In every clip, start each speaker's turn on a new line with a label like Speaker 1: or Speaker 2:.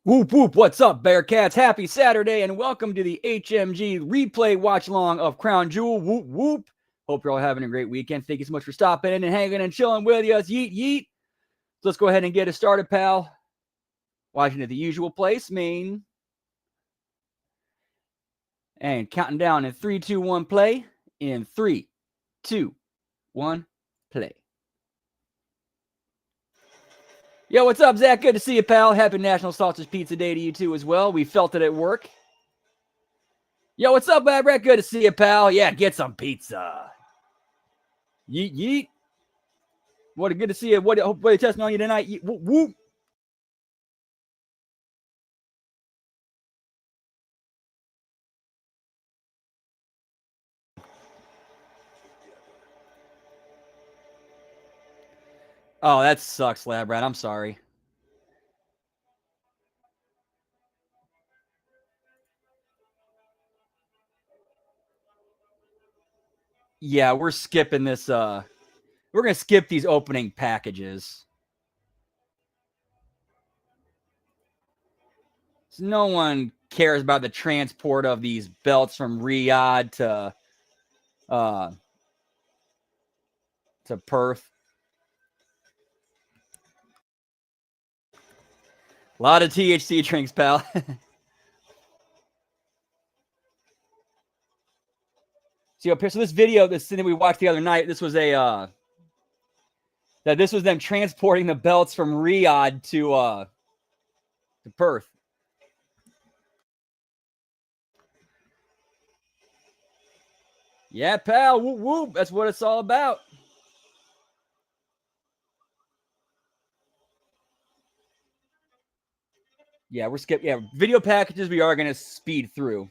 Speaker 1: Whoop, whoop. What's up, Bearcats? Happy Saturday, and welcome to the HMG Replay Watch-Along of Crown Jewel. Whoop, whoop. Hope you're all having a great weekend. Thank you so much for stopping in and hanging and chilling with us. Yeet, yeet. So let's go ahead and get it started, pal. Watching at the usual place, Maine. And counting down in 3, 2, 1, play. In 3, 2, 1, play. Yo, what's up, Zach? Good to see you, pal. Happy National Sausage Pizza Day to you, too, as well. We felt it at work. Yo, what's up, Bad Brett? Good to see you, pal. Yeah, get some pizza. Yeet, yeet. What a good to see you. What are you testing on you tonight? Yeet, whoop, whoop. Oh, that sucks, Lab Rat. I'm sorry. Yeah, we're skipping this. We're going to skip these opening packages. So no one cares about the transport of these belts from Riyadh to Perth. A lot of THC drinks, pal. So this video, this thing that we watched the other night, this was this was them transporting the belts from Riyadh to Perth. Yeah, pal. Whoop, whoop. That's what it's all about. Yeah, we're skipping. Yeah, video packages we are going to speed through.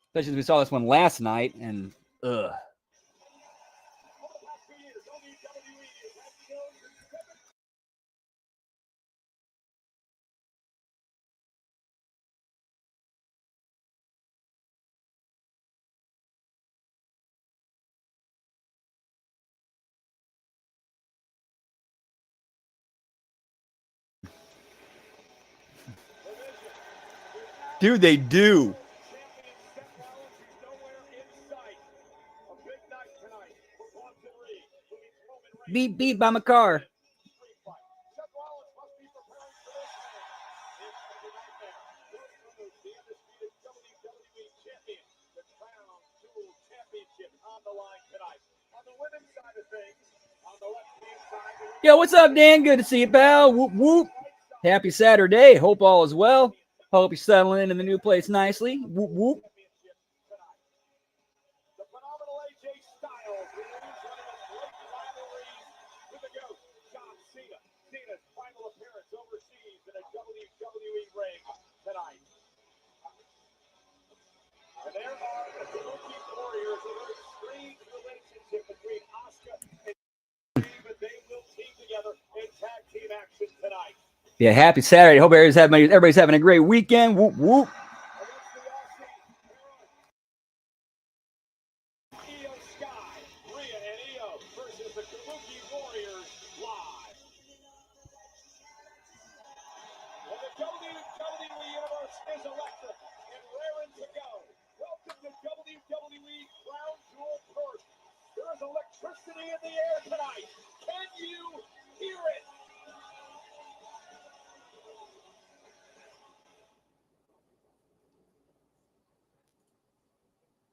Speaker 1: Especially as we saw this one last night, and ugh. Dude, they do. Beep, beep by my car. Yo, what's up, Dan? Good to see you, pal. Whoop, whoop. Happy Saturday. Hope all is well. Hope you're settling into the new place nicely. Whoop, whoop. Yeah, happy Saturday. Hope everybody's having a great weekend. Whoop, whoop.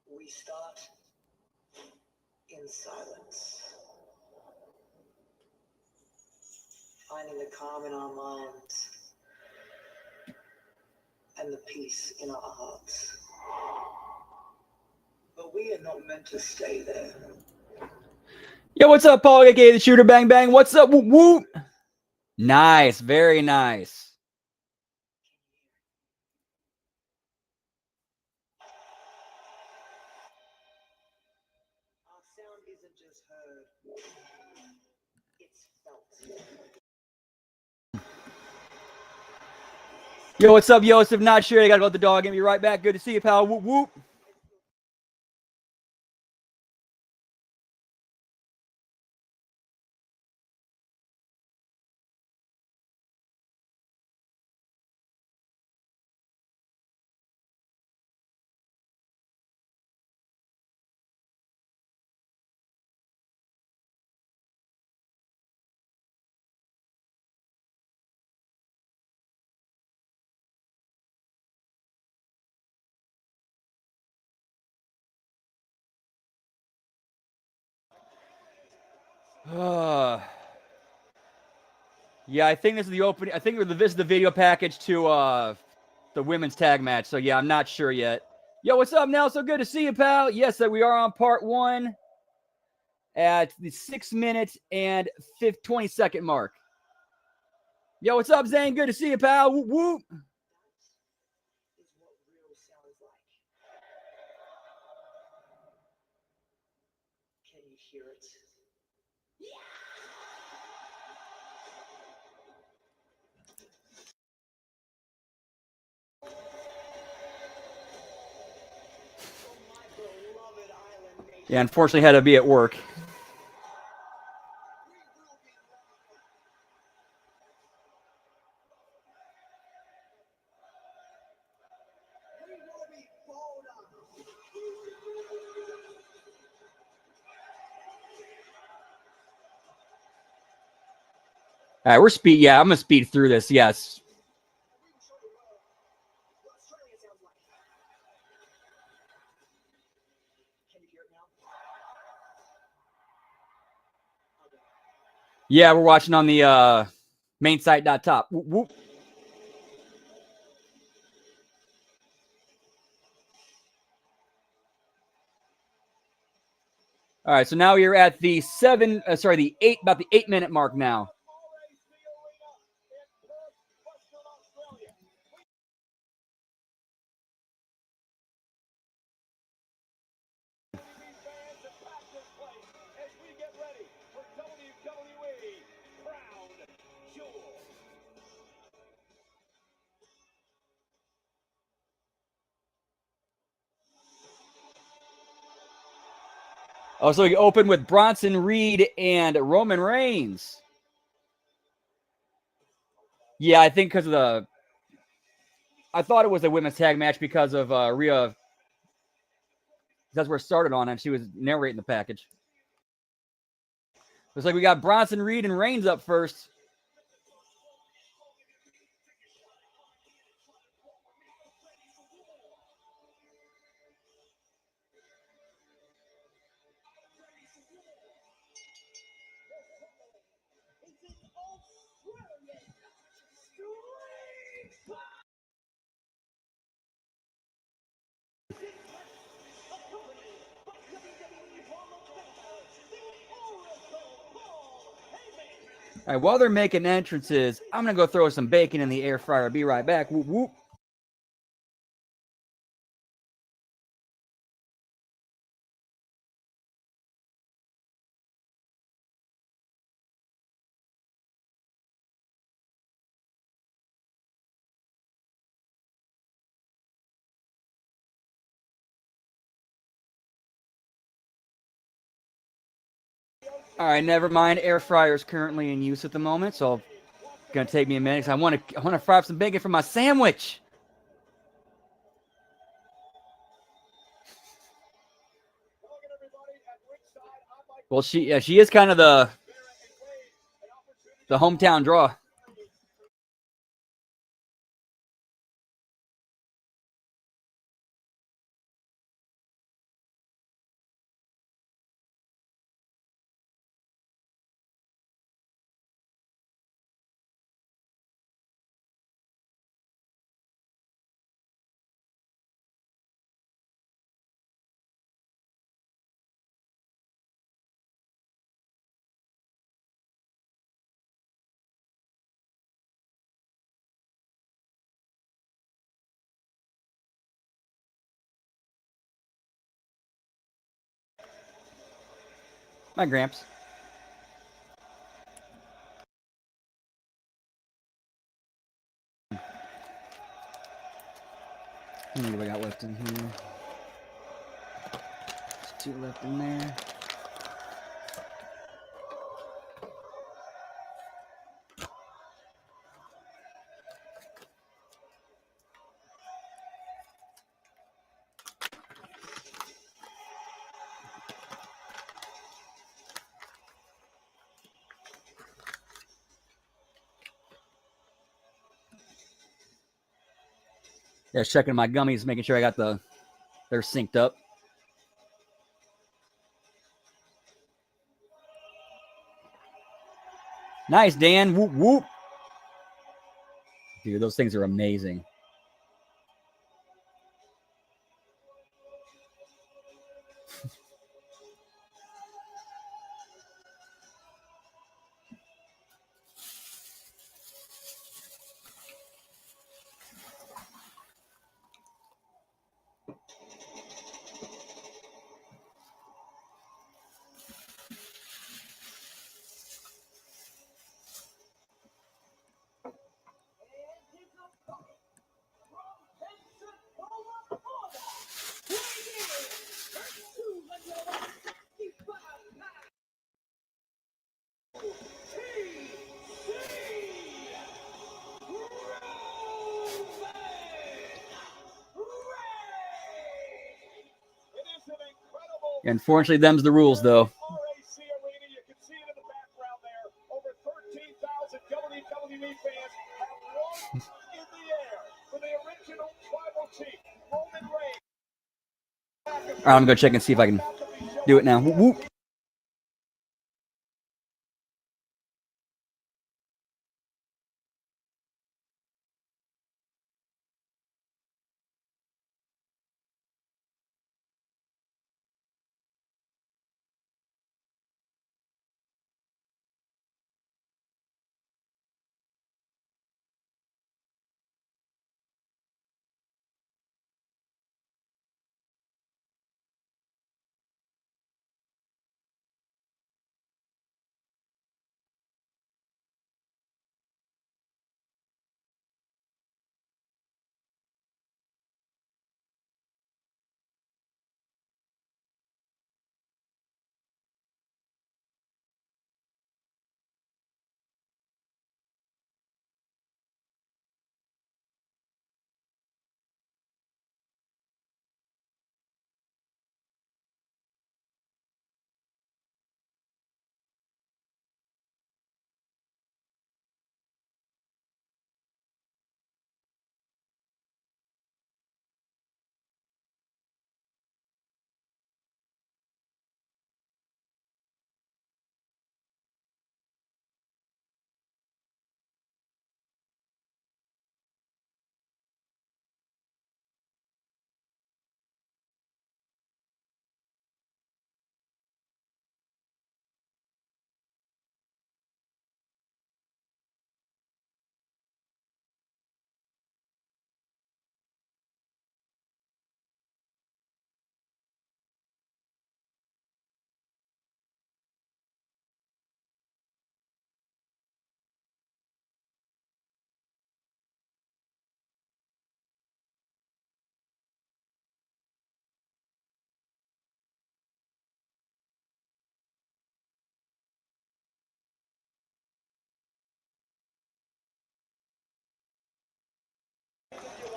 Speaker 2: We start in silence, finding the calm in our minds and the peace in our hearts. But we are not meant to stay there.
Speaker 1: Yo, what's up, Paul? aka the Shooter Bang Bang. What's up? Whoop, whoop. Nice, very nice.
Speaker 2: Our sound isn't just heard, it's felt.
Speaker 1: Yo, what's up, Yosef? Not sure. I gotta go let the dog in. Be right back. Good to see you, pal. Whoop whoop. Yeah, I think this is the opening. I think this is the video package to the women's tag match. So yeah, I'm not sure yet. Yo, what's up, Nelson? Good to see you, pal. Yes, we are on part 1 at the 6 minute and 20-second mark. Yo, what's up, Zane? Good to see you, pal. Whoop whoop.
Speaker 2: Is what real sounds like. Can you hear it?
Speaker 1: Yeah, unfortunately had to be at work. All right, we're speed. Yeah, I'm gonna speed through this. Yes. Yeah, we're watching on the main site.top. Whoop, whoop. All right, so now we're at the about the 8 minute mark now. Oh, so we open with Bronson Reed and Roman Reigns. Yeah, I think because of I thought it was a women's tag match because of Rhea. That's where it started on, and she was narrating the package. Looks like we got Bronson Reed and Reigns up first. All right, while they're making entrances, I'm going to go throw some bacon in the air fryer. Be right back. Whoop, whoop. All right, never mind. Air fryer is currently in use at the moment, so it's going to take me a minute because I want to fry up some bacon for my sandwich. Well, she is kind of the hometown draw. My Gramps. How many do I got left in here? There's 2 left in there. Yeah, checking my gummies, making sure I got they're synced up. Nice, Dan. Whoop, whoop. Dude, those things are amazing. Unfortunately, them's the rules, though. All right, I'm gonna go check and see if I can do it now. Whoop, whoop.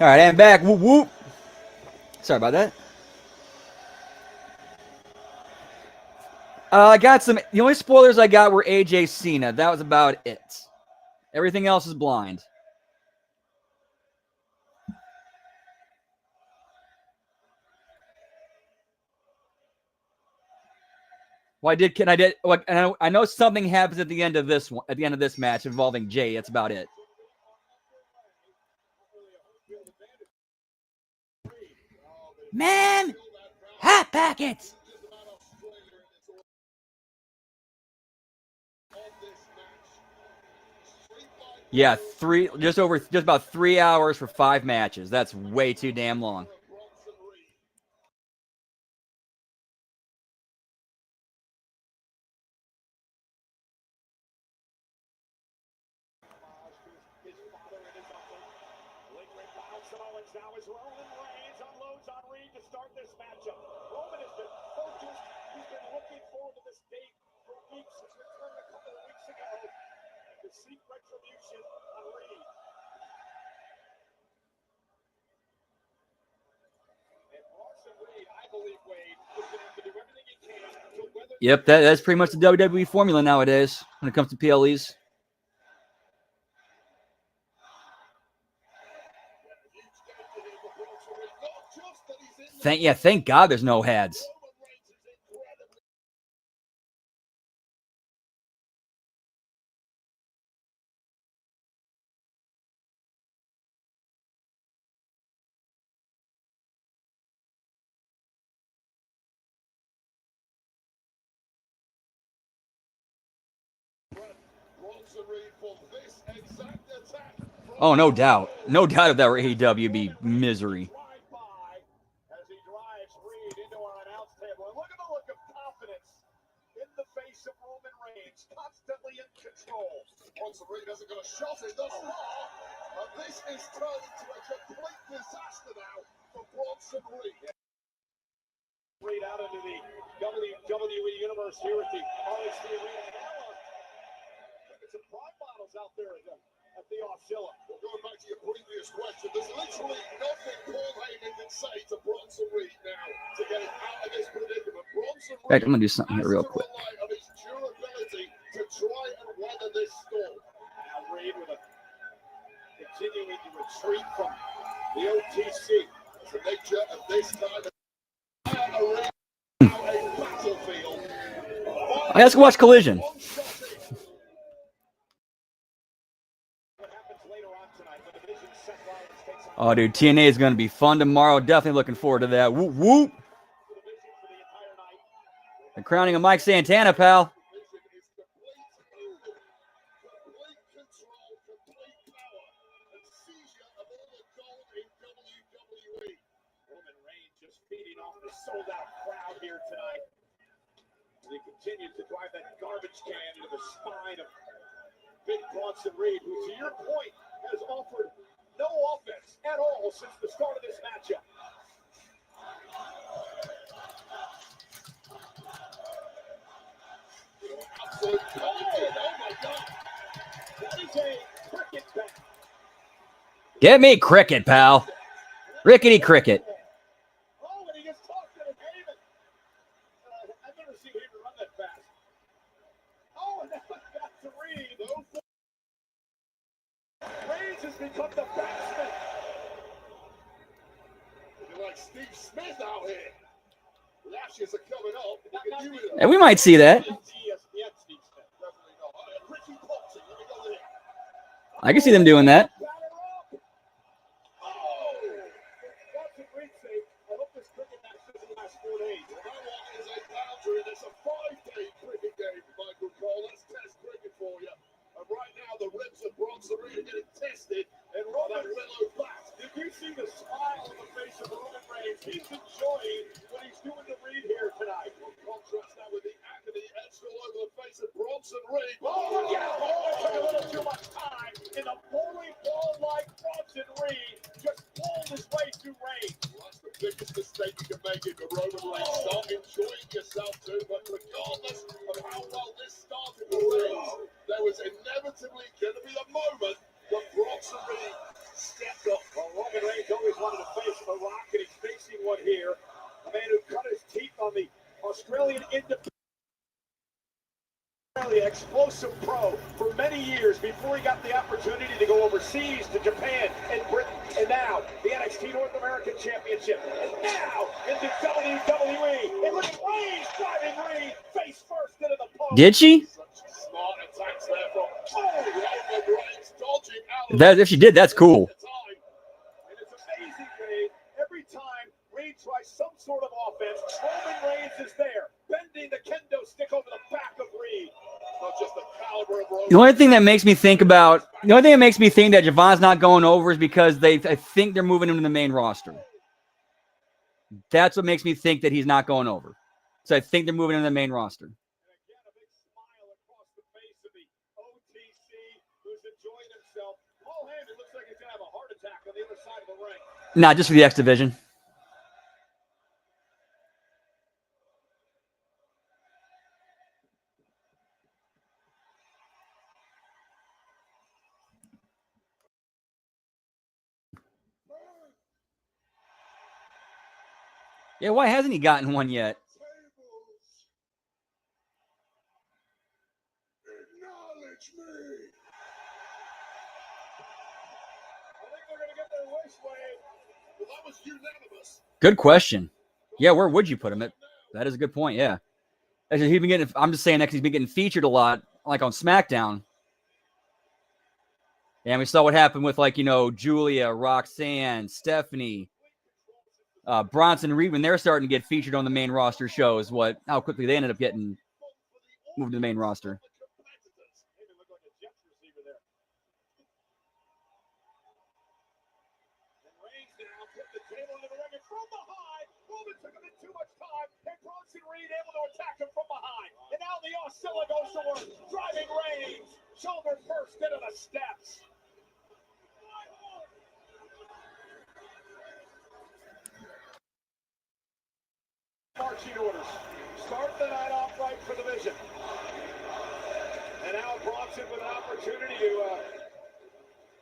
Speaker 1: All right, I'm back. Whoop, whoop. Sorry about that. I got some. The only spoilers I got were AJ Cena. That was about it. Everything else is blind. Well, I know something happens at the end of this one, at the end of this match involving Jay. That's about it. Man, hot packets. Yeah, just about 3 hours for 5 matches. That's way too damn long.
Speaker 3: Owens now as Roman Reigns unloads on Reed to start this matchup. Roman has been focused. He's been looking forward to this date for weeks. He's returned a couple of weeks ago to seek retribution on Reed. And Bronson Reed, I believe, Wade, is going to have to do everything he can to weather.
Speaker 1: Yep, that's pretty much the WWE formula nowadays when it comes to PLEs. Thank God there's no heads. Oh, no doubt. No doubt if that were AEW, it'd be misery.
Speaker 3: As he drives Reed into our announce table. And look at the look of confidence in the face of Roman Reigns, constantly in control. Bronson Reed hasn't got a shot in thus far, and this is turned into a complete disaster now for Bronson Reed. Reed out into the WWE Universe here at the RHC Arena. Now, some prime models out there at the Oscilla. Going back to your previous question, there's literally nothing Paul Heyman can say to Bronson Reed now to get him out of this predicament. Bronson Reed,
Speaker 1: In fact, I'm going to do something here real quick.
Speaker 3: of his durability to try and weather this storm. Now Reed with continuing to retreat from the OTC. It's the nature of this kind of a battlefield.
Speaker 1: Let's watch Collision. Oh, dude, TNA is going to be fun tomorrow. Definitely looking forward to that. Whoop, whoop. The crowning of Mike Santana, pal.
Speaker 3: Sold-out crowd here tonight. They continue to drive that garbage can into the spine of Big Bronson Reed, who, to your point, has offered no offense at all since the start of this matchup. Absolute oh my God. That is a cricket bat.
Speaker 1: Get me cricket, pal. Rickety cricket.
Speaker 3: Oh, and he gets tossed to Heyman. I've never seen Heyman run that fast. Oh, and now it's back to Reed. Reigns has become the batsman. You're like Steve Smith out here. The Ashes are coming up.
Speaker 1: And we might see that. I can see them doing that.
Speaker 3: Right now, the ribs of Bronson Reed are getting tested, and Roman willow bat. Did you see the smile on the face of Roman Reigns? He's enjoying what he's doing to Reed here tonight. Contrast that with the agony etched all over the face of Bronson Reed. Oh, yeah! Oh, it took a little too much time. In a bowling ball-like Bronson Reed just pulled his way through Reigns. Well, that's the biggest mistake you can make in the Roman Reigns. Start enjoying yourself too, but regardless of how well this started for Reigns, there was inevitably going to be a moment when Bronson Reed stepped up. Well, Roman Reigns always wanted to face The Rock, and he's facing one here. A man who cut his teeth on the Australian independent explosive pro for many years before he got the opportunity to go overseas to Japan and Britain. And now, the NXT North American Championship. And now, into WWE. And look at Reigns driving Reed face first into the post.
Speaker 1: Did she?
Speaker 3: Smart attacks there from Roman Reigns dodging out.
Speaker 1: If she did, that's cool.
Speaker 3: And it's amazing, Reed. Every time Reed tries some sort of offense, Roman Reigns is there, bending the kendo stick over the back of Reed. Not just the caliber of Roman.
Speaker 1: The only thing that makes me think that Javon's not going over is because I think they're moving him to the main roster. That's what makes me think that he's not going over. So I think they're moving him to the main roster.
Speaker 3: And again, a big smile across the face of the OTC, who's enjoying himself. Paul Heyman looks like he's going to have a heart attack on the other side of
Speaker 1: Nah, just for the X Division. Yeah, why hasn't he gotten one yet?
Speaker 3: Acknowledge me. I think they're going to get their wish way. Well, that was unanimous.
Speaker 1: Good question. Yeah, where would you put him? That is a good point. Yeah, actually, he's been getting. I'm just saying that because he's been getting featured a lot, like on SmackDown. And we saw what happened with, like, Julia, Roxanne, Stephanie, Bronson Reed, when they're starting to get featured on the main roster shows. How quickly they ended up getting moved to the main roster.
Speaker 3: Reed able to attack him from behind. And now the Oscilla goes to work. Driving Reigns. Shoulder first into the steps. Marching orders. Start the night off right for the Vision. And now Bronson with an opportunity to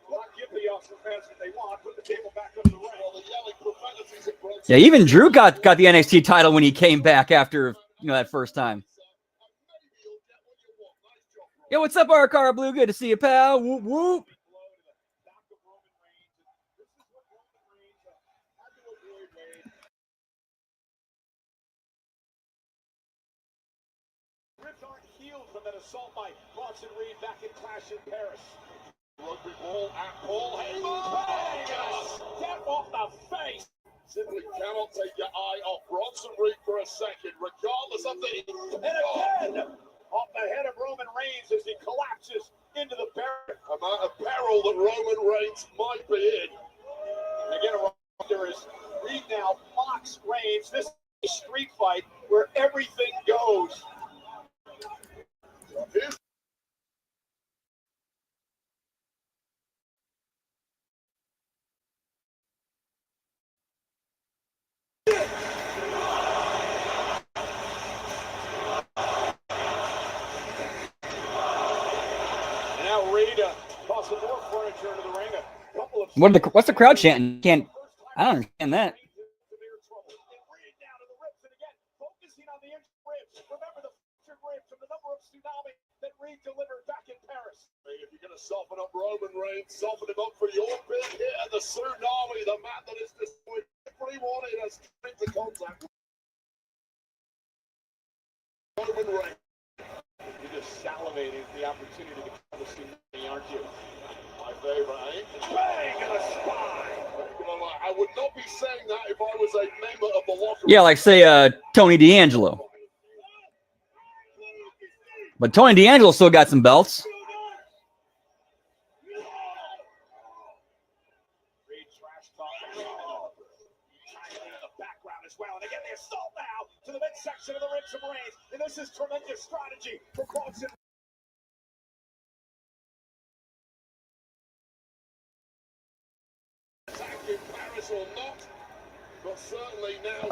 Speaker 3: not give the Austin fans what they want. Put the table back under the ring. The yelling profanities at Bronson.
Speaker 1: Yeah, even Drew got the NXT title when he came back after that first time. Yo, what's up, Arcara Blue? Good to see you, pal. Whoop whoop.
Speaker 3: Ribs aren't healed from that assault by Bronson Reed back in Clash in Paris. Rugby ball at Paul Heyman. Step off the face. Simply cannot take your eye off Bronson Reed for a second, regardless of the... And again, off the head of Roman Reigns as he collapses into the amount of peril that Roman Reigns might be in. And again, there is Reed now mocks Reigns. This is a street fight where everything goes. Now Reed tossing more furniture into the ring.
Speaker 1: What's the crowd chanting? I don't understand that.
Speaker 3: Remember the featured ribs from the number of tsunami that Reed delivered back in Paris. If you're going to soften up Roman Reigns, soften him up for your big hit and the tsunami, the man that is destroyed everyone it has come into contact with. Roman Reigns. You're just salivating at the opportunity to come to tsunami, aren't you? My favorite, eh? Bang in the spine. I would not be saying that if I was a member of the locker room.
Speaker 1: Yeah, like say Tony D'Angelo. But Tony D'Angelo still got some belts.
Speaker 3: Reed trash talking in the background as well. And again, the assault now to the midsection of the ribs of Reigns. And this is tremendous strategy for Bronson.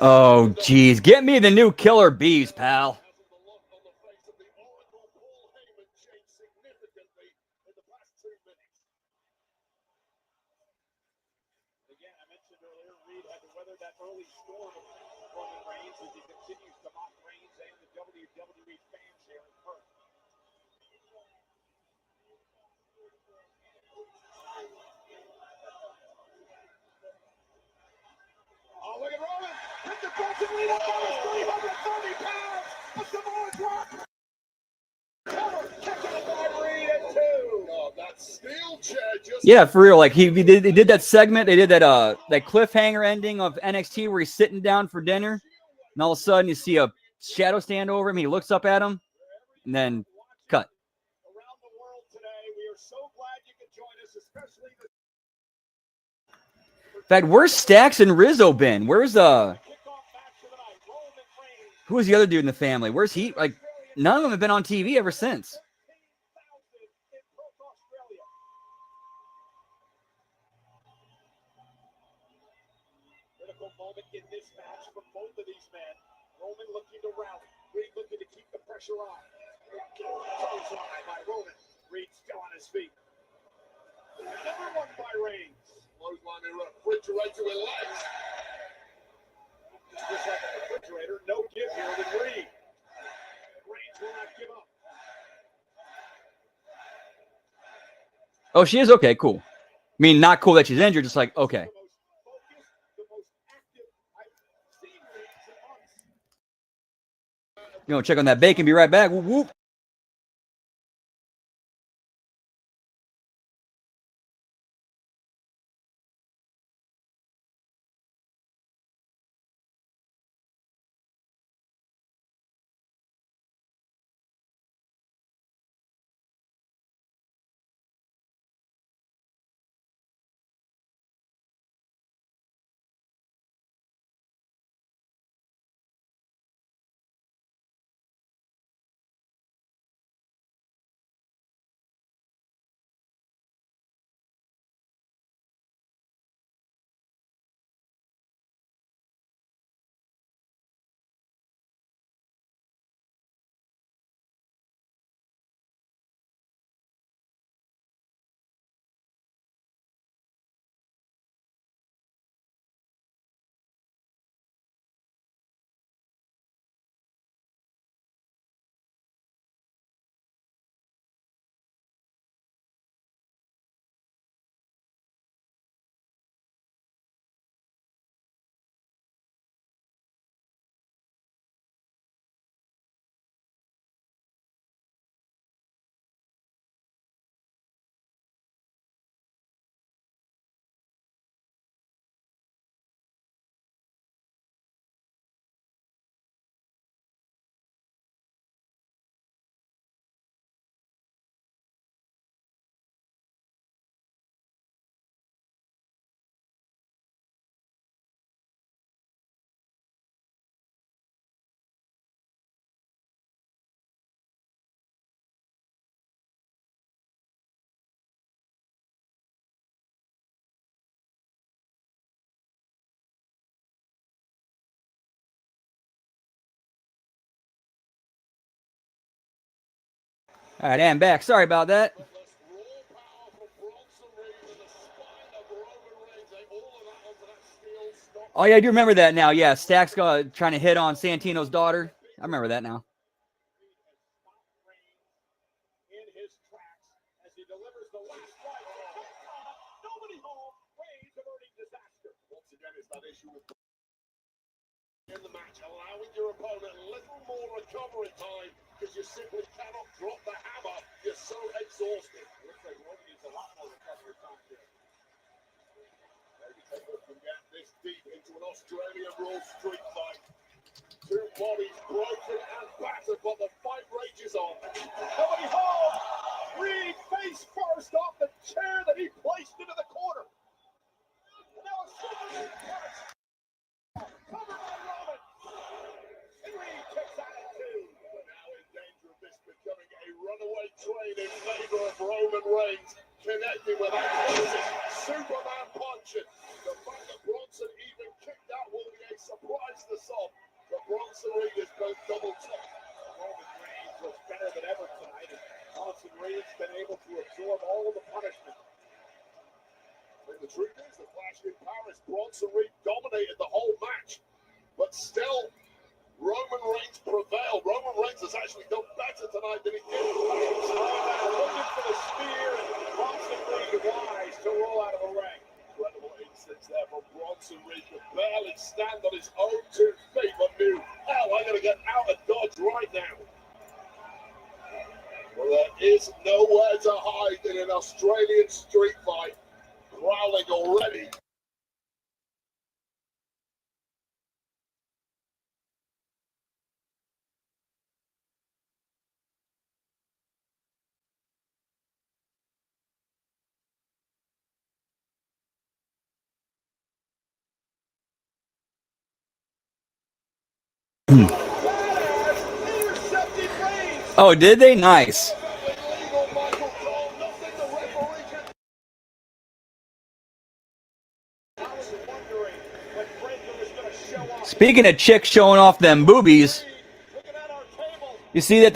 Speaker 1: Oh, geez. Get me the new Killer Bees, pal.
Speaker 3: Again, I mentioned earlier, Reed had to weather that early storm of Roman Reigns as he continues to mock Reigns and the WWE fans here in Perth. Oh, look at Roman! Hit the Bronson Reed up on his 330 pounds! A Samoan drop! Cover! Kick out by Reed at 2! Oh, that steel chair just...
Speaker 1: Yeah, for real. Like he did that segment. They did that cliffhanger ending of NXT where he's sitting down for dinner, and all of a sudden you see a shadow stand over him. He looks up at him, and then cut.
Speaker 3: Around the world today, we are so glad you could join us, especially the...
Speaker 1: In fact, where's Stax and Rizzo been? Where's who was the other dude in the family? Where's he? Like, none of them have been on TV ever since.
Speaker 3: critical moment in this match for both of these men. Roman looking to rally. Reed looking to keep the pressure on. Clothesline by Roman. Reed still on his feet. Number one by Reigns. Clothesline in refrigerator with legs. Just like a refrigerator, no give here with Reed. Reigns will not give up.
Speaker 1: Oh, she is okay. Cool. I mean, not cool that she's injured. Just like okay. You know, check on that bacon. Be right back. Whoop whoop. All right, and back. Sorry about that. Oh yeah, I do remember that now. Yeah, Stack's trying to hit on Santino's daughter. I remember that now.
Speaker 3: In the match, allowing your opponent a little more recovery time because you simply cannot drop the hammer. You're so exhausted. Looks like Roman needs a lot more recovery time here. Maybe Taylor can get this deep into an Australian rules street fight. Two bodies broken and battered, but the fight rages on. Coming home, Reed face first off the chair that he placed into the corner. Now a Superman punch. Covered by Roman. And Reed kicks out at two. But now in danger of this becoming a runaway train in favor of Roman Reigns, connecting with that classic Superman punch. The fact that Bronson even kicked out will be a surprise to some. But Bronson Reed is both double top. Roman Reigns was better than ever tonight, and Bronson Reed's been able to absorb all the punishment. And the truth is, the Clash in Paris, Bronson Reed dominated the whole match. But still, Roman Reigns prevailed. Roman Reigns has actually done better tonight than he did. Looking for the spear, and Bronson Reed wise to roll out of the ring. Incredible instincts there from Bronson Reed to barely stand on his own 2 feet, but knew, hell, I gotta get out of Dodge right now. Well, there is nowhere to hide in an Australian street fight. Growling already.
Speaker 1: Oh, did they? Nice.
Speaker 3: I was wondering when Fred
Speaker 1: Speaking of chicks showing off them boobies, you see that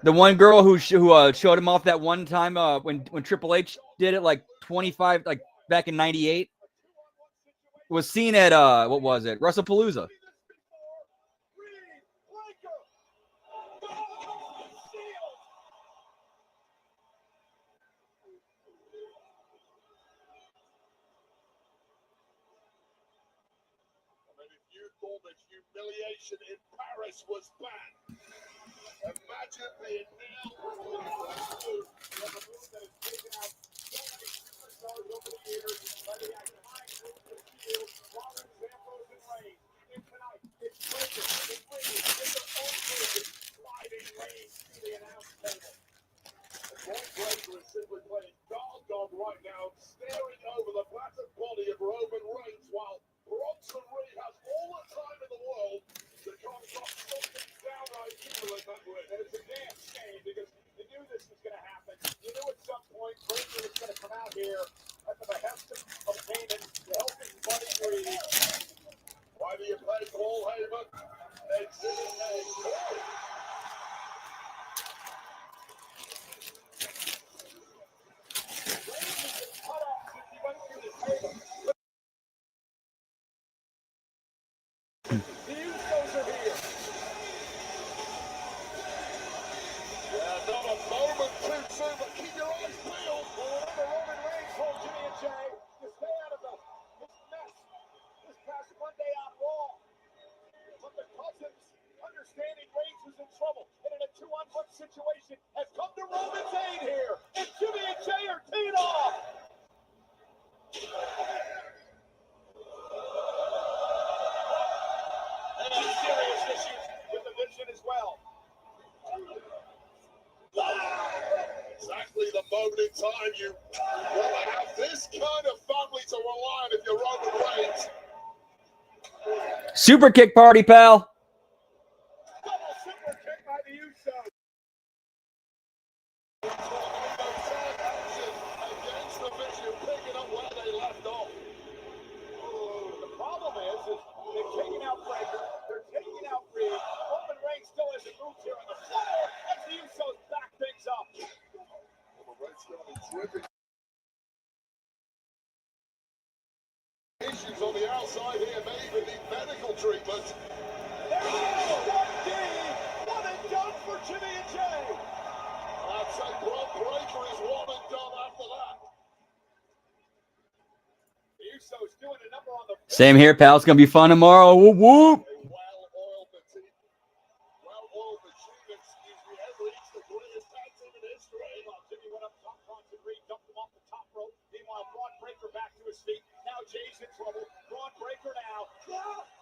Speaker 1: the one girl who showed him off that one time when Triple H did it like 25 like back in '98 was seen at what was it, WrestlePalooza.
Speaker 3: Humiliation in Paris was bad. Imagine being now that has taken out so many superstars over the years, but he has time to steal Rollins, Ambrose, and Reigns. And tonight, it's Breaker, it's Reigns, it's their own version, sliding Reigns to the announce table. And Breaker is simply playing dog right now, staring over the battered body of Roman Reigns while Bronson Reed has all the time in the world to come up something downright evil in that ring. And it's a damn shame because you knew this was going to happen. You knew at some point Breaker was going to come out here at the behest of Heyman to help his buddy Reed. Why do you play Paul Heyman? Exhibit A. Cut off since he went through the table. The Usos are here. Yeah, not a moment too soon, but keep your eyes peeled. Well, remember Roman Reigns told Jimmy and Jay to stay out of this mess this past Monday on Raw. But the Cousins, understanding Reigns was in trouble and in a 2-on-1 situation, has come to Roman's aid here. And Jimmy and Jay are teed off. And serious issues with the vision as well. Exactly the moment in time you want to have this kind of family to rely on if you're Roman Reigns.
Speaker 1: Super kick party, pal.
Speaker 3: Double super kick by the Usos. Against the vision, picking up where they left off. The problem is they're taking out Breaker, they're taking out Reed. Roman Reigns still hasn't moved here on the floor as the Usos back things up. Roman Reigns going to be dripping. Issues on the outside here, may even need medical treatment. There it is, 1D, one and done for Jimmy and Jay. I'd say Braun Breaker is one and done after that. The Usos doing a number on the...
Speaker 1: Same here, pal. It's gonna be fun tomorrow. Whoop whoop.
Speaker 3: Well-oiled machine, excuse me, has reached the greatest tag team in history. While Jimmy went up top, Bronson Reed dumped him off the top rope. Meanwhile, Braun Breaker back to his feet. Now Jay's in trouble. Braun Breaker now.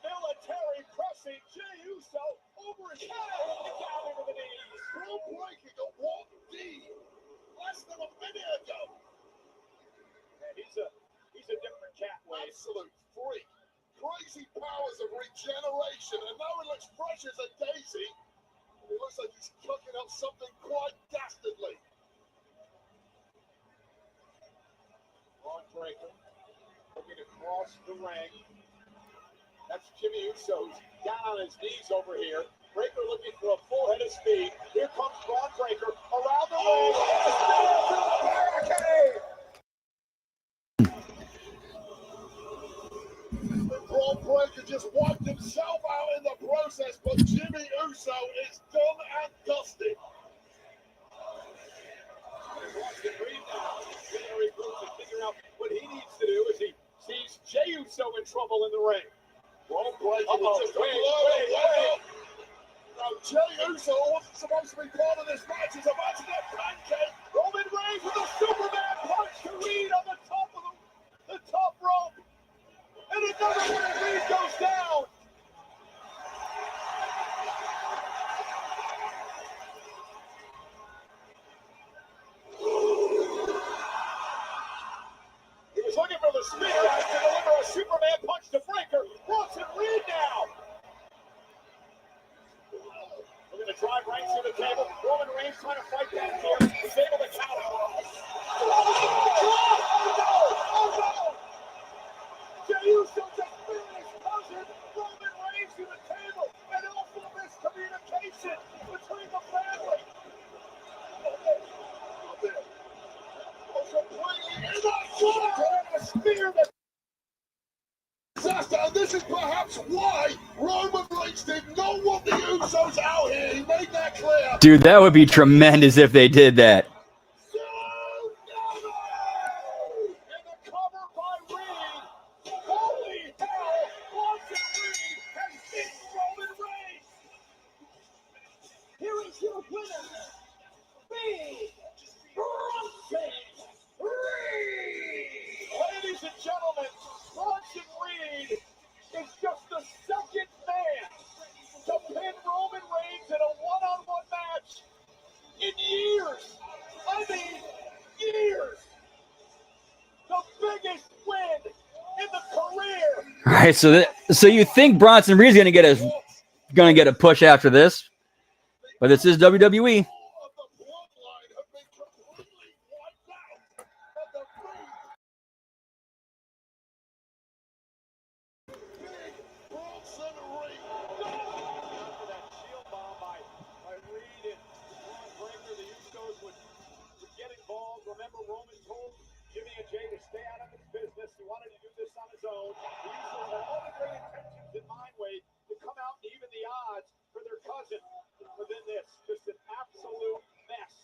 Speaker 3: Military pressing Jey Uso over his head and down into the knees. Braun Breaker got 1D less than a minute ago. And he's a different cat, Wade. Absolute freak. Crazy powers of regeneration, and now it looks fresh as a daisy. It looks like he's cooking up something quite dastardly. Braun Breaker looking across the ring. That's Jimmy Uso down on his knees over here. Breaker looking for a full head of speed. Here comes Braun Breaker around the ring. Through the barricade. Braun Breaker just wiped himself out in the process, but Jimmy Uso is done and dusted. Reed now getting a regroup to figure out what he needs to do as he sees Jey Uso in trouble in the ring. Braun Breaker was just wait. Now Jey Uso wasn't supposed to be part of this match. He's about to get pancake. Roman Reigns with a Superman punch to Reed on the top of the top rope. And another one as Reed goes down. He was looking for the spear to deliver a Superman punch to Breaker. Bronson Reed now. Looking to drive Reigns to the table. Roman Reigns trying to fight back here. He's able to counter. Oh no! Jey Uso just finished sent Roman Reigns to the table, and also miscommunication between the family. Also playing in a spear that disaster, and this is perhaps why Roman Reigns did not want the Usos out here. He made that clear.
Speaker 1: Dude, that would be tremendous if they did that.
Speaker 3: And the cover by Reed. Holy hell! Bronson Reed has beaten Roman Reigns. Here is your winner, Big Bronson Reed. Ladies and gentlemen, Bronson Reed is just the second man to pin Roman Reigns in a one-on-one match in years. I mean, years. The biggest win in the career.
Speaker 1: All right, so you think Bronson Reed's gonna get a push after this, but this is WWE.
Speaker 3: Remember, Roman told Jimmy and Jay to stay out of his business. He wanted to do this on his own. He used all the great intentions in mind, Wade, to come out and even the odds for their cousin. But then this, just an absolute mess.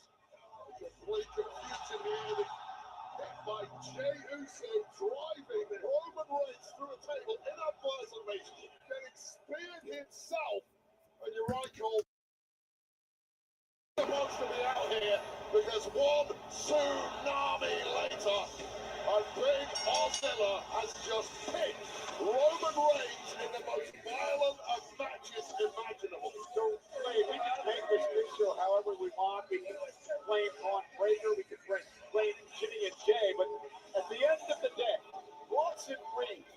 Speaker 3: Great confusion here by Jey Uso driving Roman Reigns through a table inadvertently, getting speared himself. And you're right, Cole. Wants to be out here because one tsunami later, a big Ozilla has just picked Roman Reigns in the most violent of matches imaginable. So, we can make this picture however we want. We can blame Braun Breaker, we can blame Jimmy and Jay, but at the end of the day, Bronson Reed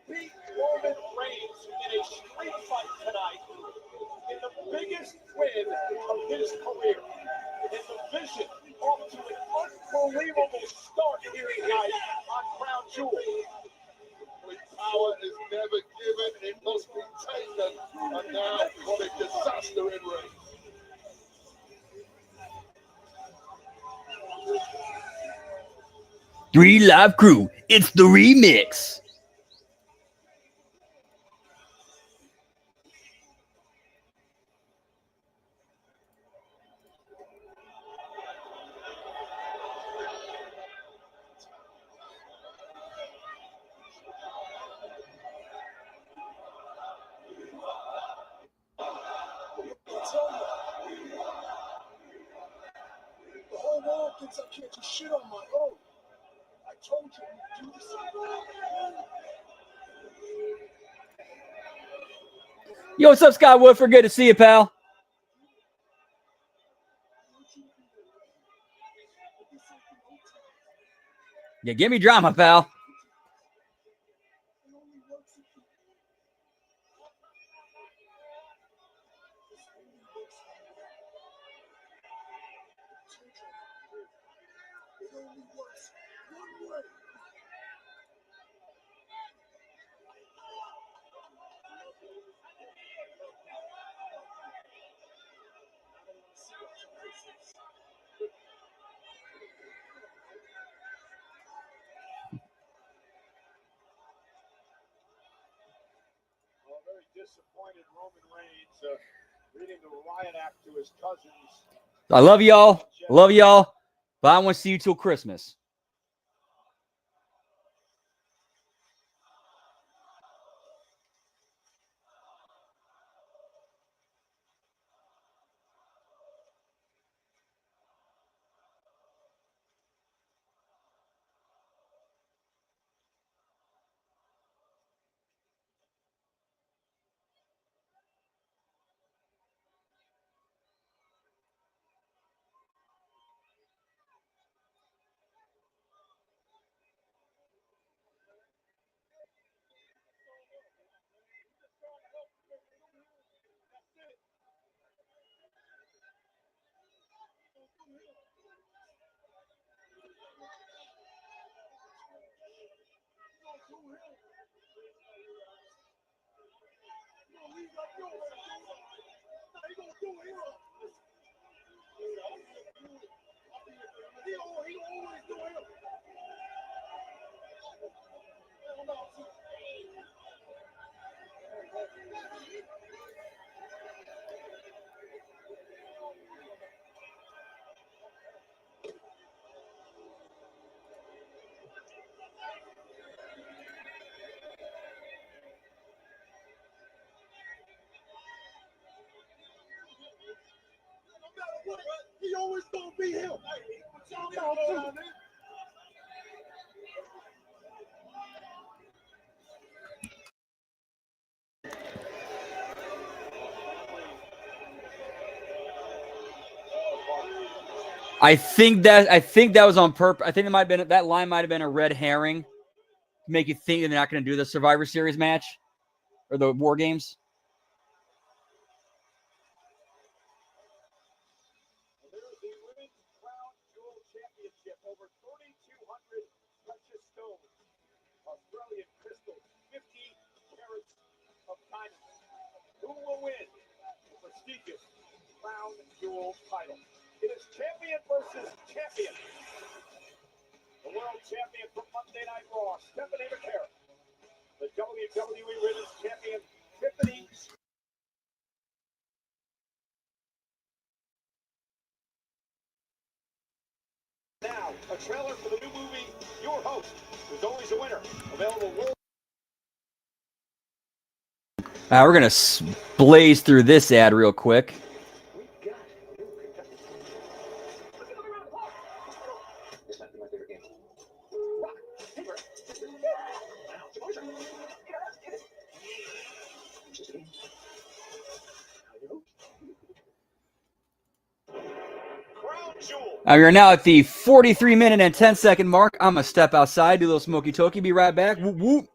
Speaker 3: beat Roman Reigns in a street fight tonight in the biggest win of his career. And the vision off to an unbelievable start here tonight on Crown Jewel. Power is never given, it must be taken, and now what a disaster in ring.
Speaker 1: Three Live Crew, it's the remix.
Speaker 3: The whole world thinks I can't do shit on my own. I told you, do the same.
Speaker 1: Yo, what's up, Scott Woodford? Good to see you, pal. Yeah, give me drama, pal.
Speaker 3: Very disappointed Roman Reigns reading the riot act to his cousins.
Speaker 1: I love y'all. Love y'all. But I want to see you till Christmas.
Speaker 3: He always gonna be him.
Speaker 1: I think that was on purpose. I think it might have been that line might have been a red herring to make you think that they're not going to do the Survivor Series match or the War Games.
Speaker 3: There's the Women's Crown Jewel Championship. Over 3,200 precious stones. Australian crystals. 50 carats of diamonds. Who will win the prestigious Crown Jewel title? It is champion versus champion. The world champion from Monday Night Raw, Stephanie McCarron. The WWE Women's Champion, Tiffany. Now, a trailer for the new movie, Your Host. There's always a winner. Available world.
Speaker 1: We're going to blaze through this ad real quick. We are now at the 43-minute and 10-second mark. I'm going to step outside, do a little smoky toki, be right back. Whoop, whoop.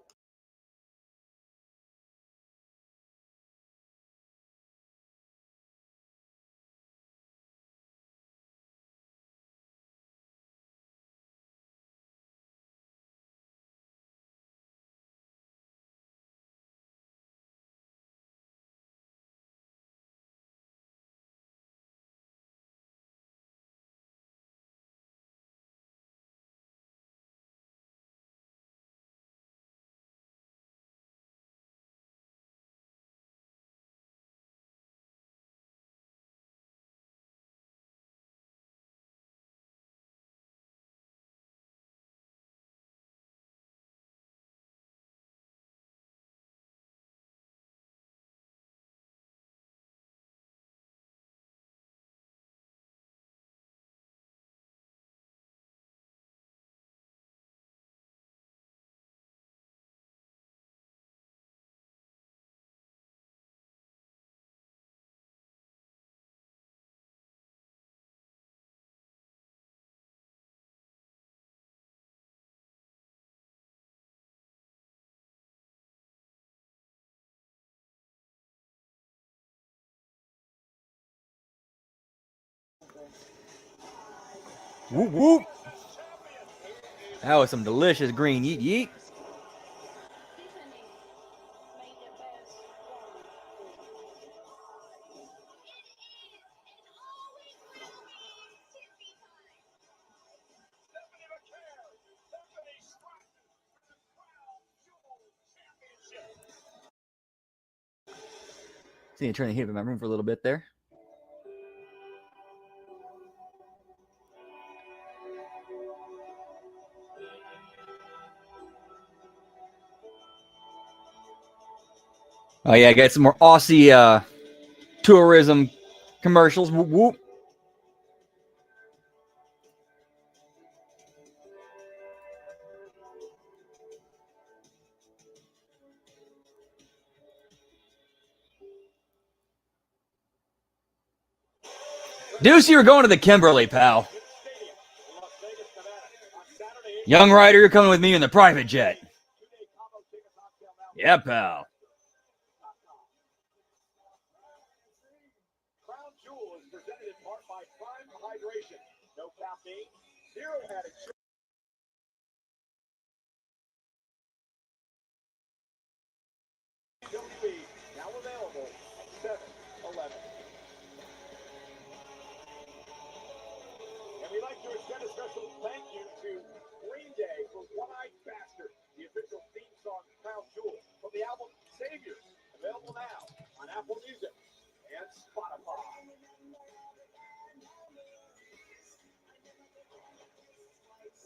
Speaker 1: Whoop, whoop. That was some delicious green yeet yeet. See, I'm trying to hit my room for a little bit there. Oh, yeah, I got some more Aussie tourism commercials. Whoop, whoop. Deuce, you were going to the Kimberly, pal. Young Rider, you're coming with me in the private jet. Yeah, pal.
Speaker 3: Crown Jewel is presented in part by Prime Hydration. No caffeine, zero added sugar. WWE, now available Jewel from the album Saviors, available now on Apple Music and Spotify.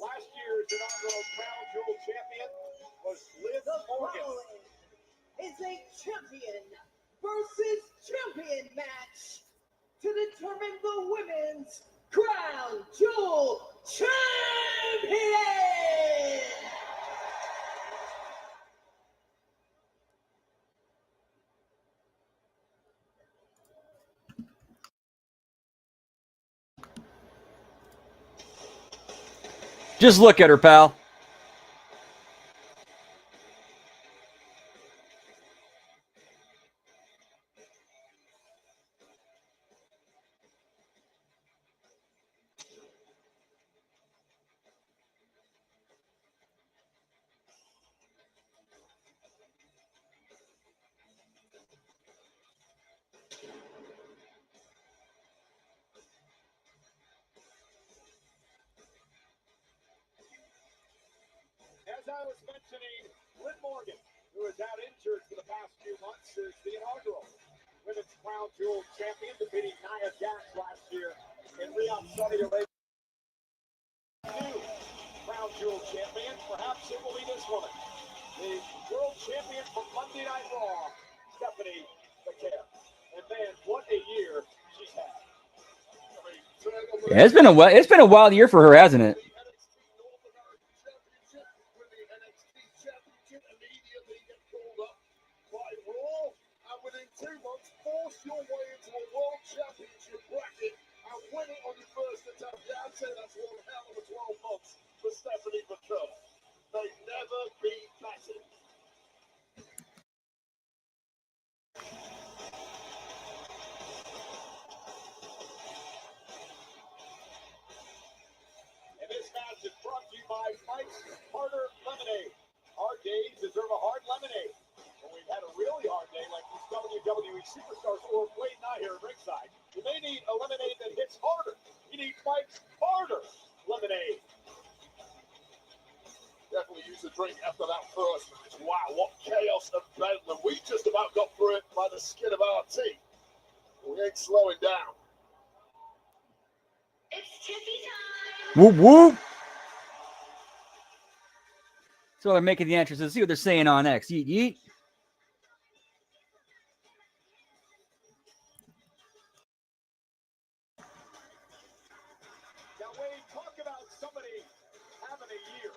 Speaker 3: Last year's inaugural Crown Jewel champion was Liv Morgan.
Speaker 2: Is a champion versus champion match to determine the women's Crown Jewel champion.
Speaker 1: Just look at her, pal.
Speaker 3: As I was mentioning, Liv Morgan, who is out injured for the past few months, is the inaugural Women's Crown Jewel champion, defeating Nia Jax last year in Riyadh, Saudi Arabia. New Crown Jewel champion, perhaps it will be this woman, the world champion from Monday Night Raw, Stephanie McMahon. And man, what a year she's had.
Speaker 1: Yeah, it's been a wild year for her, hasn't it?
Speaker 3: Force your way into a world championship bracket and win it on your first attempt. Yeah, I'd say that's one hell of a 12 months for Stephanie McMahon. They've never been better. And this match is brought to you by Mike's Harder Lemonade. Hard days deserve a hard lemonade. When we've had a really hard day like these WWE superstars or Wade and I here at ringside, you may need a lemonade that hits harder. You need Mike's Harder Lemonade. Definitely use a drink after that first match. Wow, what chaos and bedlam. We just about got through it by the skin of our teeth. We ain't slowing down.
Speaker 2: It's Tippy time.
Speaker 1: Whoop whoop. So they're making the entrance. Let's see what they're saying on X. Yeet yeet.
Speaker 3: Now, Wade, talk about somebody having a year.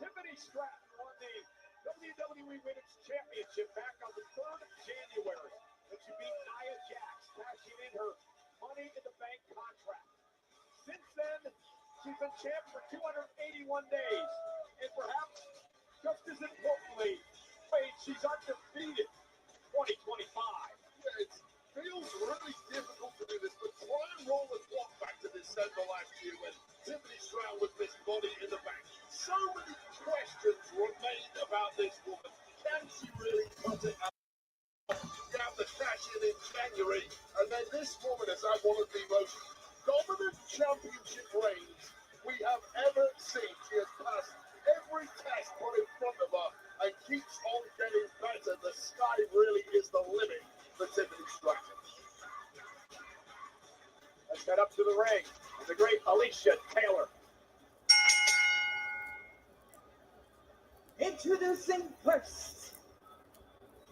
Speaker 3: Tiffany Stratton won the WWE Women's Championship back on the 3rd of January when she beat Nia Jax, cashing in her Money in the Bank contract. Since then, she's been champ for 281 days. And perhaps, just as importantly, Wade, she's undefeated 2025. Yeah, it feels really difficult to do this, but try and roll the clock back to December last year when Tiffany Stratton was Miss Money in the Bank. So many questions remain about this woman. Can she really cut it out? You have the cash in January, and then this woman has had one of the most dominant championship reigns we have ever seen. She has passed every test put in front of her and keeps on getting better. The sky really is the limit for Tiffany Stratton. Let's head up to the ring. The great Alicia Taylor.
Speaker 2: Introducing first,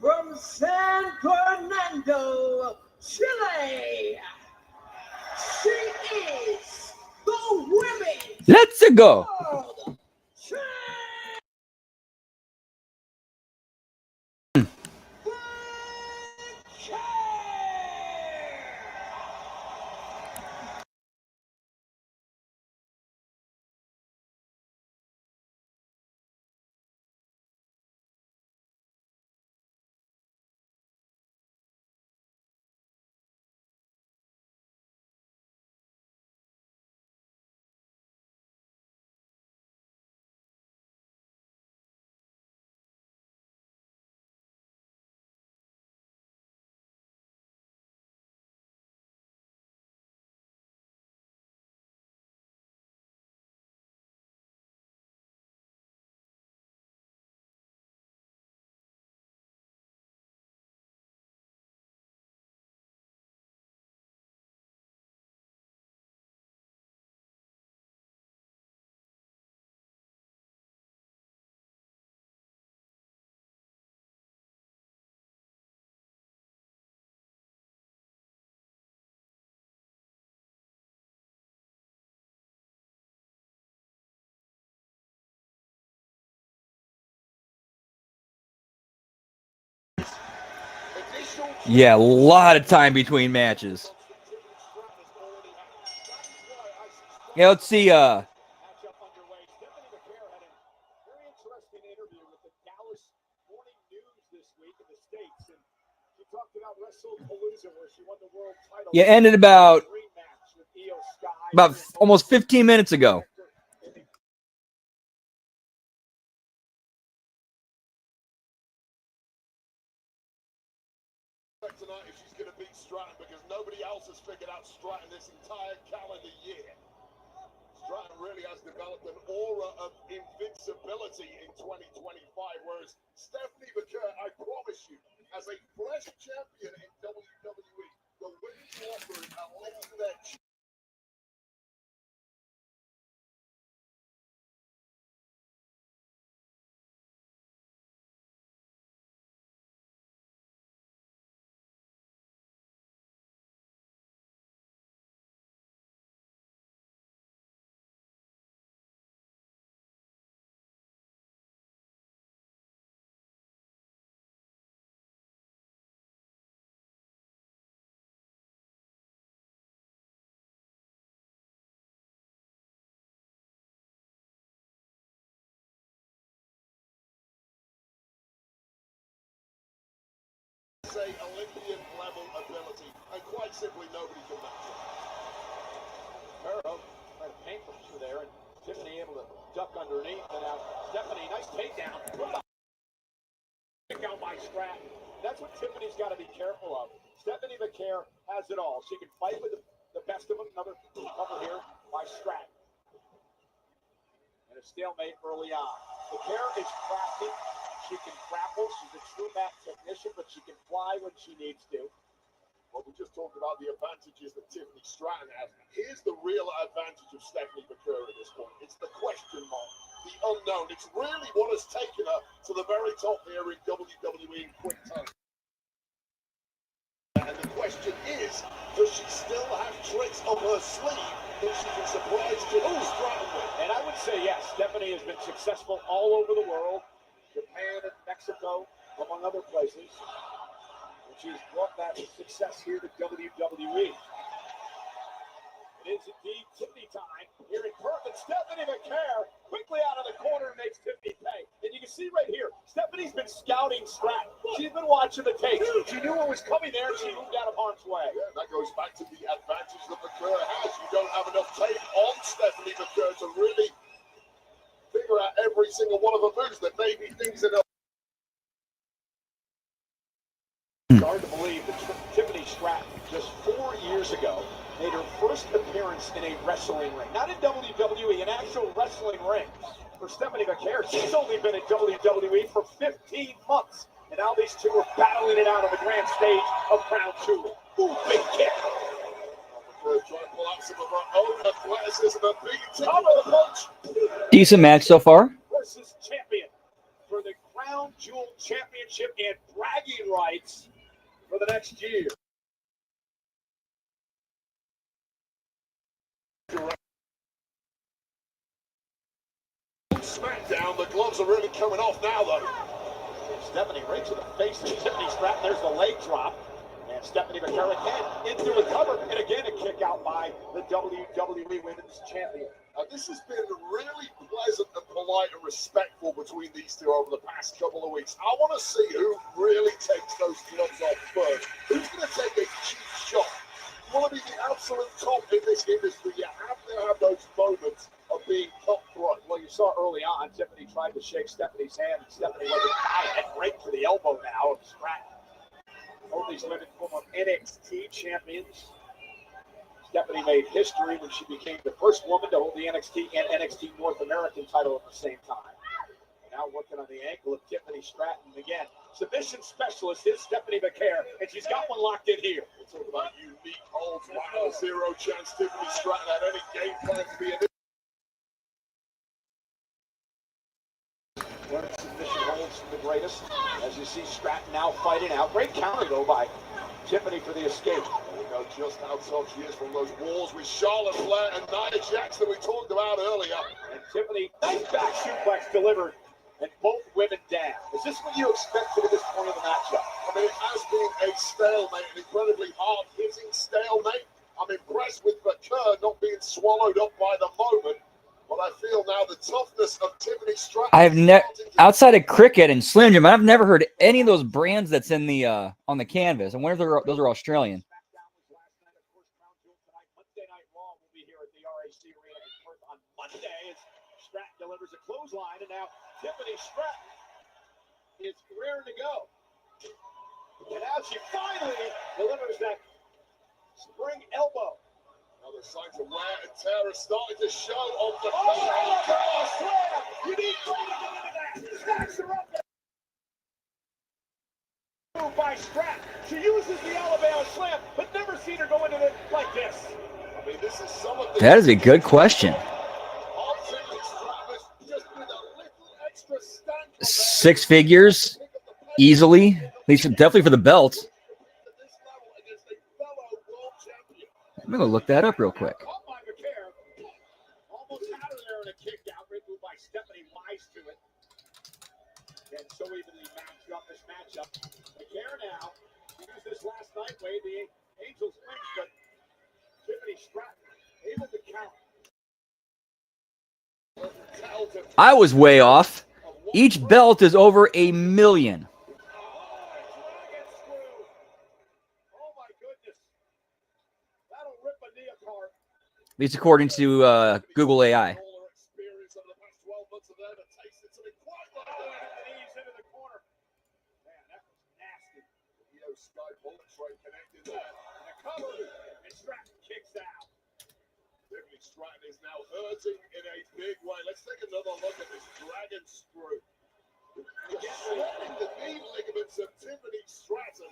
Speaker 2: from San Fernando, Chile, she is the Women's
Speaker 1: Let's go.
Speaker 2: World
Speaker 1: Yeah, a lot of time between matches. Yeah, let's see.
Speaker 3: Matchup underway. Stephanie McCare had a very interesting interview with the Dallas Morning News this week in the States. And she talked about WrestlePalooza, where she won the world title.
Speaker 1: Yeah, ended about almost 15 minutes ago.
Speaker 3: Tonight, if she's going to beat Stratton, because nobody else has figured out Stratton this entire calendar year. Stratton really has developed an aura of invincibility in 2025, whereas Stephanie McCare, I promise you, as a fresh champion in WWE, the women's locker room are lifting their chin. Say Olympian level ability, and quite simply nobody can match it. Pharaoh tried to paint from through there, and Tiffany able to duck underneath. And now Stephanie, nice takedown. Kick out by Stratton. That's what Tiffany's got to be careful of. Stephanie McCare has it all. She can fight with the best of them. Another cover here by Stratton. And a stalemate early on. McCare is crafty. She can grapple. She's a true mat technician, but she can fly when she needs to. Well, we just talked about the advantages that Tiffany Stratton has. Here's the real advantage of Stephanie McCare at this point. It's the question mark, the unknown. It's really what has taken her to the very top here in WWE in quick time. And the question is, does she still have tricks up her sleeve that she can surprise Tiffany Stratton with? And I would say yes. Stephanie has been successful all over the world. Japan and Mexico, among other places. And she's brought that success here to WWE. It is indeed Tiffany time here in Perth. And Stephanie McCare quickly out of the corner makes Tiffany pay. And you can see right here, Stephanie's been scouting Stratton. She's been watching the tapes. She knew what was coming there, and she moved out of harm's way. Yeah, that goes back to the advantage that McCare has. You don't have enough tape on Stephanie McCare to really figure out every single one of her moves. That may be things that are hard to believe that Tiffany Stratton just 4 years ago made her first appearance in a wrestling ring. Not in WWE, an actual wrestling ring. For Stephanie McCare, she's only been in WWE for 15 months. And now these two are battling it out on the grand stage of Crown Jewel. Ooh, big kick. Trying to pull out some of her own athleticism and big top of the punch.
Speaker 1: Decent match so far.
Speaker 3: Versus champion for the Crown Jewel Championship and bragging rights for the next year. SmackDown, the gloves are really coming off now, though. Stephanie right to the face of Tiffany Stratton. There's the leg drop. And Stephanie McCare again into a cover. And again, a kick out by the WWE Women's Champion. This has been really pleasant and polite and respectful between these two over the past couple of weeks. I want to see who really takes those gloves off first. Who's going to take a cheap shot? You want to be the absolute top in this industry. You have to have those moments of being cutthroat. Well, you saw early on, Tiffany tried to shake Stephanie's hand, and Stephanie wasn't buying it. Right to the elbow now of Stratton. Both these women former NXT champions. Stephanie made history when she became the first woman to hold the NXT and NXT North American title at the same time. Now working on the ankle of Tiffany Stratton again. Submission specialist is Stephanie McCare, and she's got one locked in here. We'll talk about unique holds. Wow, zero chance Tiffany Stratton had any game plan to be in this. One submission holds from the greatest. As you see Stratton now fighting out. Great counter, though, by Tiffany for the escape. There we go, just how tough she is from those walls with Charlotte Flair and Nia Jax that we talked about earlier. And Tiffany, nice back suplex delivered. And both women down. Is this what you expected at this point of the matchup? I mean, it has been a
Speaker 1: I've never, outside of cricket and Slim Jim, I've never heard any of those brands that's in the on the canvas. I wonder if those are Australian.
Speaker 3: Monday Night Raw will be here at the RAC Arena in Perth on Monday as Stratton delivers a clothesline, and now Tiffany Stratton is rearing to go. And now she finally delivers that spring elbow. Now the signs of wear and tear are starting to show on the slam. You need to get into that. Stacks her up. Move by Stratton. She uses the Alabama slam, but never seen her go into it like this. I mean, this is some of the
Speaker 1: That is a good question. Six figures, easily. At least definitely for the belt. I'm gonna look that up real quick.
Speaker 3: Almost out of there in a kick out, great move by Stephanie Wise to it. And so evenly matched up this matchup. McCare now used this last night, Wade, the Angels wins, but Tiffany Stratton able to count.
Speaker 1: I was way off. Each belt is over $1 million. At least according to Google AI.
Speaker 3: Stratton is now hurting in a big way. Let's take another look at this dragon screw. The knee ligaments of Tiffany Stratton.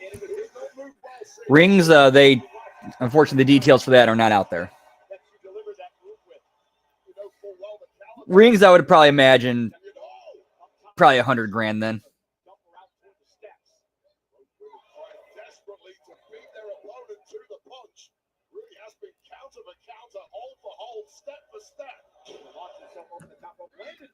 Speaker 1: Rings, they unfortunately the details for that are not out there. Rings, I would probably imagine probably $100,000 then.
Speaker 3: Desperately to beat their opponent to the punch. Really has been counter for counter, hold for hold, step for step. Launches himself over the top of landed.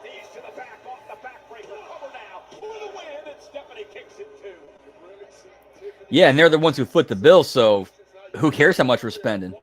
Speaker 3: Knees to the back, off the backbreaker. Cover now for the win, and Stephanie kicks it too.
Speaker 1: Yeah, and they're the ones who foot the bill, so who cares how much we're spending?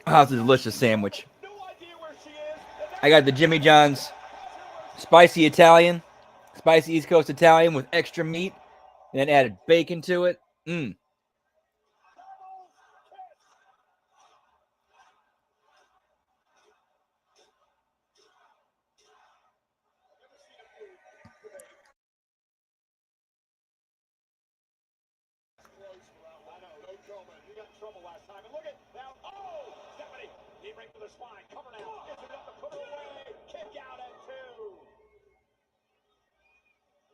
Speaker 1: Oh, it's a delicious sandwich. I got the Jimmy John's spicy Italian, spicy East Coast Italian with extra meat, and then added bacon to it.
Speaker 3: He got in trouble last time. And look at now. Oh, Stephanie. Knee right to the spine. Cover now. Gets it up to put it away. Kick out at two.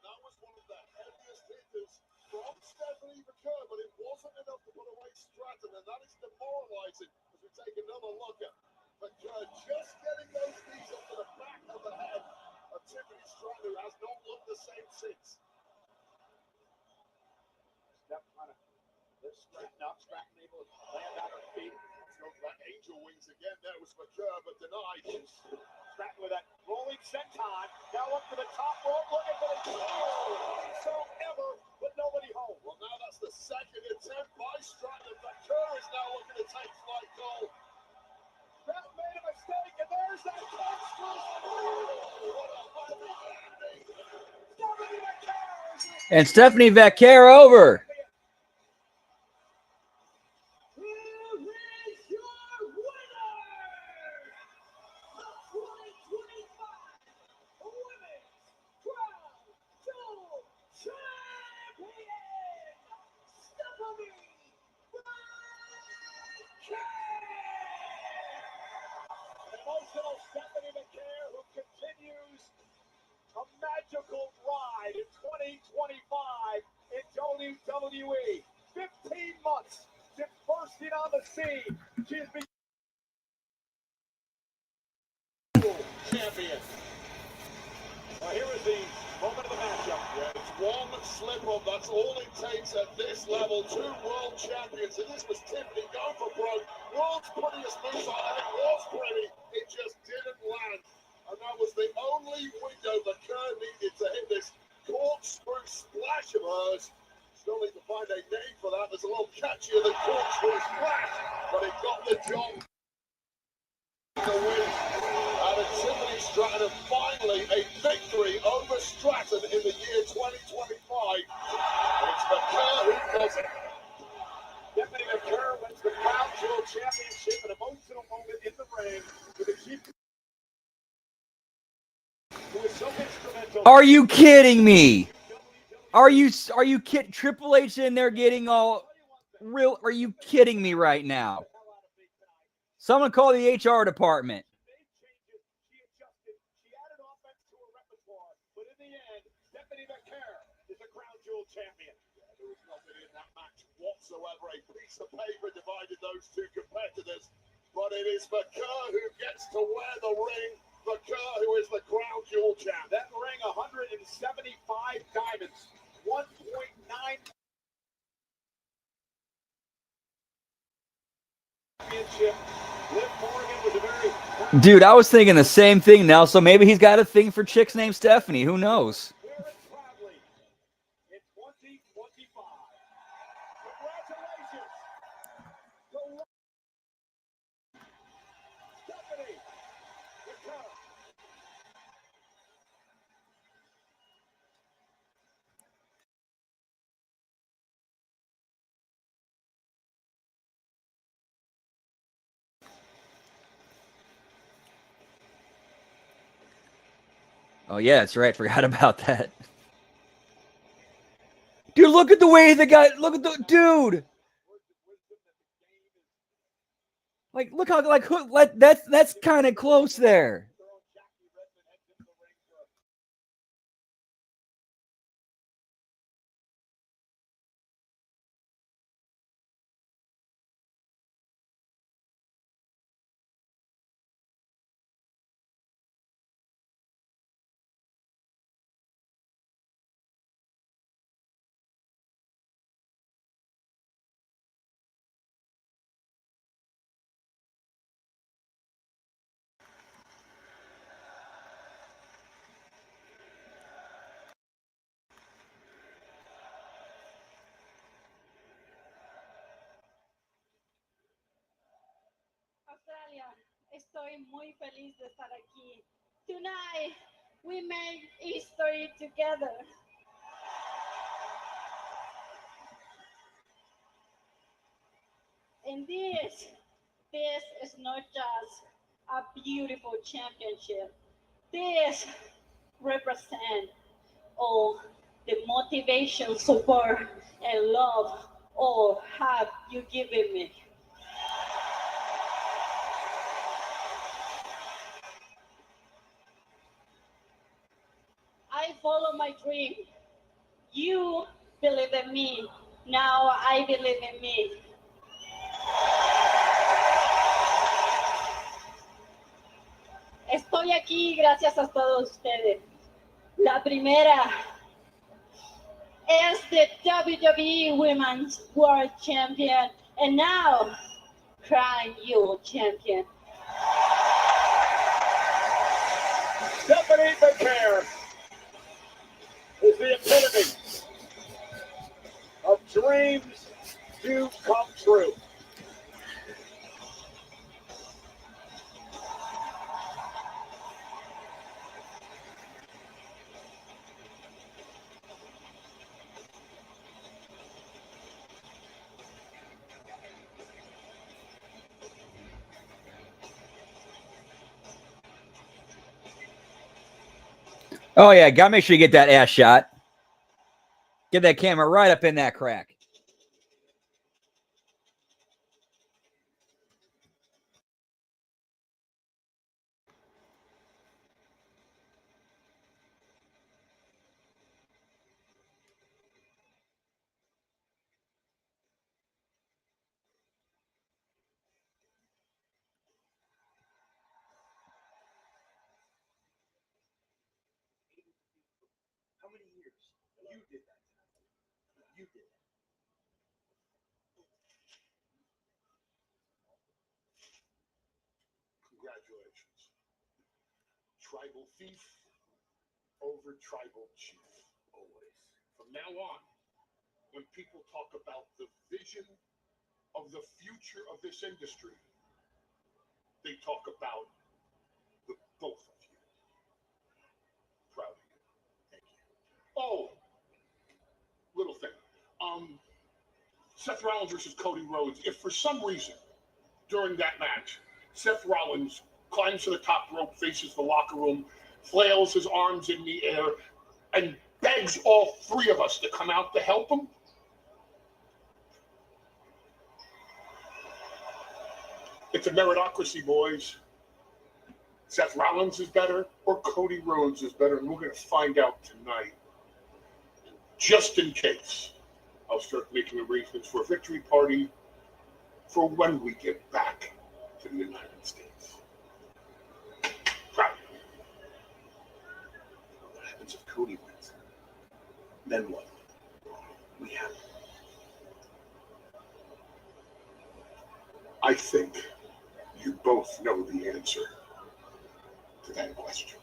Speaker 3: That was one of the heaviest hitters from Stephanie McCurr, but it wasn't enough to put away Stratton, and that is demoralizing as we take another look at McCurr just getting those knees up to the back of the head of Tiffany Stratton, who has not looked the same since. Steph trying to lift Stratton up. Stratton able to land on her feet. Let's go for that angel wings again. There was McCurr, but denied. Stratton with that rolling senton. Now up to the top rope. Looking for the whatsoever, but nobody home. Well, now that's the second attempt by Stratton. McCurr is now looking to take flight goal. Stratton made a mistake, and there's that corkscrew. What a heavy landing.
Speaker 1: And Stephanie Vaquer over.
Speaker 3: Emotional Stephanie McCare, who continues a magical ride in 2025 in WWE. 15 months since bursting on the scene, she has been champion. Now here is the moment of the matchup. Yeah, it's one slip-up. That's all it takes at this level. Two world champions, and this was Tiffany going for broke. World's prettiest moves on, and it was pretty. It just didn't land. And that was the only window that Kerr needed to hit this corkscrew splash of hers. Still need to find a name for that. There's a little catchier than corkscrew splash, but it got the job. The win. And it's Tiffany Stratton, and finally a victory over Stratton in the year 2025. It's McCurr who does it. Stephanie McCurr wins the Crown Jewel Championship, an emotional moment in the ring with a chief who is so instrumental.
Speaker 1: Are you kidding me? Are you kidding? Triple H in there getting all real? Are you kidding me right now? Someone call the HR department.
Speaker 3: She adjusted. She added offense to her repertoire, but in the end, Stephanie McCurr is a Crown Jewel champion. Yeah, there was nothing in that match whatsoever. A piece of paper divided those two competitors, but it is McCurr who gets to wear the ring. McCurr who is the Crown Jewel champ. That ring, 175 diamonds, 1.9 championship. Liv Morgan was a very
Speaker 1: Dude, I was thinking the same thing now. So maybe he's got a thing for chicks named Stephanie. Who knows?
Speaker 3: wear it proudly in 2025. Congratulations to Stephanie McCurr.
Speaker 1: Oh yeah, that's right. Forgot about that. Dude, look at the way the guy. Look at the dude. Like, look how that's kind of close there.
Speaker 4: Australia, estoy muy feliz de estar aquí. Tonight, we made history together. And this is not just a beautiful championship. This represents all the motivation, support, and love all have you given me. I follow my dream. You believe in me. Now I believe in me. Estoy aquí gracias a todos ustedes. La primera es the WWE Women's World Champion, and now Crown Jewel Champion.
Speaker 3: Stephanie McCurr is the epitome of dreams do come true.
Speaker 1: Oh, yeah. Got to make sure you get that ass shot. Get that camera right up in that crack.
Speaker 3: How many years? You did that. You did that. Congratulations. Tribal thief over tribal chief. Always. From now on, when people talk about the vision of the future of this industry, they talk about the both of you. Proud of you. Thank you. Oh, little thing. Seth Rollins versus Cody Rhodes. If for some reason during that match, Seth Rollins climbs to the top rope, faces the locker room, flails his arms in the air, and begs all three of us to come out to help him, it's a meritocracy, boys. Seth Rollins is better or Cody Rhodes is better, and we're going to find out tonight. Just in case, I'll start making arrangements for a victory party for when we get back to the United States. Proud. What happens if Cody wins? Then what? We have. I think you both know the answer to that question.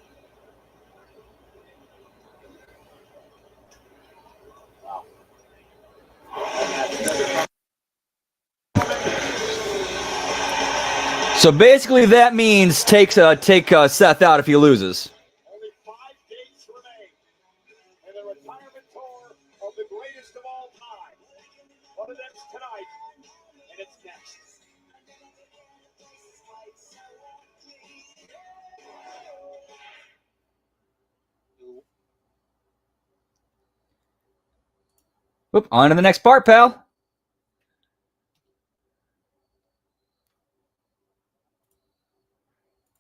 Speaker 1: So basically that means take Seth out if he loses.
Speaker 3: Only 5 days remain in the retirement tour of the greatest of all time. One of them's tonight, and it's next.
Speaker 1: Oop, on to the next part, pal.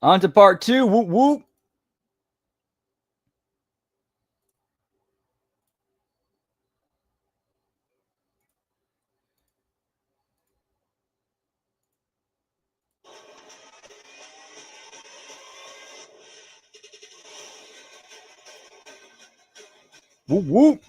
Speaker 1: On to part 2. Whoop, whoop. Whoop, whoop.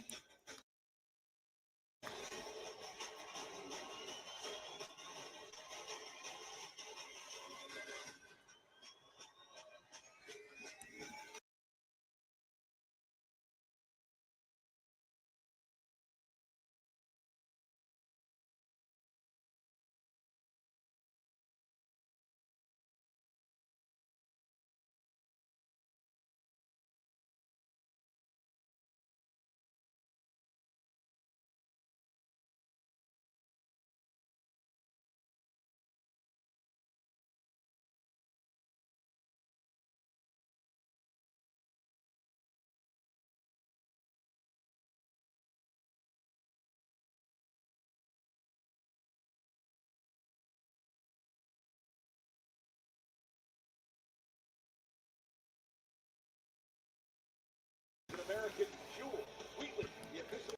Speaker 3: American Jewel, Wheatley, the official.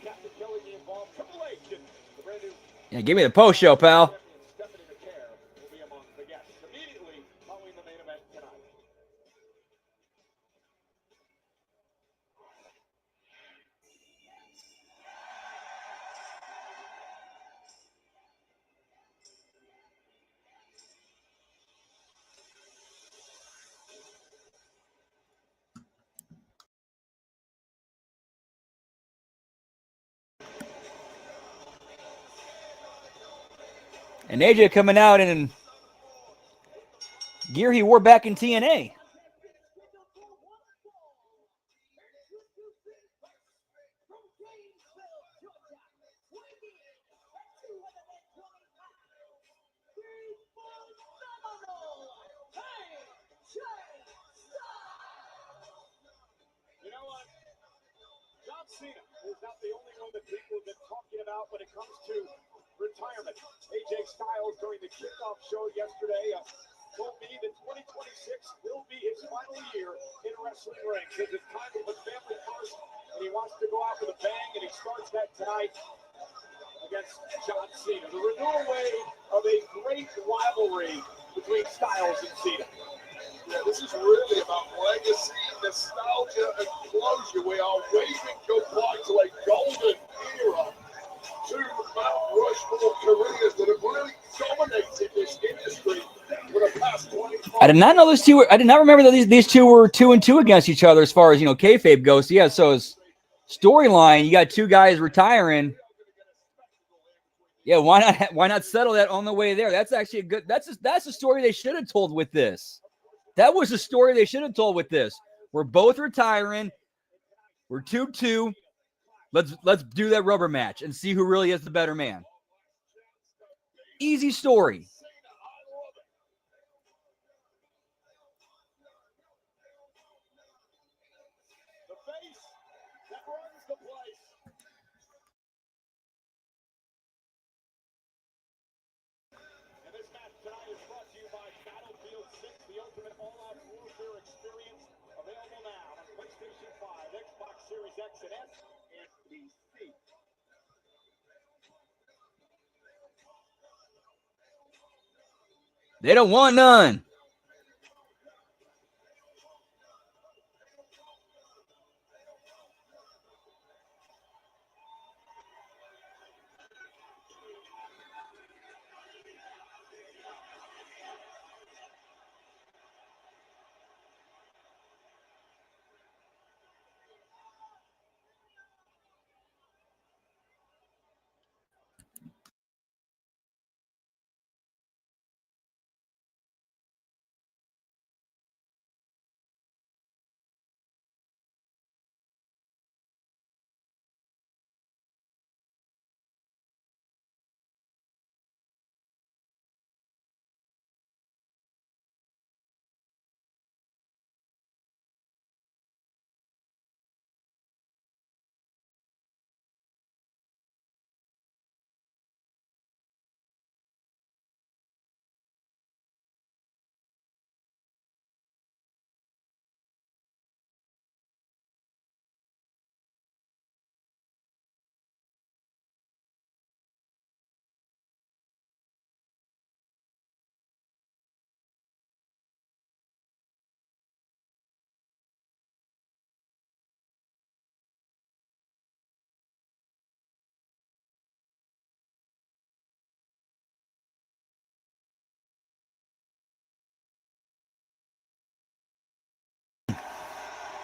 Speaker 3: Captain Kelly involved. Triple H and the brand new
Speaker 1: Yeah, give me the post show, pal.
Speaker 3: Stephanie McCare will be among the guests immediately following the main event tonight.
Speaker 1: And AJ coming out in gear he wore back in TNA.
Speaker 3: not the only one that people have been talking about when it comes to retirement. AJ Styles during the kickoff show yesterday told me that 2026 will be his final year in wrestling ring. Says it's time to put family first, and he wants to go out with a bang, and he starts that tonight against John Cena. The renewal wave of a great rivalry between Styles and Cena.
Speaker 5: Yeah, this is really about legacy, nostalgia, and closure. We are waving goodbye to a golden era. Two Mount Rushmore careers that have really dominated this industry for the past 25
Speaker 1: I did not know those two were. I did not remember that these two were 2-2 against each other as far as kayfabe goes. So yeah, so it's storyline. You got two guys retiring. Yeah, why not settle that on the way there? That's actually a good. That's a story they should have told with this. That was a story they should have told with this. We're both retiring. We're 2-2. Let's do that rubber match and see who really is the better man. Easy story.
Speaker 3: The face that runs the place. And this match tonight is brought to you by Battlefield 6, the ultimate all-out warfare experience, available now on PlayStation 5, Xbox Series X and S, and PC.
Speaker 1: They don't want none.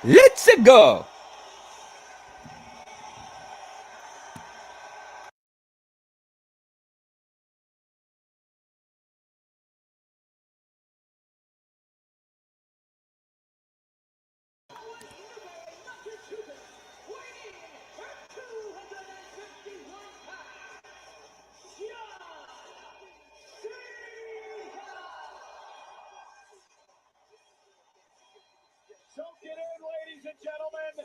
Speaker 1: Let's go.
Speaker 3: Soak it in, ladies and gentlemen.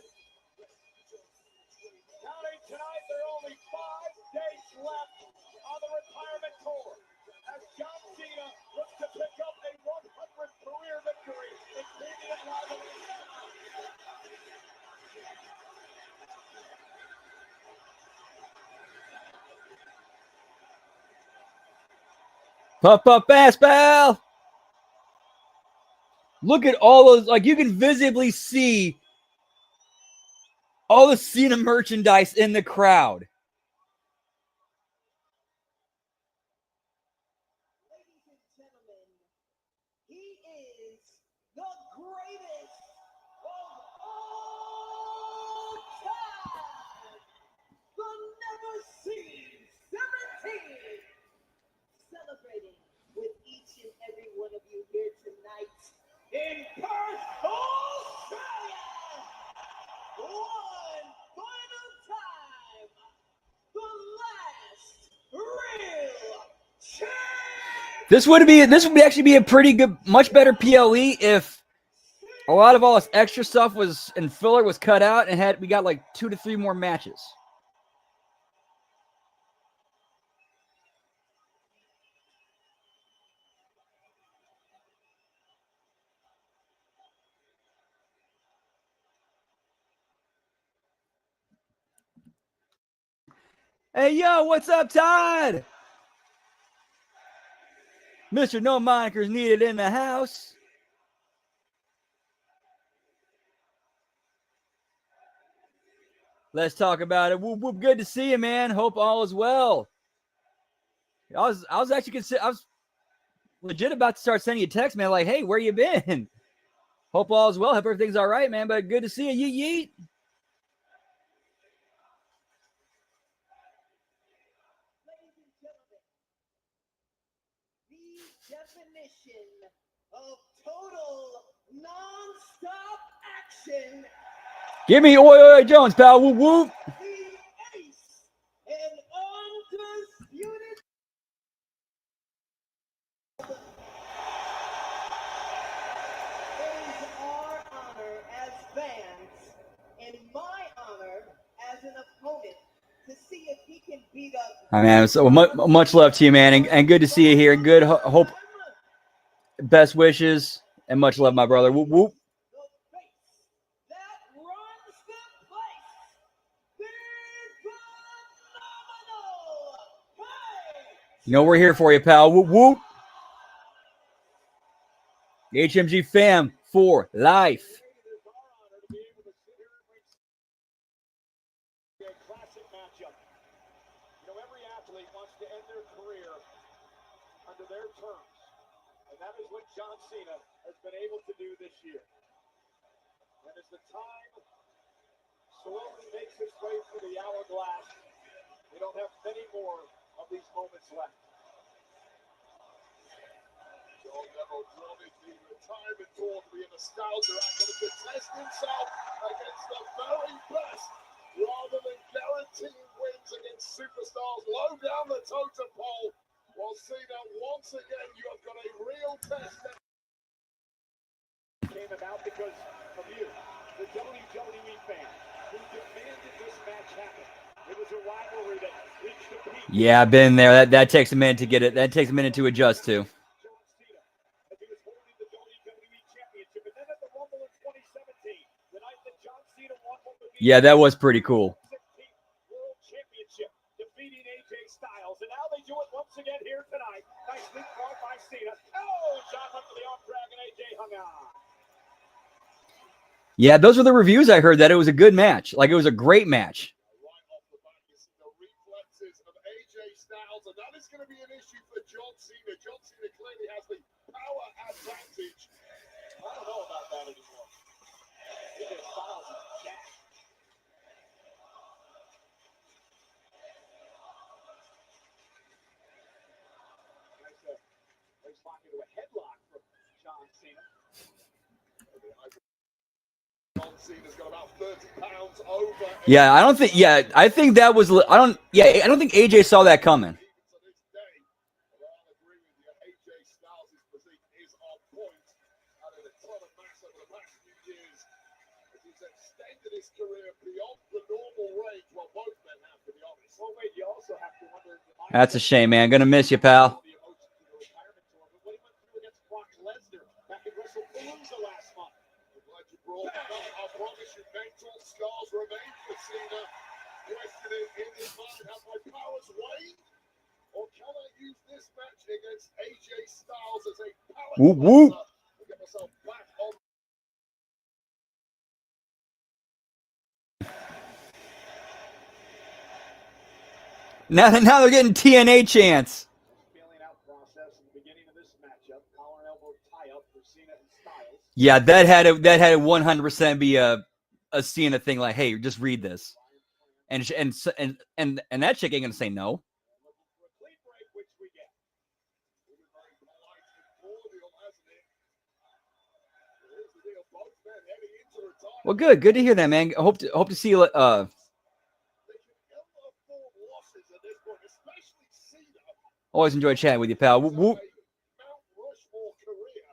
Speaker 3: Counting tonight, there are only 5 days left on the retirement tour as John Cena looks to pick up a 100th career victory in premium rivalry.
Speaker 1: Puff, puff, fast, pal. Look at all those. Like, you can visibly see all the Cena merchandise in the crowd.
Speaker 2: Ladies and gentlemen, he is the greatest of all time. The Never Seen 17. Celebrating with each and every one of you here tonight in Perth, Australia. One final time. The last real champ.
Speaker 1: This would actually be a pretty good, much better PLE if a lot of all this extra stuff was and filler was cut out and we got like 2 to 3 more matches. Hey, yo, what's up, Todd? Mr. No Monikers Needed in the house. Let's talk about it. Whoop, whoop. Good to see you, man. Hope all is well. I was actually I was legit about to start sending you a text, man. Like, hey, where you been? Hope all is well. Hope everything's all right, man. But good to see you. Yeet.
Speaker 6: Ladies and gentlemen, the definition of total non-stop action.
Speaker 1: Give me Oi Jones, pal. Whoop, whoop.
Speaker 6: The ace and undisputed. It is our honor as fans and my honor as an opponent to see if he can beat up.
Speaker 1: All right, man. So much love to you, man, and good to see you here. Good hope, best wishes, and much love, my brother. Whoop, whoop.
Speaker 6: The face that runs the place. The phenomenal Kai.
Speaker 1: You know we're here for you, pal. Whoop, whoop. HMG fam for life.
Speaker 3: Classic matchup. You know, every athlete wants to end their career under their terms, and that is what John Cena has been able to do this year. And as the time slowly makes its way through the hourglass, we don't have many more of these moments left.
Speaker 5: John never wanted the retirement tour to be a nostalgia act, but to test himself against the very best, rather than guaranteeing wins against superstars low down the totem pole. Well, Cena, once again, you have got a real test.
Speaker 3: Came about because of you, the WWE fans, who demanded this match happen. It was a rivalry that reached a peak.
Speaker 1: Yeah, I've been there. That takes a minute to get it. That takes a minute to adjust to.
Speaker 3: John Cena, as he was holding the WWE Championship, and then at the Rumble in 2017, the night that John Cena won what would be
Speaker 1: Yeah, that was pretty cool.
Speaker 3: 16th World Championship, defeating AJ Styles, and now they do it once again here tonight. Nice leapfrog by Cena. Oh, shot up to the arm drag, and AJ hung on.
Speaker 1: Yeah, those were the reviews I heard, that it was a good match. Like, it was a great match.
Speaker 5: Right off the bat, you see the reflexes of AJ Styles, and that is going to be an issue for John Cena. John Cena clearly has the power advantage.
Speaker 3: I don't know about that anymore. AJ Styles is jacked. Nice lock into a headlock from John Cena.
Speaker 5: John Cena's got about 30 pounds over.
Speaker 1: Yeah, I don't think. Yeah, I think that was. I don't. Yeah, I don't think AJ saw that coming.
Speaker 5: To this day, but I'll agree with you. AJ Styles' physique is on point. Added a ton of mass over the past few years. As he's extended his career beyond the normal range. Well, both men have, to be honest.
Speaker 3: Well, wait, you also have to wonder.
Speaker 1: That's a shame, man. Gonna miss you, pal.
Speaker 3: The emotions of the retirement tour, but what he went through against Brock Lesnar back in WrestlePalooza last month.
Speaker 5: I'm glad you brought that up. I promise you, mental scars remain for Cena. Questioning in his mind, have my powers waned? Or can I use this match against AJ Styles as a power
Speaker 1: Whoop, whoop.
Speaker 5: to get myself back on?
Speaker 1: Now they're getting TNA chants.
Speaker 3: Feeling out process in the beginning of this matchup. Collar and elbow tie up for Cena and Styles.
Speaker 1: Yeah, that had to 100% be a Cena thing. Like, hey, just read this, and that chick ain't gonna say no.
Speaker 3: Looking for a clean break, which we get.
Speaker 5: It was very polite and cordial, hasn't it? Here's the deal, both men heading into retirement.
Speaker 1: Well, good to hear that, man. I hope to see you.
Speaker 5: They can never afford losses at this point, especially Cena.
Speaker 1: Always enjoy chatting with you, pal. Whoop, whoop.
Speaker 5: Mount Rushmore career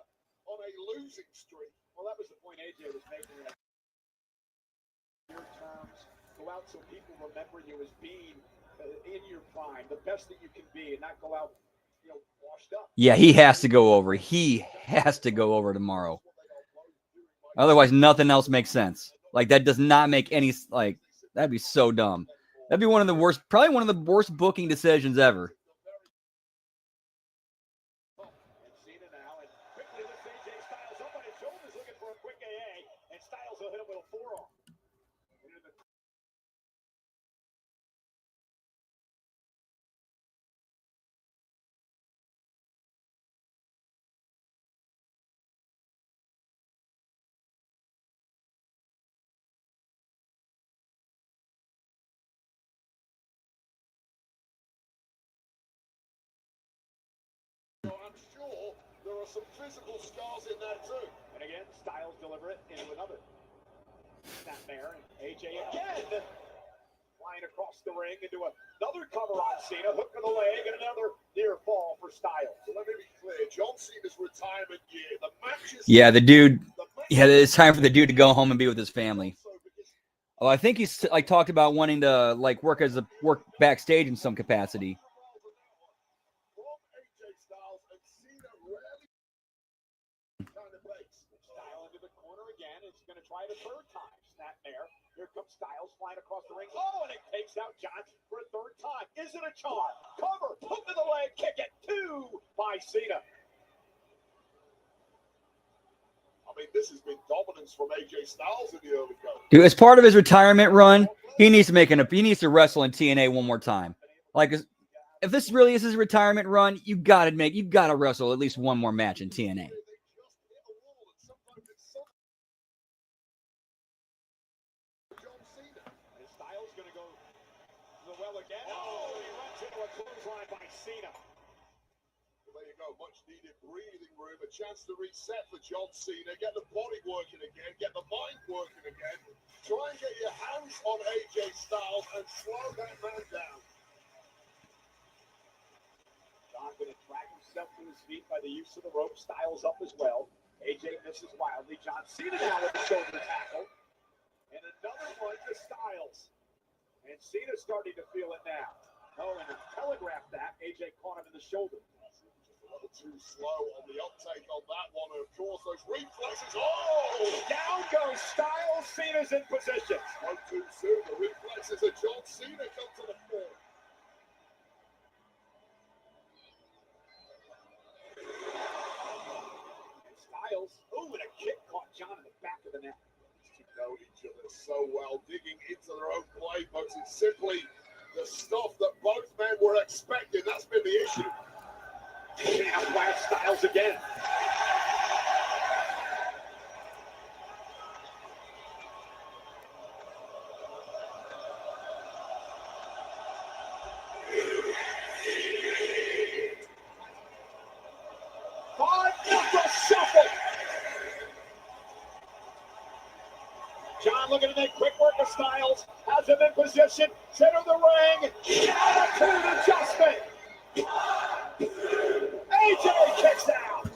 Speaker 5: on a losing streak.
Speaker 3: Well, that was the point AJ was making. Your terms, go out so people remember you as being in your prime, the best that you can be, and not go out, washed up.
Speaker 1: Yeah, he has to go over. He has to go over tomorrow. Otherwise, nothing else makes sense. Like, that does not make any, like, that'd be so dumb. That'd be one of the worst, probably one of the worst booking decisions ever.
Speaker 3: And Cena now, and quickly lifts AJ Styles up on his shoulders, looking for a quick AA, and Styles will hit him with a forearm. Into the
Speaker 5: So I'm sure there are some physical scars in there too.
Speaker 3: And again, Styles deliver it into another snap there, and AJ again flying across the ring into another cover on Cena, hook to the leg, and another near fall for Styles.
Speaker 5: So let me be clear, John Cena's retirement year, the matches.
Speaker 1: Yeah, the dude. Yeah, it's time for the dude to go home and be with his family. Oh, I think he's like talked about wanting to like work backstage in some capacity.
Speaker 5: From AJ Styles and Cena rarely kind of breaks.
Speaker 3: Styles into the corner again. It's going to try it a third time. Snap there. Here comes Styles flying across the ring. Oh, and it takes out John for a third time. Is it a charm? Cover. Hook to the leg. Kick it. 2 by Cena.
Speaker 5: I mean, this has been dominance from AJ Styles in the early going.
Speaker 1: Dude, as part of his retirement run, he needs to wrestle in TNA one more time. Like, if this really is his retirement run, you gotta wrestle at least one more match in TNA.
Speaker 3: Styles going to go to the well again. Oh, he runs into a clothesline by Cena.
Speaker 5: Well, there you go, much needed breathing room, a chance to reset for John Cena, get the body working again, get the mind working again, try and get your hands on AJ Styles and slow that man down.
Speaker 3: John going to drag himself to his feet by the use of the rope. Styles up as well. AJ misses wildly. John Cena now with the shoulder tackle. And another one to Styles. And Cena's starting to feel it now. Oh, and to telegraph that, AJ caught him in the shoulder.
Speaker 5: Just a little too slow on the uptake on that one, and of course those reflexes. Oh!
Speaker 3: Down goes Styles. Cena's in position.
Speaker 5: Spoke too soon. The reflexes of John Cena come to the fore.
Speaker 3: And Styles, and a kick caught John in the back of the neck.
Speaker 5: To know each other so well, digging into their own playbooks. It's simply the stuff that both men were expecting. That's been the issue.
Speaker 3: Now blast Styles again. John looking to make quick work of Styles. Has him in position. Center of the ring. Attitude adjustment. AJ kicks out.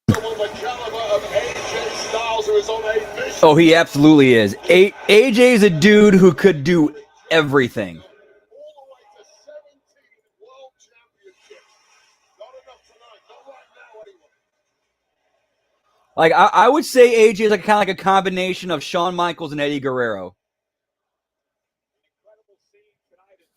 Speaker 5: The caliber of AJ Styles, who is on a mission.
Speaker 1: Oh, he absolutely is. AJ's a dude who could do everything.
Speaker 5: All the way to 17 world championships. Not enough tonight. Not right now, anyway.
Speaker 1: Like, I would say AJ is like kind of like a combination of Shawn Michaels and Eddie Guerrero.
Speaker 3: Incredible scene tonight in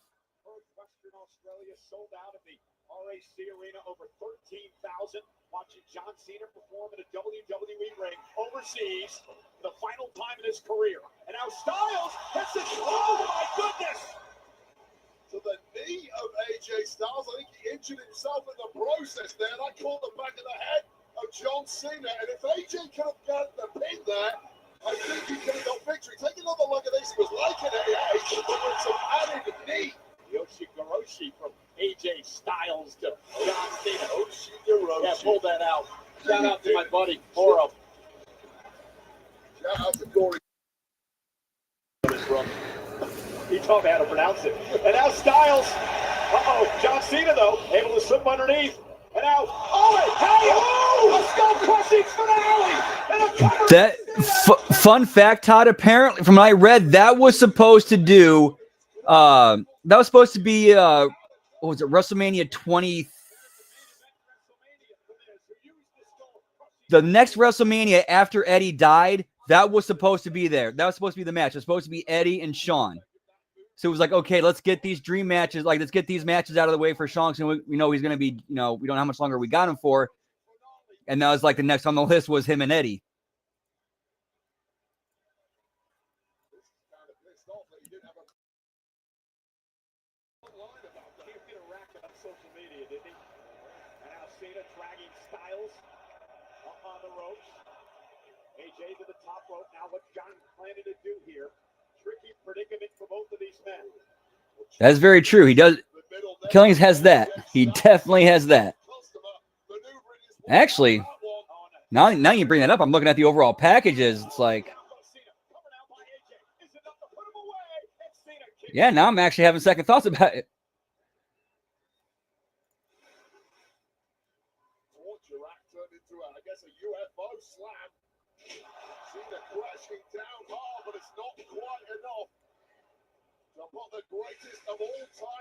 Speaker 3: Perth, Western Australia, sold out at the RAC Arena, over 13,000 watching John Cena perform in a WWE ring overseas for the final time in his career. And now Styles hits it. Oh my goodness!
Speaker 5: To the knee of AJ Styles. I think he injured himself in the process there. That caught the back of the head of John Cena. And if AJ could have got the pin there, I think he could have got victory. Take another look at this. It was like an AA, but with some added knee.
Speaker 3: Yoshi from AJ Styles to John Cena.
Speaker 5: Yoshi.
Speaker 3: Yeah, pull that out. Shout out to my buddy, Oro.
Speaker 5: Shout out to Corey.
Speaker 3: He taught me how to pronounce it. And now Styles. John Cena, though, able to slip underneath. And now, a skull-crushing finale. And a cover.
Speaker 1: That fun fact, Todd. Apparently, from what I read, that was supposed to do. That was supposed to be. What was it? WrestleMania 20. The next WrestleMania after Eddie died, That was supposed to be there. That was supposed to be the match. It was supposed to be Eddie and Shawn. So it was like, okay, let's get these dream matches. Like, let's get these matches out of the way for Shawn. So we know he's going to be, we don't know how much longer we got him for. And that was like the next on the list was him and Eddie.
Speaker 3: Social media, didn't he? And now Cena dragging Styles up on the ropes. AJ to the top rope. Now what John planning to do here? Tricky predicament for both of these men.
Speaker 1: That's very true. He does. Killings has that. He definitely has that. Actually, now you bring that up, I'm looking at the overall packages. It's like, yeah, now I'm actually having second thoughts about it.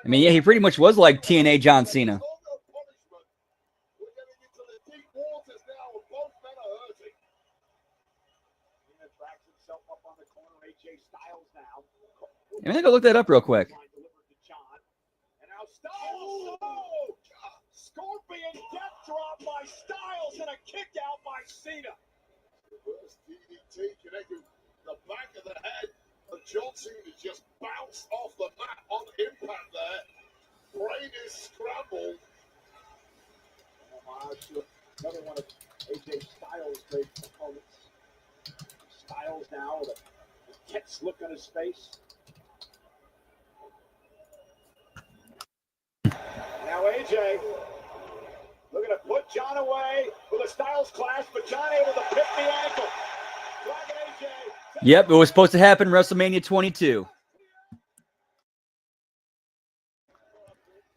Speaker 1: I mean, yeah, he pretty much was like TNA John Cena. I mean, I gotta look that up real quick.
Speaker 3: Scorpion death drop by Styles and a kick out by Cena. Reverse DDT connected the back of the head of John Cena, just bounced off the mat on impact there. Brain is scrambled. Another one of AJ Styles' great opponents. Styles now with a tense look on his face. Now AJ looking to put John away with a Styles clash, but John able to pick the ankle. AJ.
Speaker 1: Yep, it was supposed to happen WrestleMania 22.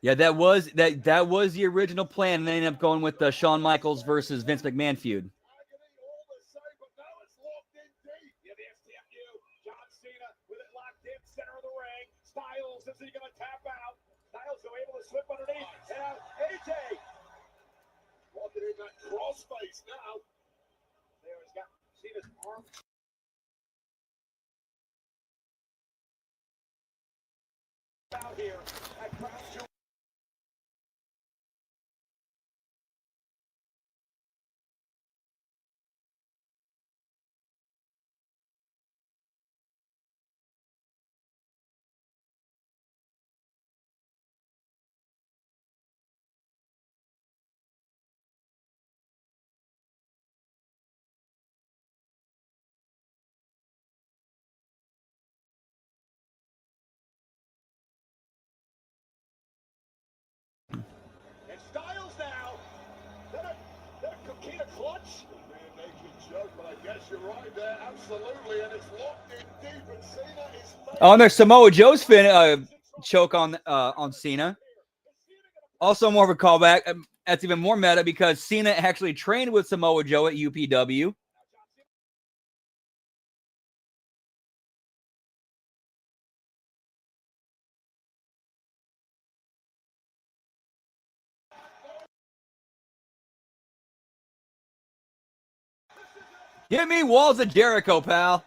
Speaker 1: Yeah, that was the original plan, and they ended up going with the Shawn Michaels versus Vince McMahon feud.
Speaker 3: John Cena with it locked in, center of the ring. Styles, is he going to tap out? Styles though able to slip underneath, and out AJ. Walking in that cross face now. There he's got Cena's arm. Out here at Crown Jewel. And Styles now. That a Coquina clutch? Man, naked joke, but I guess you're right there. Absolutely. And it's locked in deep. And Cena is.
Speaker 1: Oh, there's Samoa Joe's choke on Cena. Also more of a callback. That's even more meta because Cena actually trained with Samoa Joe at UPW. Give me Walls of Jericho, pal.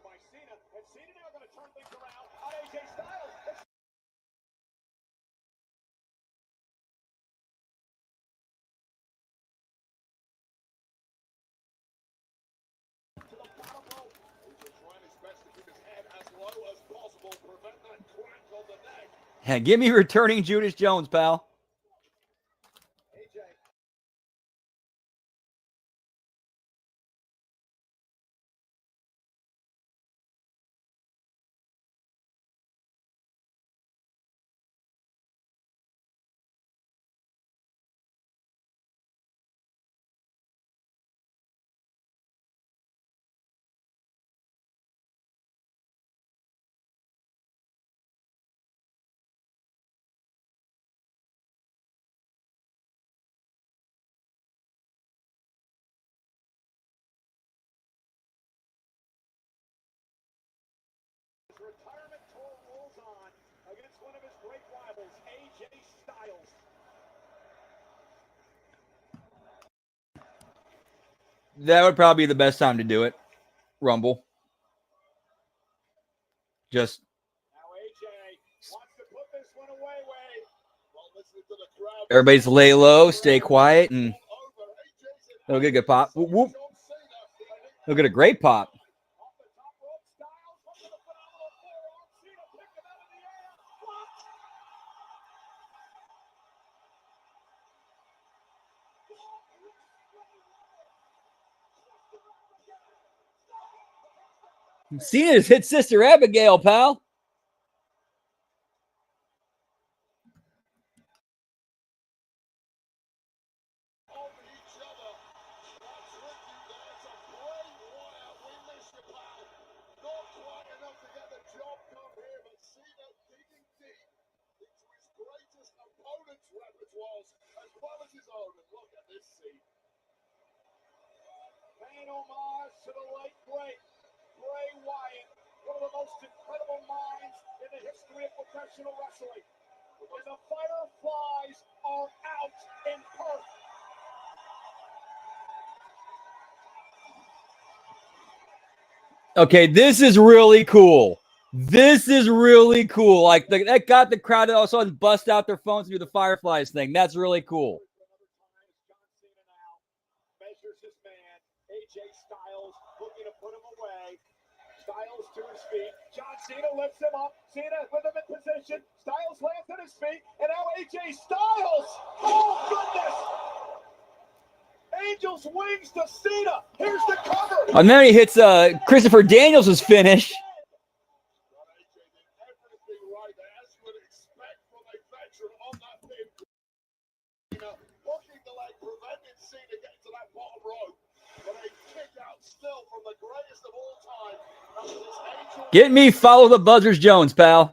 Speaker 3: By Cena, and Cena now going to turn things around on AJ Styles. To the bottom rope. He's trying his best to keep his head as low as possible, prevent that crack on the neck.
Speaker 1: And give me returning Judas Jones, pal.
Speaker 3: AJ Styles.
Speaker 1: That would probably be the best time to do it. Rumble. Just
Speaker 3: Now AJ wants to put this one away, Wade. Well, listen to the crowd.
Speaker 1: everybody's lay low, stay quiet, and they'll get a good pop. Whoop, whoop. They'll get a great pop.
Speaker 3: Off the top rope, Styles up to the phenomenal forearm. Cena picked him out of the air. Blocked.
Speaker 1: Cena's hit Sister Abigail, pal.
Speaker 5: Over each other. That's Ricky there to Bray Wyatt. We miss you, pal. Not quite enough to get the job done here, but Cena digging deep into his greatest opponent's repertoires as well as his own. And look at this scene.
Speaker 3: Paying homage to the late great Bray Wyatt, one of the most incredible minds in the history of professional wrestling. And the Fireflies are out in Perth.
Speaker 1: Okay, this is really cool. This is really cool. Like that got the crowd to all of a sudden bust out their phones and do the Fireflies thing. That's really cool.
Speaker 3: John Cena now measures his man, AJ Styles, looking to put him away. Styles to his feet. John Cena lifts him up. Cena with him in position. Styles lands on his feet. And now AJ Styles. Oh, goodness. Angel's wings to Cena. Here's the cover.
Speaker 1: And then he hits Christopher Daniels' finish.
Speaker 5: Well, AJ did everything right there, as you would expect from a veteran on that pin. Hooking the leg, prevented Cena getting to that bottom row. But a kick out still from the greatest of all time. That was Angel.
Speaker 1: Get me follow the Buzzers Jones, pal.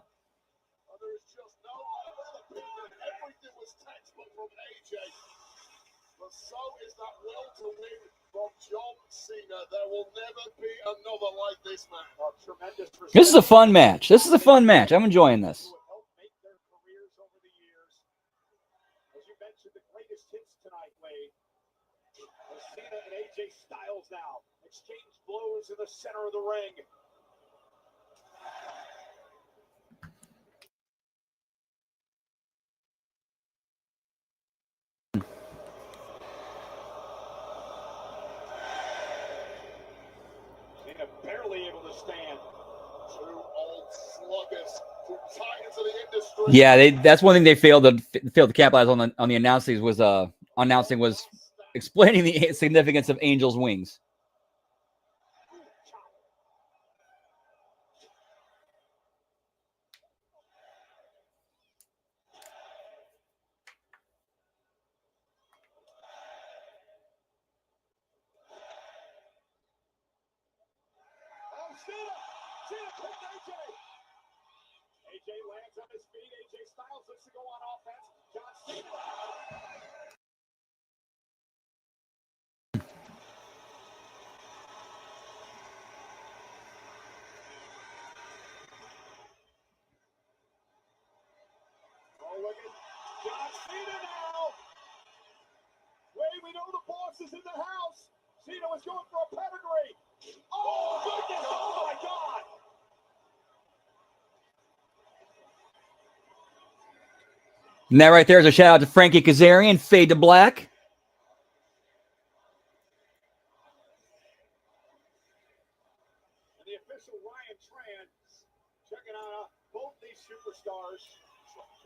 Speaker 5: There is just no other pin. Everything was textbook from AJ. But so is that will to win from John Cena. There will never be another like this, man.
Speaker 3: Tremendous respect.
Speaker 1: This is a fun match. This is a fun match. I'm enjoying this.
Speaker 3: Who have helped make their careers over the years. As you mentioned, the greatest hits tonight, Wade. As Cena and AJ Styles now exchange blows in the center of the ring. Cena barely able to stand.
Speaker 5: Two old sluggers, two titans of the industry.
Speaker 1: Yeah, that's one thing they failed to capitalize on the announcing was explaining the significance of Angel's wings.
Speaker 3: Oh, Cena picked AJ. AJ lands on his feet. AJ Styles looks to go on offense. John Cena. Oh, look at John Cena now. Wait, we know the boss is in the house. Cena was going for a pedigree. Oh, goodness. Oh, my God.
Speaker 1: And that right there is a shout out to Frankie Kazarian, Fade to Black.
Speaker 3: And the official Ryan Tran checking on both these superstars.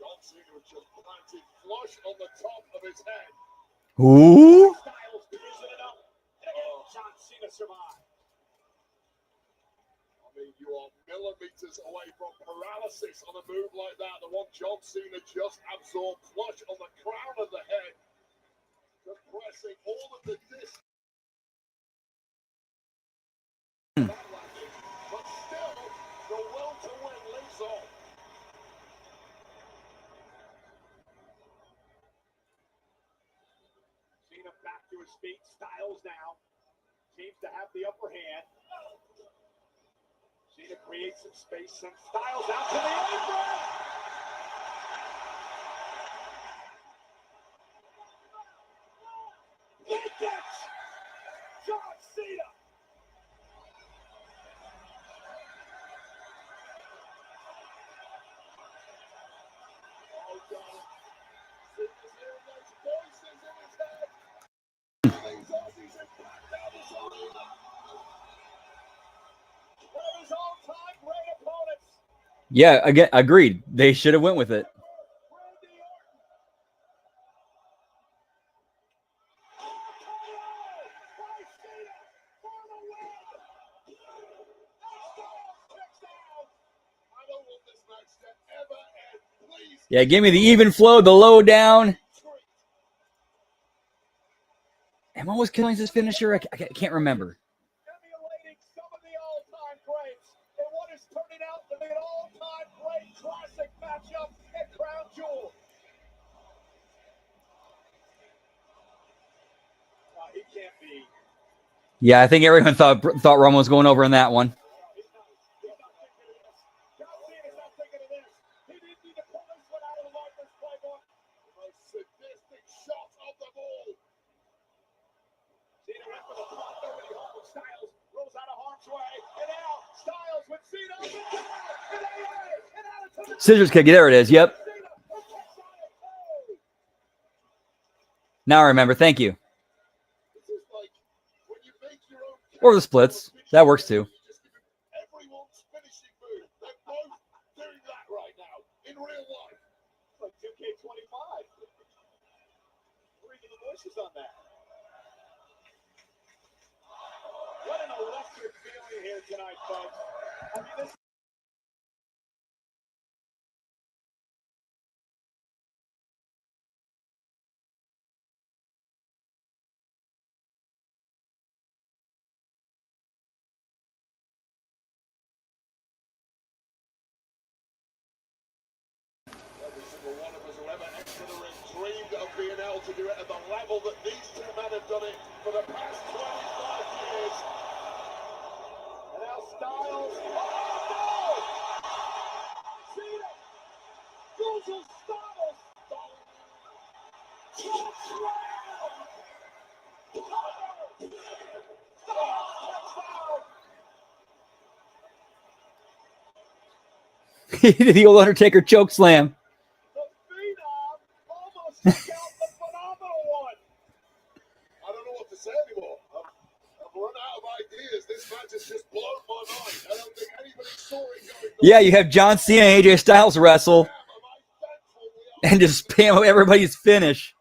Speaker 5: John Cena was just planted flush on the top of his head.
Speaker 1: Ooh.
Speaker 3: Styles isn't enough. And again, John Cena survived.
Speaker 5: I mean, you are millimeters away from paralysis on a move like that. The one John Cena just absorbed flush on the crown of the head. Just pressing all of the distance. That landing. But still, the will to win lives on.
Speaker 3: Cena back to his feet. Styles now seems to have the upper hand. Cena creates some space. Some Styles out to the apron. Cena. Oh, God. Cena's hearing those voices in his head. These Aussies have packed out this arena. One of his all-time great opponents.
Speaker 1: Yeah, again, agreed. They should have went with it.
Speaker 3: Randy Orton. By Cena for the win. Styles kicks out. I don't want this match to ever end. Please.
Speaker 1: Yeah, give me the even flow, the low down. And what was Killings' finisher? I can't remember.
Speaker 3: Emulating some of the all-time greats in what is turning out to be an all-time great classic matchup at Crown Jewel. He can't be.
Speaker 1: Yeah, I think everyone thought Roman was going over in that one.
Speaker 3: He's not thinking of this. John Cena's not thinking of this. He didn't need to pull this one out of the Viper's playbook. The most sadistic shot of them all. Cena went for the front, nobody home with Styles. Rolls out of harm's way. And now Styles with Cena. And out to the
Speaker 1: Scissors kick. There it is. Yep.
Speaker 3: Cena. Who kicks out at two.
Speaker 1: Now I remember. Thank you.
Speaker 5: This is like when you make your own
Speaker 1: Or the splits. That works too.
Speaker 5: you just give him everyone's finishing move. They're both doing that right now in real life.
Speaker 3: It's like 2K25. Reading the voices on that. What an electric feeling here tonight, folks. I mean, this.
Speaker 5: Every single one of us who ever entered the ring dreamed of being able to do it at the level that these two men have done it for the past 25 years.
Speaker 3: And now Styles. Oh, no! Cena. Loses Styles.
Speaker 1: He did the old Undertaker choke slam.
Speaker 3: The Phenom almost took out the phenomenal one.
Speaker 5: I don't know what to say anymore. I've run out of ideas. This match has just blown my mind. I don't think anybody saw it going on.
Speaker 1: Yeah, you have John Cena and AJ Styles wrestle
Speaker 5: Damn, am I thankful we are
Speaker 1: and just spam everybody's finish.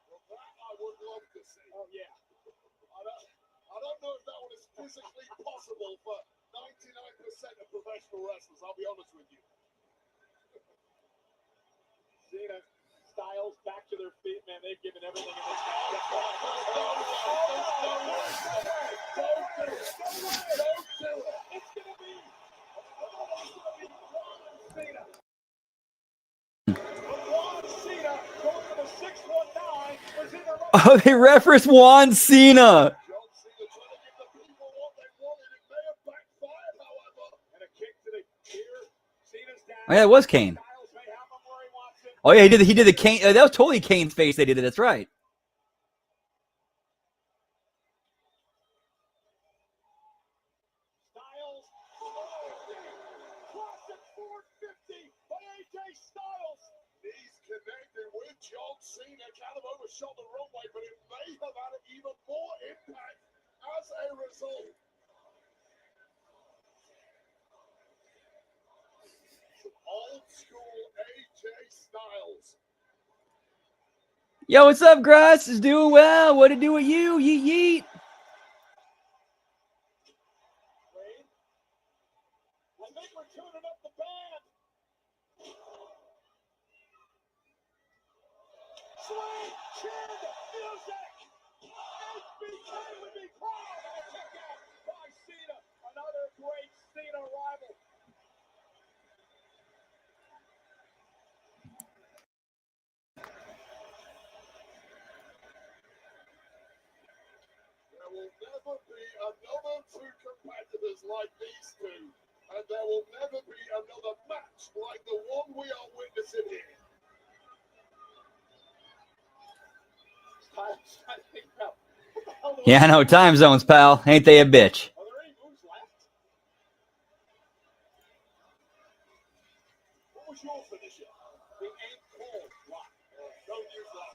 Speaker 5: Well, that I would love to see.
Speaker 3: Oh, yeah.
Speaker 5: I don't know if that one is physically possible for 99% of professional wrestlers, I'll be honest with you.
Speaker 3: Cena, Styles back to their feet, man. They've given everything in this match. It's going to be. Cena. Juan Cena going for the 619 was in the right.
Speaker 1: Oh, they referenced Juan Cena.
Speaker 5: John Cena trying to give the people what they wanted. It may have backfired, however.
Speaker 3: And a kick to the ear. Cena's down.
Speaker 1: Oh, yeah, it was Kane.
Speaker 3: Styles may have him where he wants it.
Speaker 1: Oh yeah, he did the Kane. That was totally Kane's face. They did it. That's right.
Speaker 3: Styles. Classic 450 by AJ Styles.
Speaker 5: He's connected with John Cena. Kind of overshot the wrong way, but it may have had even more impact as a result. Some old school AJ Styles.
Speaker 1: Yo, what's up, Grass? Is doing well. What to do with you? Yeet yeet.
Speaker 3: Wade. I think we're tuning up the band. Sweet chin music. HBK would be proud of a kick out by Cena. Another great Cena rival.
Speaker 5: There will never be another two competitors like these two, and there will never be
Speaker 1: Yeah, I know. Time zones, pal. Ain't they a bitch?
Speaker 3: Are there any moves left? What was your finisher? The ankle lock. Don't use that.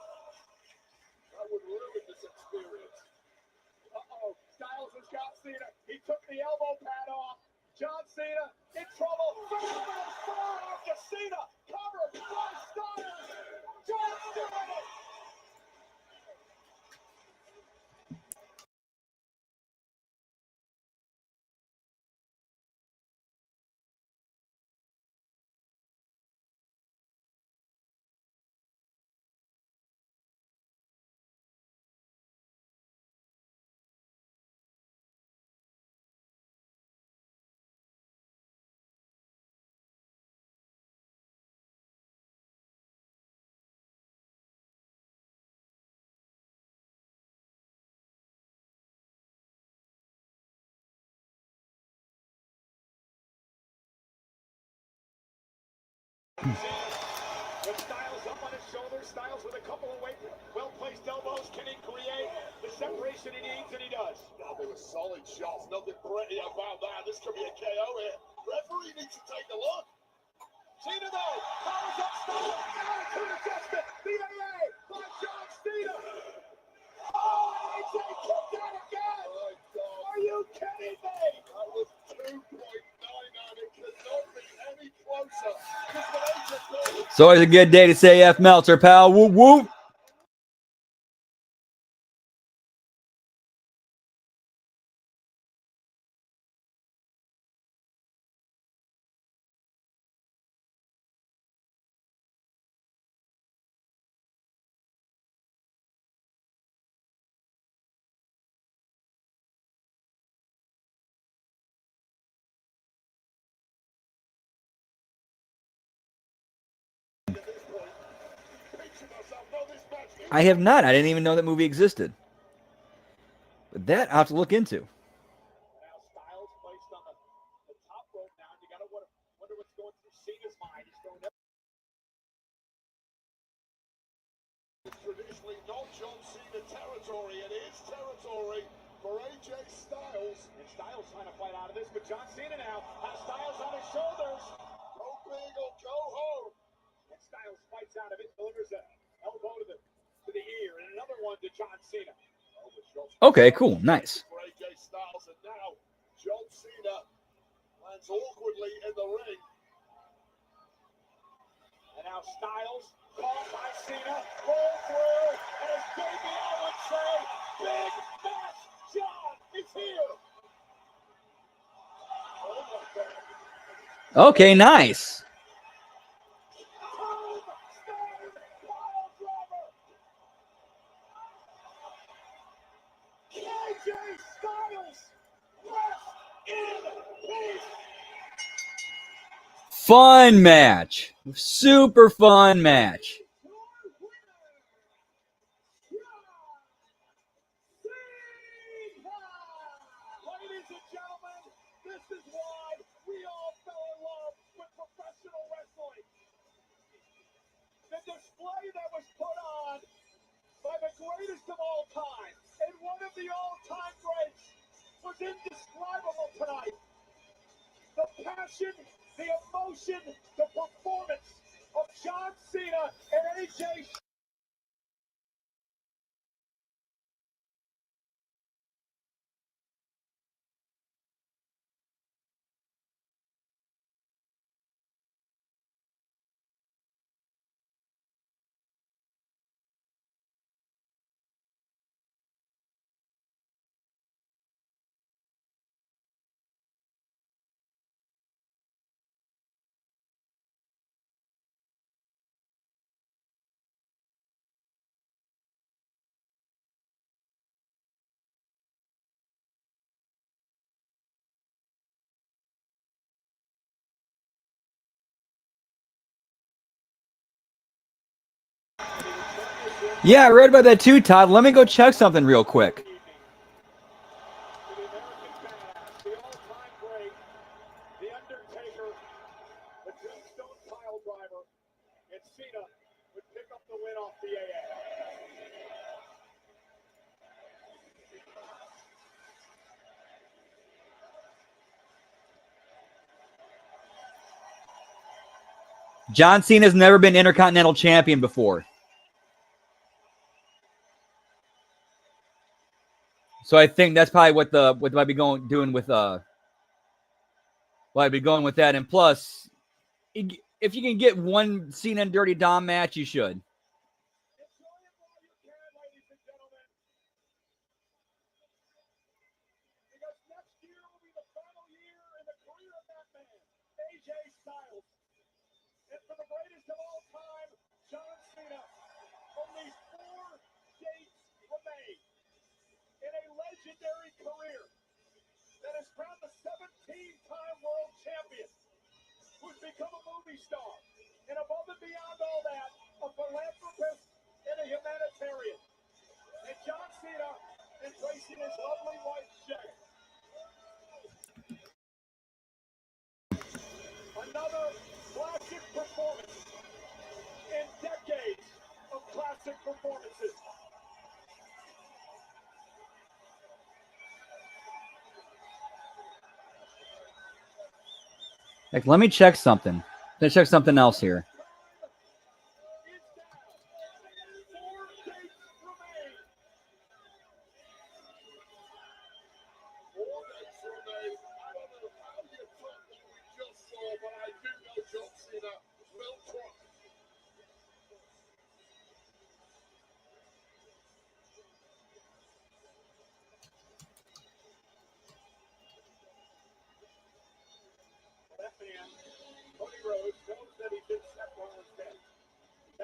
Speaker 3: That would ruin this experience. Uh-oh. Styles has got Cena. He took the elbow pad off. John Cena in trouble. Phenomenal forearm to Cena. Cover by Styles. John Cena. With Styles up on his shoulders, Styles with a couple of well-placed elbows. Can he create the separation he needs? And he does.
Speaker 5: Oh, they were solid shots. Nothing pretty about that. This could be a KO here. Referee needs to take a look.
Speaker 3: Cena though, powers up Styles. Attitude adjustment. The AA by John Cena. Oh, AJ kicked out again.
Speaker 5: My God.
Speaker 3: Are you kidding me?
Speaker 5: That was 2.99. It could not be any closer. Just what AJ did.
Speaker 1: It's always a good day to say F Meltzer, pal. Whoop, whoop. I have not. I didn't even know that movie existed. But that I'll have to look into.
Speaker 3: Now Styles placed on the top rope now. You gotta wonder what's going through Cena's mind. He's throwing
Speaker 5: It's traditionally not John Cena territory. It is territory for AJ Styles.
Speaker 3: and Styles trying to fight out of this, but John Cena now has Styles on his shoulders.
Speaker 5: Go big or go home.
Speaker 3: And Styles fights out of it, delivers an elbow to the ear, and another one to John Cena.
Speaker 1: Okay, cool. Nice.
Speaker 5: For AJ Styles, and now John Cena lands awkwardly in the ring.
Speaker 3: And now Styles, caught by Cena, roll through, and as baby I would say, big match, John is here. Oh my God.
Speaker 1: Okay, nice.
Speaker 3: Tombstone pile driver. AJ Styles, rest in peace.
Speaker 1: Fun match. Super fun match.
Speaker 3: Ladies and gentlemen, this is why we all fell in love with professional wrestling. The display that was put on by the greatest of all time, and one of the all-time greats, was indescribable tonight. The passion, the emotion, the performance of John Cena and AJ.
Speaker 1: Yeah, I read about that too, Todd. Let me go check something real quick.
Speaker 3: The American Badass, the all-time great, The Undertaker, the Tombstone pile driver, and Cena would pick up the win off the AA.
Speaker 1: John Cena's never been Intercontinental Champion before. So I think that's probably what I'd be doing with I'd be going with that. And plus, if you can get one Cena and Dirty Dom match, you should.
Speaker 3: Legendary career that has crowned the 17-time world champion, who's become a movie star, and above and beyond all that, a philanthropist and a humanitarian. And John Cena embracing his lovely wife, Shay. Another classic performance in decades of classic performances.
Speaker 1: Like, let me check something. Let's check something else here.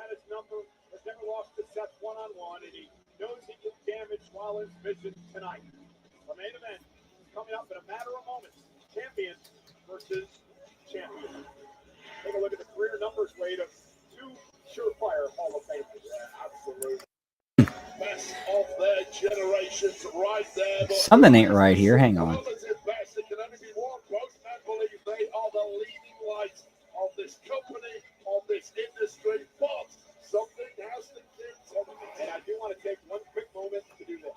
Speaker 3: Has never lost to Seth one-on-one, and he knows he can damage Rollins' vision tonight. The main event is coming up in a matter of moments. Champion versus champion. Take a look at the career numbers rate of two surefire Hall of Famers. Absolutely. Best of their generations right there.
Speaker 1: Something ain't right here. Hang on.
Speaker 3: Best. It can only be one. Most men believe they are the leading lights of this company, of this industry, but something has to give to them. And I do want to take one quick moment to do this.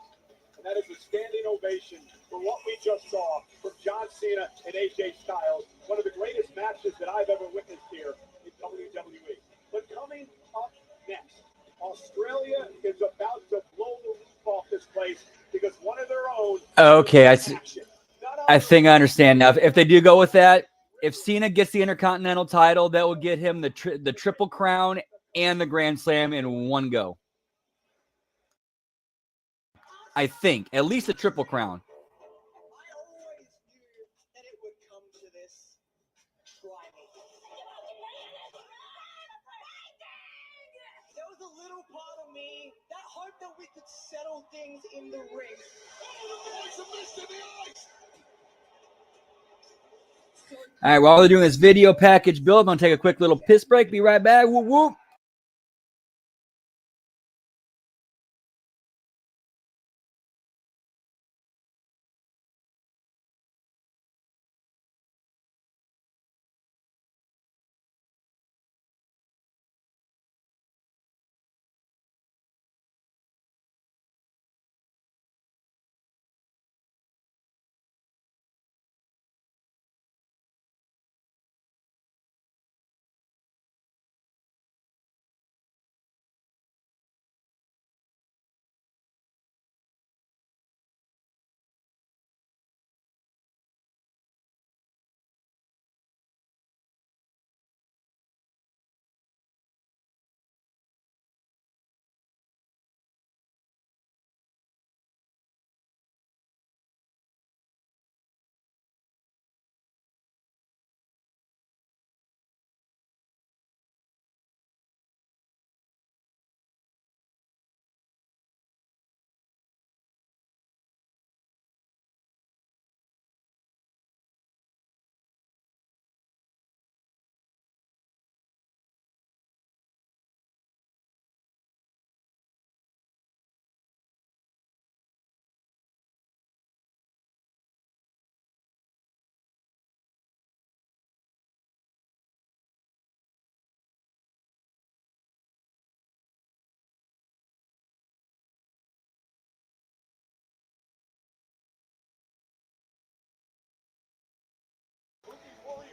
Speaker 3: And that is a standing ovation for what we just saw from John Cena and AJ Styles. One of the greatest matches that I've ever witnessed here in WWE. But coming up next, Australia is about to blow the roof off this place because one of their own.
Speaker 1: Okay, I think I understand now. If they do go with that, if Cena gets the Intercontinental title, that will get him the Triple Crown and the Grand Slam in one go. I think at least the Triple Crown.
Speaker 6: I always knew that it would come to this. Try me. There was a little part of me that hoped that we could settle things in the ring.
Speaker 1: All right, while they're doing this video package build, I'm going to take a quick little piss break. Be right back. Whoop, whoop.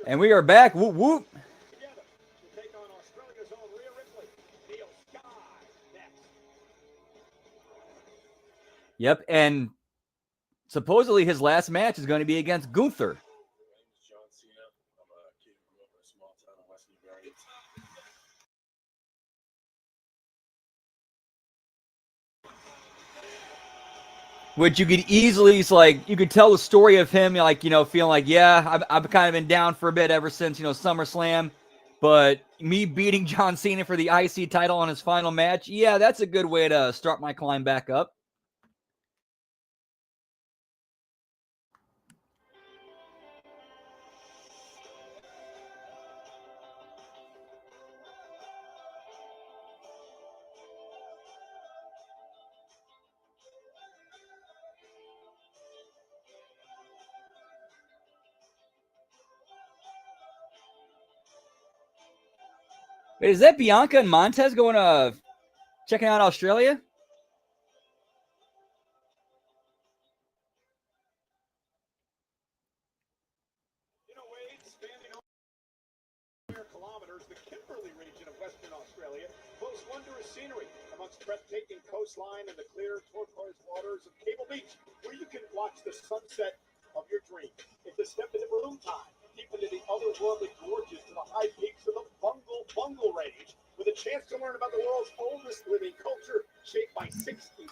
Speaker 1: And we are back. Whoop, whoop.
Speaker 3: Together to take on
Speaker 1: Yep, and supposedly his last match is going to be against Gunther. Which you could easily, you could tell the story of him, feeling like, yeah, I've kind of been down for a bit ever since, SummerSlam. But me beating John Cena for the IC title on his final match, yeah, that's a good way to start my climb back up. Wait, is that Bianca and Montez going to checking out Australia?
Speaker 3: Kilometers, the Kimberley region of Western Australia boasts wondrous scenery amongst breathtaking coastline and the clear turquoise waters of Cable Beach, where you can watch the sunset of your dreams. It's a step into balloon time, deep into the otherworldly gorges to the high peaks of the Bungle Range, with a chance to learn about the world's oldest living culture, shaped by 60.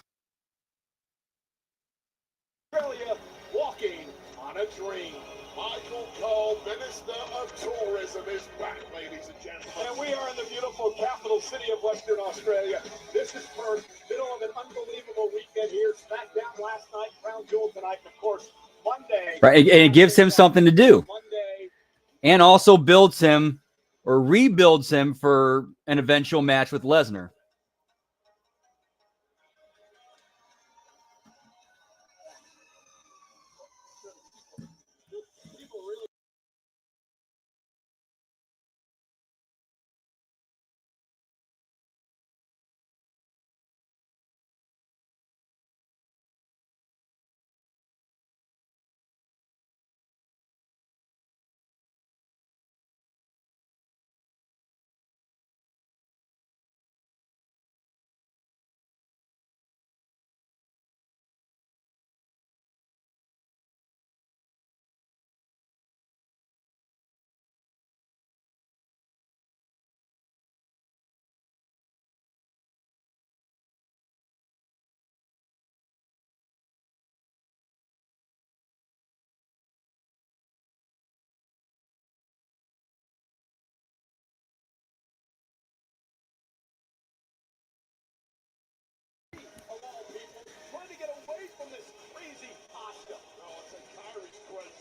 Speaker 3: Australia, walking on a dream. Michael Cole, Minister of Tourism, is back, ladies and gentlemen. And we are in the beautiful capital city of Western Australia. This is Perth, middle of an unbelievable weekend here. SmackDown last night, Crown Jewel tonight, and of course, Monday.
Speaker 1: Right, and it gives him something to do. And also builds him or rebuilds him for an eventual match with Lesnar.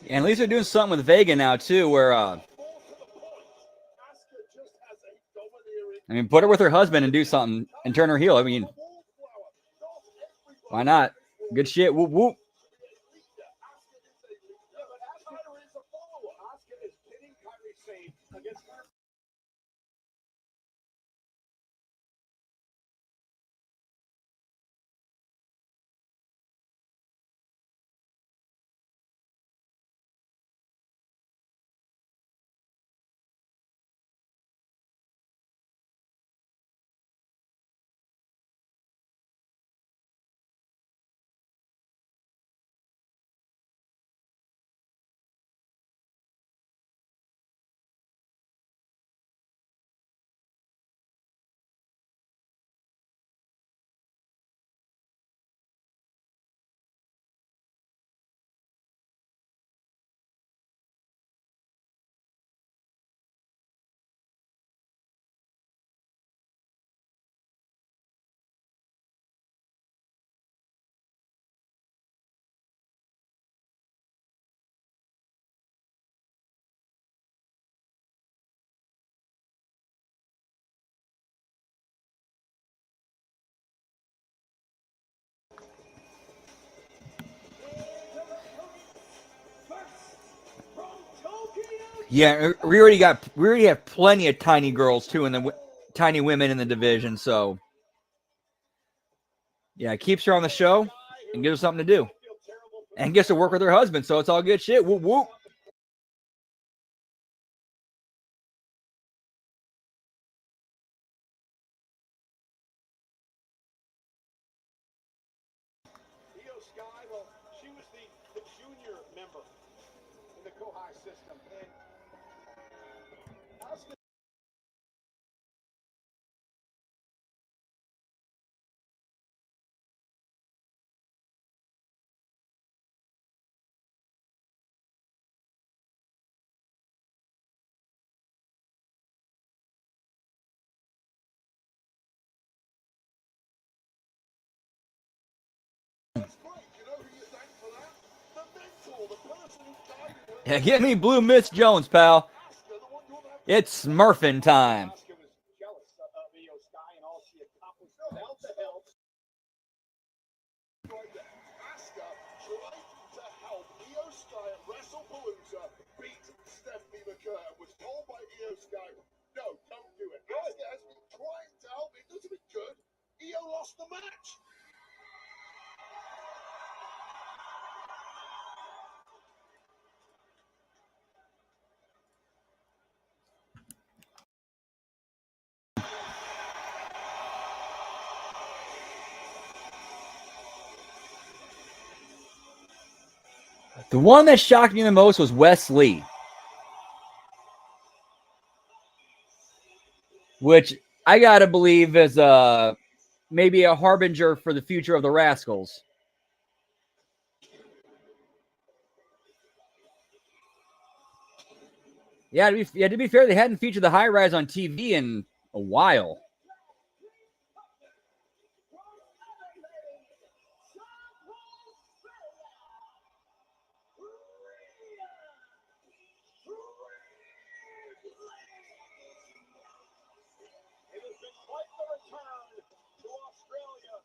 Speaker 1: And at least they're doing something with Vega now, too, where, put her with her husband and do something and turn her heel. Why not? Good shit. Whoop, whoop. Yeah, we already have plenty of tiny girls too, and the tiny women in the division. So, yeah, it keeps her on the show and gives her something to do, and gets to work with her husband. So it's all good shit. Whoop whoop.
Speaker 3: Kohai system. And Asuka
Speaker 1: Yeah, give me Blue Miss Jones, pal. It's Smurfing time.
Speaker 3: was jealous of Io Sky and all she accomplished. Bell to hell. Asuka tried to help Io Sky at WrestlePalooza beat Stephanie McCurry and was told by Io Sky, no, don't do it. Asuka has been trying to help. It doesn't be good. Io lost the match.
Speaker 1: The one that shocked me the most was Wes Lee, which I gotta believe is maybe a harbinger for the future of the Rascals. Yeah, to be fair, they hadn't featured the High Rise on TV in a while.
Speaker 3: It has been quite the return to Australia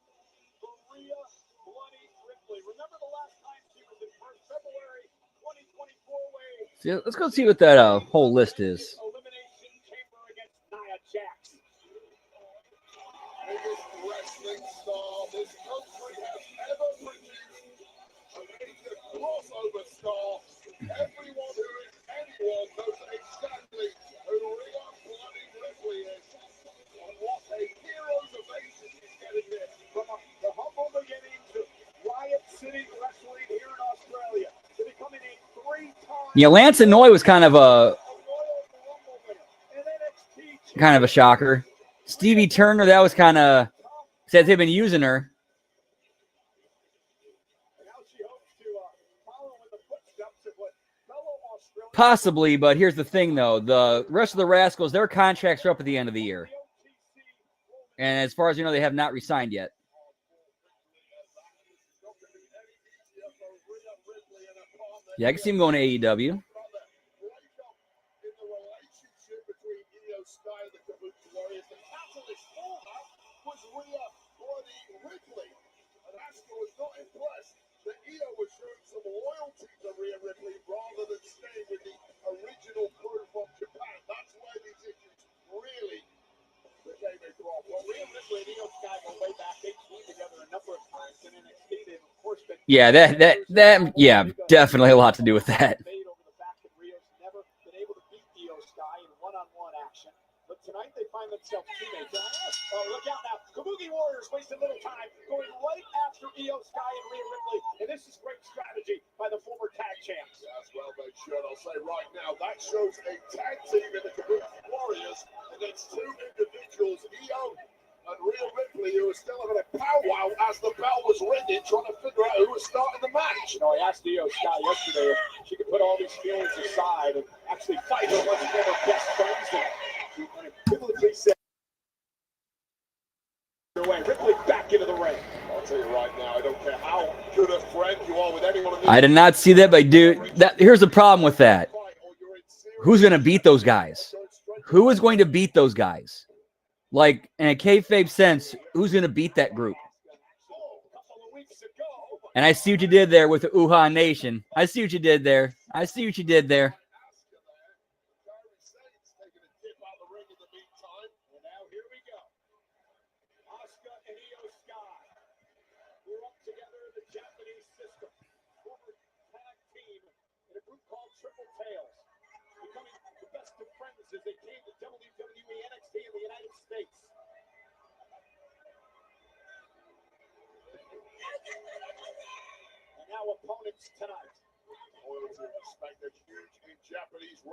Speaker 3: for Rhea Bloody Ripley. Remember the last time she was in February 2024 way?
Speaker 1: See, let's go see what that whole list is.
Speaker 3: Elimination Chamber against Nia Jax.
Speaker 5: Biggest wrestling star this country has ever produced. A major crossover star. Everyone who is anyone knows exactly who Rhea Bloody Ripley is. And what a hero's ovation she's getting here.
Speaker 3: From the humble beginnings of Riot City Wrestling here in Australia to becoming a three-time
Speaker 1: Yeah, Lance Anoy was kind of a
Speaker 3: Royal Rumble winner. And NXT
Speaker 1: shocker. Stevie Turner, that was kind of says they've been using her.
Speaker 3: now she hopes to follow in the footsteps of what fellow Australian
Speaker 1: Possibly, but here's the thing, though. The rest of the Rascals, their contracts are up at the end of the year. And as far as you know, they have not re-signed yet. Yeah, I can see him going to AEW.
Speaker 5: In the relationship between Io Sky and the Kabuki Warriors, the catalyst for that was Rhea Bloody Ripley. And Asuka was not impressed that Io was showing some loyalty to Rhea Ripley rather than staying with the original crew from Japan. That's where these issues really became a problem.
Speaker 3: Well, Rhea Ripley and Io Sky go way back. They teamed together a number of times in NXT. They've, of course, been
Speaker 1: Yeah, definitely a lot to do with that.
Speaker 3: debate over the fact that Rio's never been able to beat Io Sky in one-on-one action. But tonight they find themselves teammates. Oh, look out now. Kabuki Warriors wasting little time going right after Io Sky and Rhea Ripley. And this is great strategy by the former tag champs.
Speaker 5: Yes, well, they should. I'll say right now, that shows a tag team in the Kabuki Warriors against two individuals, Io and Rhea Ripley, who are still having a powwow as the bell was ringing, trying to figure out who was starting the match.
Speaker 3: You know, I asked Io Sky yesterday if she could put all these feelings aside and actually fight her one of her best friends. And she unequivocally said, Ripley back into the ring.
Speaker 5: I'll tell you right now, I don't care how good a friend you are with anyone in this
Speaker 1: I did not see that, but dude, here's the problem with that.
Speaker 5: fight, or you're in serious
Speaker 1: Who's going to beat those guys? Who is going to beat those guys? Like, in a kayfabe sense, who's going to beat that group? And I see what you did there with the Uha Nation. I see what you did there. I see what you did there.
Speaker 5: Kyrie Sane's taking a dip out the ring in the meantime.
Speaker 3: And now here we go. Asuka and Io Sky grew up together in the Japanese system. Former tag team in a group called Triple Tails. Becoming the best of friends as they came to WWE NXT in the United States. And now opponents tonight.
Speaker 5: Loyalty and respect, they're huge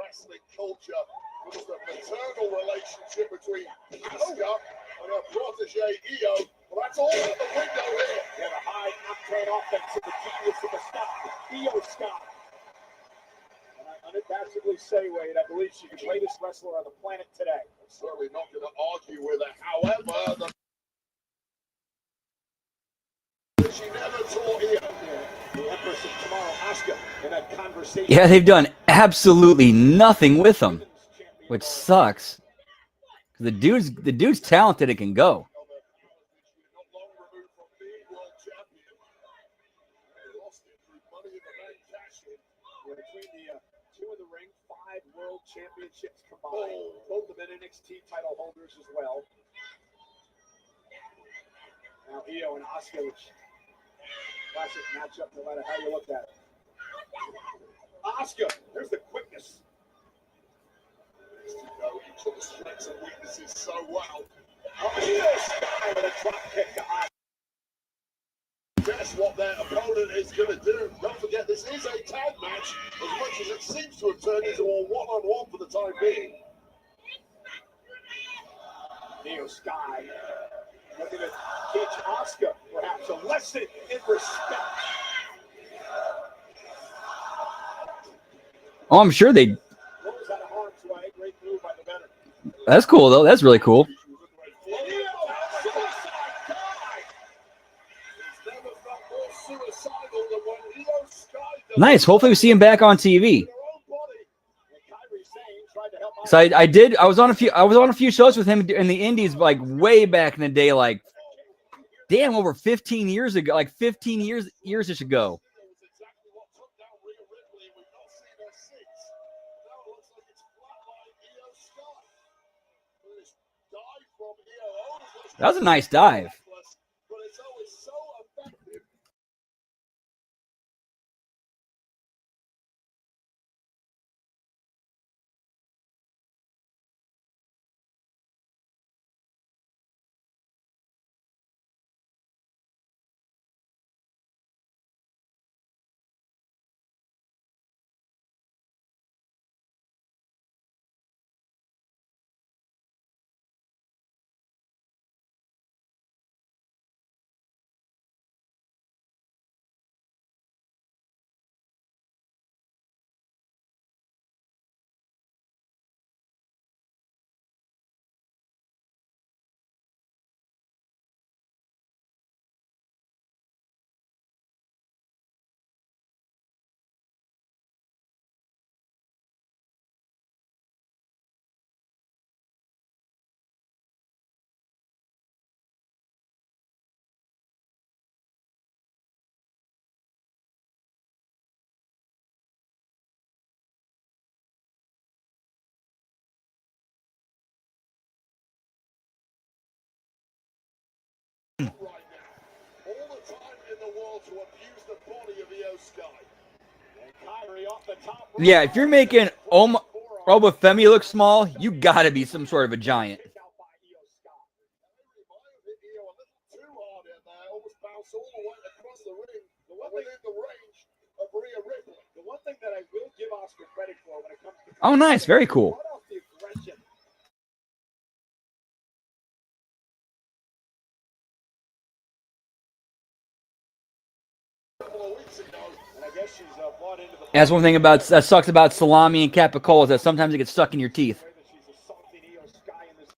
Speaker 5: wrestling culture. There was a maternal relationship between Asuka and her protege Io. Well, that's all out the window here.
Speaker 3: Yeah, the high octane offense of the genius of the Scott, Io Scott. And I unabashedly say, Wade, I believe she's the greatest wrestler on the planet today.
Speaker 5: I'm certainly not going to argue with her. However, she never taught Io.
Speaker 3: The Empress of Tomorrow, Asuka, in that conversation.
Speaker 1: Yeah, they've done absolutely nothing with him, which sucks. The dude's talented. It can go.
Speaker 5: Not long removed from being world champion. They lost it through Money in the Bank cash-in.
Speaker 3: Between the two in the ring, 5 world championships combined. Both of them NXT title holders as well. Now Io and Asuka, which classic matchup no matter how you look at it. Asuka, there's the quickness.
Speaker 5: You know, he took the strengths and weaknesses so well.
Speaker 3: Io Sky with a drop kick to Asuka.
Speaker 5: Guess what their opponent is going to do. Don't forget, this is a tag match, as much as it seems to have turned into a one-on-one for the time being.
Speaker 3: Io Sky looking to teach Asuka perhaps a lesson in respect.
Speaker 1: Oh, I'm sure they.
Speaker 3: Rolls out of harm's way. Great move by the veteran.
Speaker 1: That's cool though. That's really cool.
Speaker 3: Io, suicide dive.
Speaker 5: He's never felt more suicidal than when Io Sky does.
Speaker 1: Nice. Hopefully we see him back on TV.
Speaker 5: Their own body.
Speaker 3: And Kyrie Sane tried to help
Speaker 1: So I was on a few shows with him in the Indies, like way back in the day, like damn, over 15 years ago, like 15 years ago.
Speaker 5: That was exactly what took down Rhea Ripley. We've not seen her since. Now it looks like it's flatlined Io Sky. This dive from Io always looks
Speaker 1: That was a nice dive.
Speaker 5: reckless, but it's always so effective. Right now. All the time in the world to abuse the body of Io Sky.
Speaker 3: And Kyrie off the top.
Speaker 1: Yeah, if you're making Obafemi look small, you gotta be some sort of a giant.
Speaker 3: Kick out by Io Sky.
Speaker 5: Kyrie might have hit Io a little too hard in there. Almost bounced all the way across the ring.
Speaker 3: The one
Speaker 5: Within the range of Rhea Ripley.
Speaker 3: The one thing that I will give Oscar credit for when it comes to
Speaker 1: Oh, nice, very cool.
Speaker 3: brought out the aggression.
Speaker 5: A couple of weeks ago.
Speaker 3: And I guess she's bought into the
Speaker 1: That's one thing that sucks about salami and capicola is that sometimes it gets stuck in your teeth.
Speaker 3: way that she's assaulting Io Sky in this.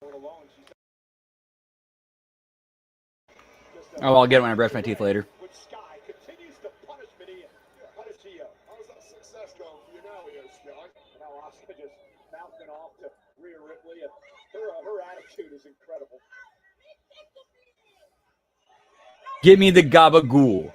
Speaker 3: Alone, she's just,
Speaker 1: Oh, I'll get it when I brush my teeth later.
Speaker 3: Which Sky continues to punish Io. Punish Io.
Speaker 5: How's that success going for you now, Io Sky?
Speaker 3: And now Asuka just bouncing off to Rhea Ripley. And her attitude is incredible.
Speaker 1: Give me the gabagool.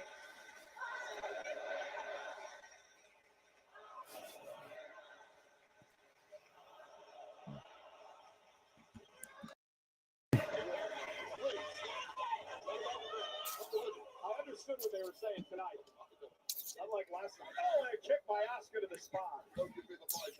Speaker 3: I understood what they were saying tonight. Unlike last night. Oh, and a kick by Asuka to the spine.
Speaker 5: Don't give me the mic.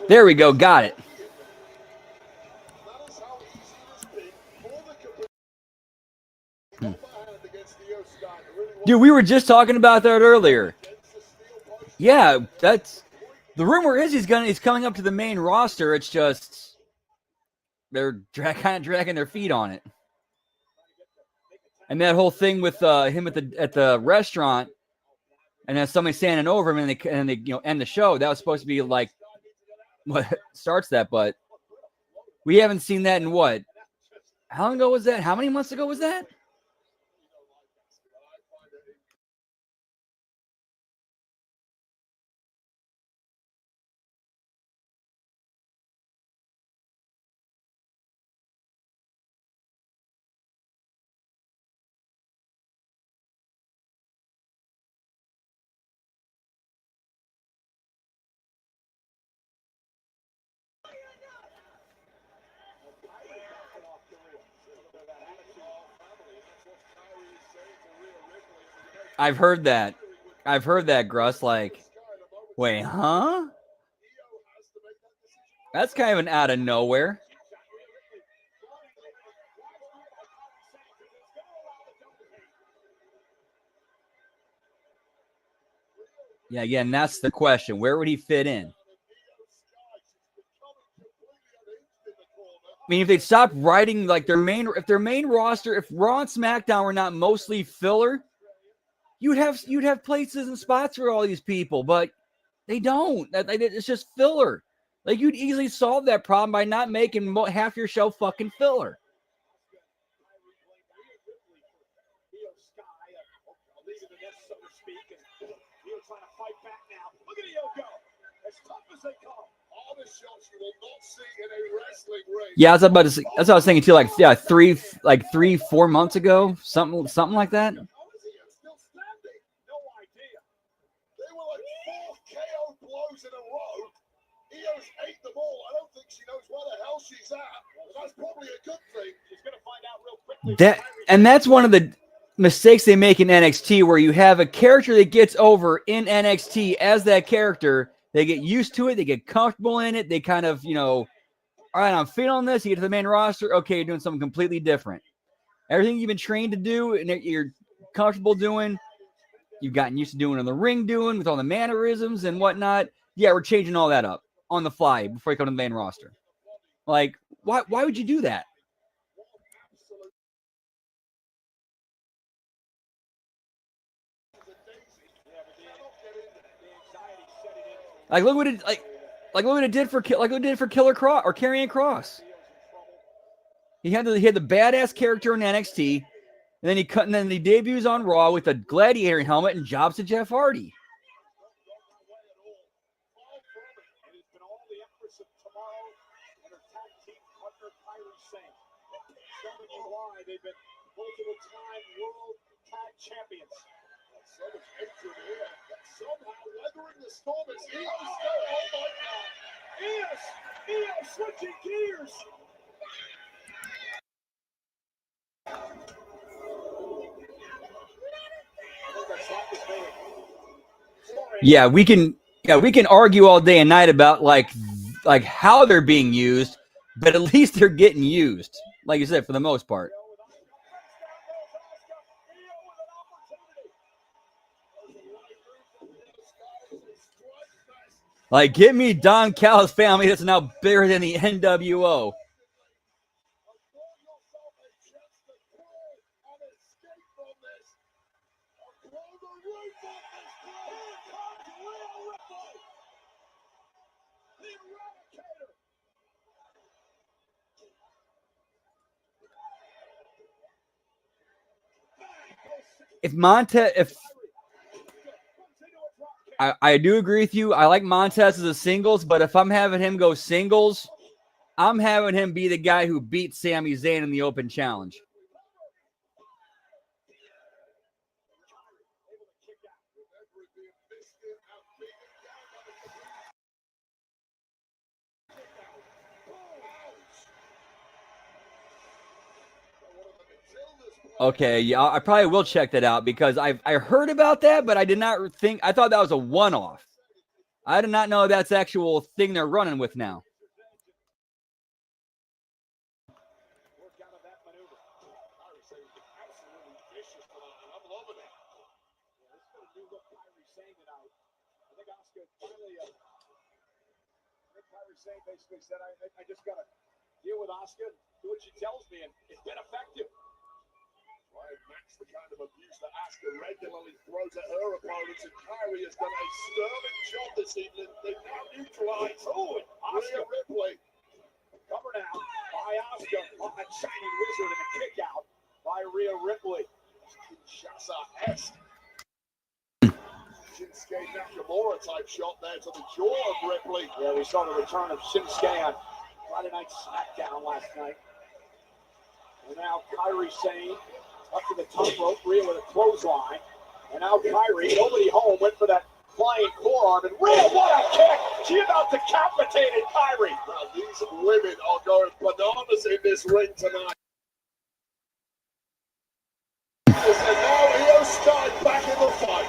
Speaker 1: There we go. Got it.
Speaker 5: That is how easy it has been for the company. Got my hand against the Oscar. Really
Speaker 1: Dude, we were just talking about that earlier.
Speaker 5: against the steel post.
Speaker 1: Yeah, that's the rumor is he's coming up to the main roster. It's just they're kind of dragging their feet on it. And that whole thing with him at the restaurant, and then somebody standing over him, and they end the show. That was supposed to be like what starts that, but we haven't seen that in what? How long ago was that? How many months ago was that? I've heard that. I've heard that, Gruss. Like, wait, huh? That's kind of an out of nowhere. Yeah, again, that's the question. Where would he fit in? I mean, if they'd stop writing like if their main roster, if Raw and SmackDown were not mostly filler, you'd have places and spots for all these people, but they don't. It's just filler. Like, you'd easily solve that problem by not making half your show fucking filler. Yeah, that's what I was thinking too. Like, yeah, 3-4 months ago, something like that.
Speaker 5: In a row. Io's ate them all. I don't think she knows where the hell she's at. That's probably a good thing. She's going to find out real quickly.
Speaker 1: And that's one of the mistakes they make in NXT, where you have a character that gets over in NXT as that character. They get used to it. They get comfortable in it. They kind of, all right, I'm feeling this. You get to the main roster. Okay, you're doing something completely different. Everything you've been trained to do and you're comfortable doing, you've gotten used to doing in the ring, doing with all the mannerisms and whatnot. Yeah, we're changing all that up on the fly before you come to the main roster. Like, why would you do that? Like, look what it did for Killer Cross or Karrion Kross. He had the badass character in NXT, and then he debuts on Raw with a gladiator helmet and jobs to Jeff Hardy.
Speaker 3: They've been multiple-time world tag champions. So much hatred here. Somehow weathering the storm is Io. Oh my God! Io switching gears.
Speaker 1: Yeah, we can argue all day and night about like how they're being used, but at least they're getting used, like you said, for the most part. Like, give me Don Callis family that's now bigger than the NWO. I do agree with you. I like Montez as a singles, but if I'm having him go singles, I'm having him be the guy who beat Sami Zayn in the open challenge. Okay, yeah, I probably will check that out because I heard about that, but I did not think. I thought that was a one-off. I did not know that's actual thing they're running with now.
Speaker 3: Work out of that maneuver. Kyrie saying absolutely vicious tonight, and I'm loving it. Yeah, this is a new look Kyrie saying tonight. I think Oscar finally, I think Kyrie saying basically said, I just got to deal with Oscar, do what she tells me, and it's been effective. Try and match the kind of abuse that Asuka regularly throws at her opponents, and Kyrie has done a sterling job this evening. They've now neutralized Rhea Ripley. Covered out by Asuka on a Shining Wizard and a kick out by Rhea Ripley. Kinshasa-esque Shinsuke Nakamura type shot there to the jaw of Ripley. Yeah, we saw the return of Shinsuke on Friday Night SmackDown last night. And now Kyrie Sane up to the top rope, Rhea with a clothesline. And now Kyrie, nobody home, went for that flying forearm. And Rhea, what a kick! She about decapitated Kyrie.
Speaker 5: Now, these women are going bananas in this ring tonight. And now Io Sky back in the fight.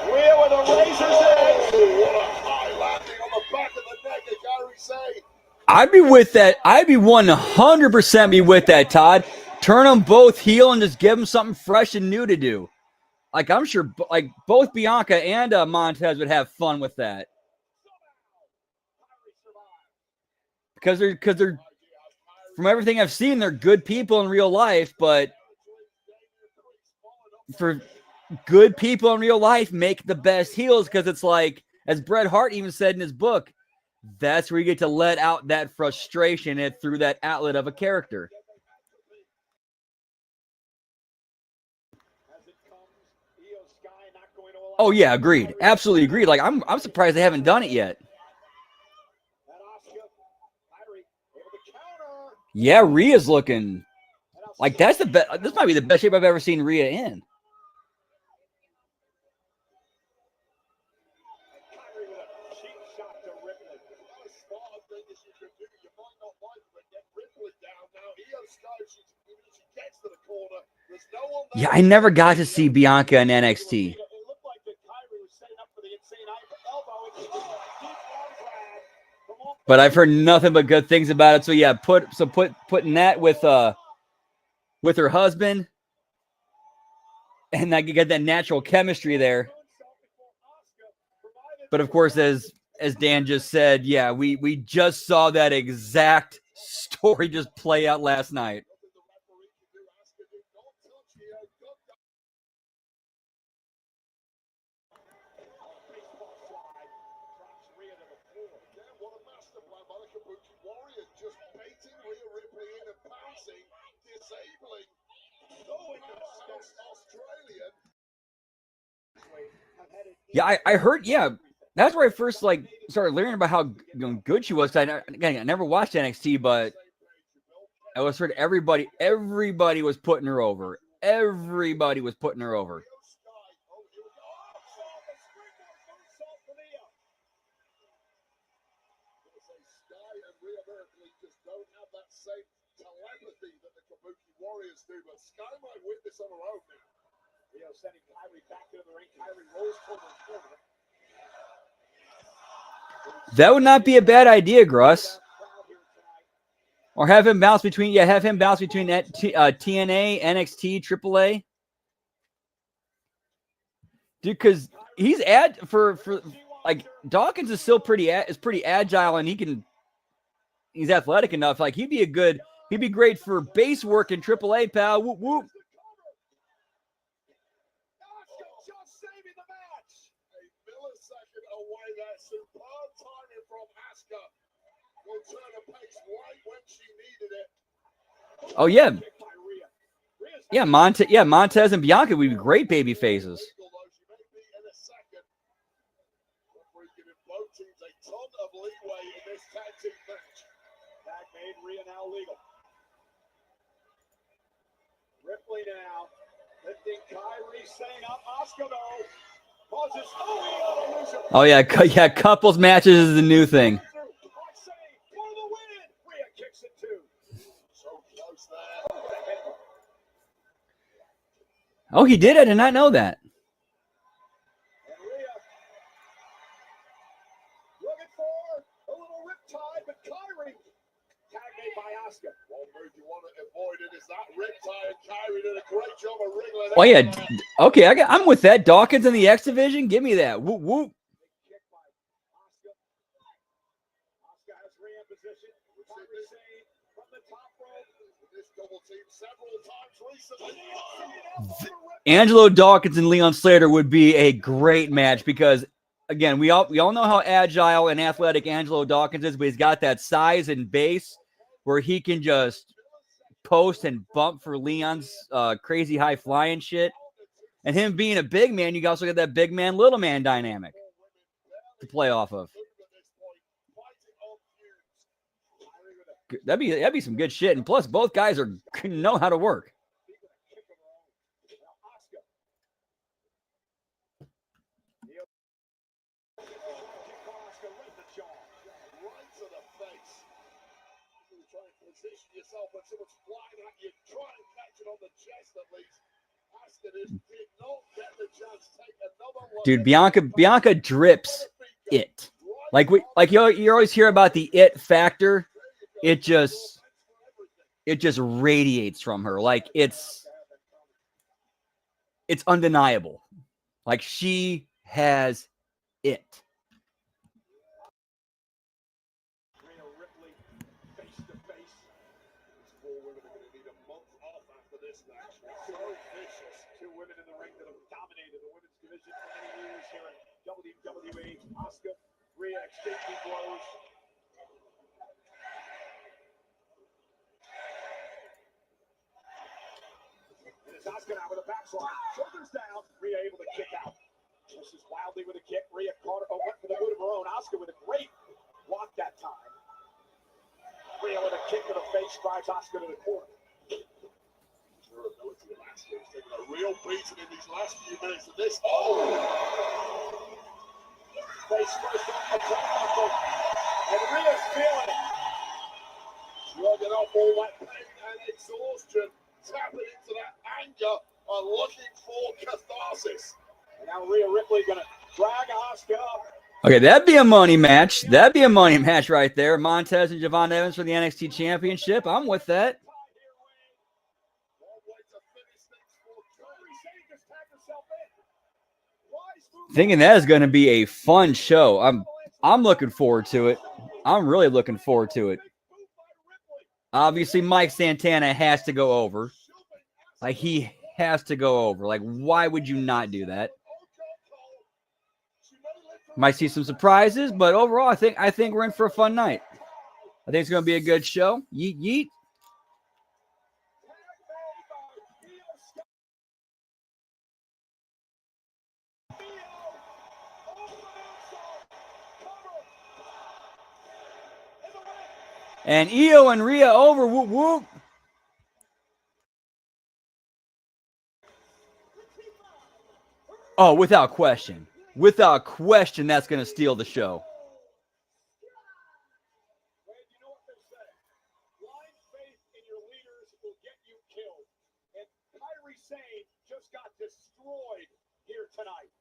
Speaker 3: Rhea with a razor's edge.
Speaker 5: Oh, what a high landing on the back of the neck of Kyrie Sane.
Speaker 1: I'd be with that. I'd be 100% be with that, Todd. Turn them both heel and just give them something fresh and new to do. Like, I'm sure like both Bianca and Montez would have fun with that. Because they're from everything I've seen, they're good people in real life, but for good people in real life make the best heels, because it's like, as Bret Hart even said in his book, that's where you get to let out that frustration through that outlet of a character. Oh yeah, agreed. Absolutely agreed. Like I'm surprised they haven't done it yet. Yeah, Rhea's looking like that's the best. This might be the best shape I've ever seen Rhea in. Yeah, I never got to see Bianca in NXT. But I've heard nothing but good things about it. So yeah, putting that with her husband, and I could get that natural chemistry there. But of course, as Dan just said, yeah, we just saw that exact story just play out last night. Yeah, I heard. Yeah, that's where I first started learning about how good she was. I never watched NXT, but I was heard everybody was putting her over. Everybody was putting her over. That would not be a bad idea, Gruss. Or have him bounce between that TNA, NXT, AAA. Dude, because he's for like Dawkins is still pretty agile, and he's athletic enough. Like he'd be great for base work in AAA, pal. Whoop whoop. Oh yeah. Yeah, Montez and Bianca would be great baby faces.
Speaker 3: Ripley now lifting Kyrie, saying up Asuka though.
Speaker 1: Oh yeah, couples matches is the new thing. Oh, he did? I did not know that.
Speaker 3: looking for a little riptide, but Kyrie tag made by Asuka.
Speaker 5: One move you want to avoid it is that riptide. Kyrie did a great job of wriggling.
Speaker 1: Oh yeah, okay, I'm with that. Dawkins in the X division, give me that. Whoop whoop.
Speaker 3: Kick by Asuka. Asuka has Rhea in position. Kyrie Sane from the top rope.
Speaker 5: This double team several times recently.
Speaker 1: Angelo Dawkins and Leon Slater would be a great match because, again, we all know how agile and athletic Angelo Dawkins is, but he's got that size and base where he can just post and bump for Leon's crazy high flying shit. And him being a big man, you also get that big man, little man dynamic to play off of. That'd be some good shit. And plus, both guys know how to work. Dude, Bianca drips it. Like you always hear about the it factor. It just radiates from her. Like it's undeniable. Like she has it.
Speaker 3: WWE, Asuka, Rhea exchanging blows. And it's Asuka now with a backslide. Shoulders down, Rhea able to kick out. This is wildly with a kick. Rhea caught her, went for the boot of her own. Asuka with a great block that time. Rhea with a kick to the face, drives Asuka to the corner.
Speaker 5: Her ability of Asuka has taken a real beating in these last few minutes of this. Oh!
Speaker 3: Face first off the turnbuckle, and Rhea's feeling it.
Speaker 5: Shrugging off all that pain and exhaustion, tapping into that anger and looking for catharsis.
Speaker 3: And now Rhea Ripley gonna drag Asuka up.
Speaker 1: Okay, that'd be a money match. That'd be a money match right there. Montez and Javon Evans for the NXT Championship. I'm with that. Thinking that is going to be a fun show. I'm looking forward to it. I'm really looking forward to it. Obviously, Mike Santana has to go over. Like, he has to go over. Like, why would you not do that? Might see some surprises, but overall, I think we're in for a fun night. I think it's going to be a good show. Yeet, yeet. And Io and Rhea over. Whoop, whoop. Oh, without question. Without question, that's going to steal the show.
Speaker 3: You know what they say? Blind faith in your leaders will get you killed. And Kyrie Sane just got destroyed here tonight.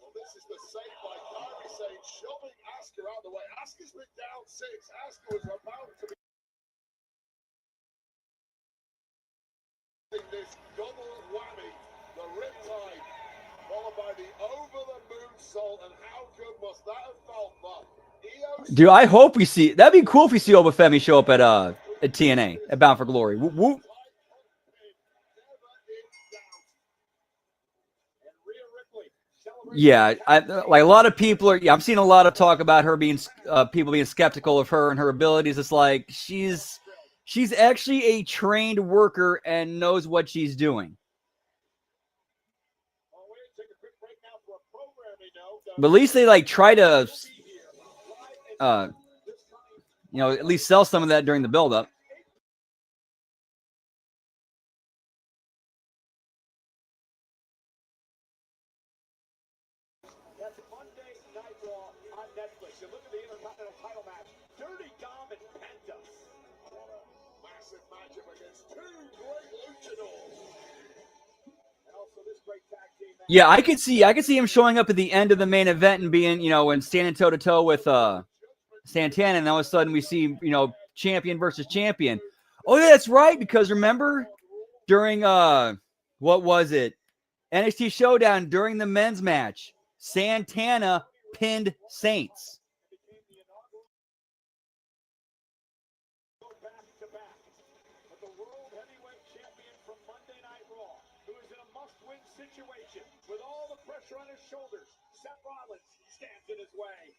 Speaker 5: Well, this is the save by Kyrie Sane, shoving Asuka out of the way. Asuka's been down 6. Asuka was about to be this double whammy, the riptide, followed by the over-the-moon salt, and how good must that have felt? But
Speaker 1: Dude, I hope we see. That'd be cool if we see Obafemi show up at TNA at Bound for Glory. Whoop, whoop. Yeah, like a lot of people are. Yeah, I'm seeing a lot of talk about her being people being skeptical of her and her abilities. It's like she's actually a trained worker and knows what she's doing. But at least they like try to, at least sell some of that during the build-up.
Speaker 3: That's Monday Night Raw on Netflix. And look at the Intercontinental title match. Dirty Dom and Penta.
Speaker 5: what a massive matchup against two great luchadors.
Speaker 3: And also this
Speaker 1: Yeah, I could see him showing up at the end of the main event and being, and standing toe to toe with Santana, and all of a sudden we see, champion versus champion. Oh yeah, that's right, because remember during what was it? NXT Showdown during the men's match, Santana pinned Saints.
Speaker 3: Situation with all the pressure on his shoulders. Seth Rollins stands in his way.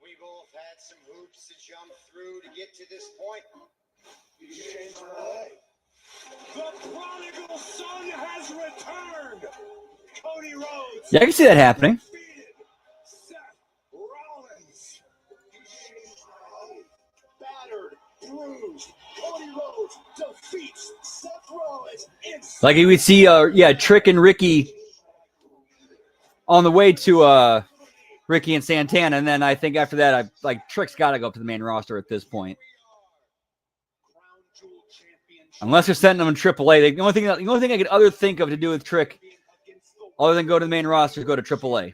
Speaker 7: We both had some hoops to jump through to get to this point.
Speaker 3: The prodigal son has returned. Cody Rhodes.
Speaker 1: Yeah, I can see that happening.
Speaker 3: Seth Rollins. Battered, bruised. Cody Rhodes defeats Seth Rollins.
Speaker 1: Like you would see, Trick and Ricky on the way to Ricky and Santana, and then I think after that, Trick's got to go up to the main roster at this point. Unless they're sending them in AAA, the only thing I could think of to do with Trick, other than go to the main roster, is go to AAA.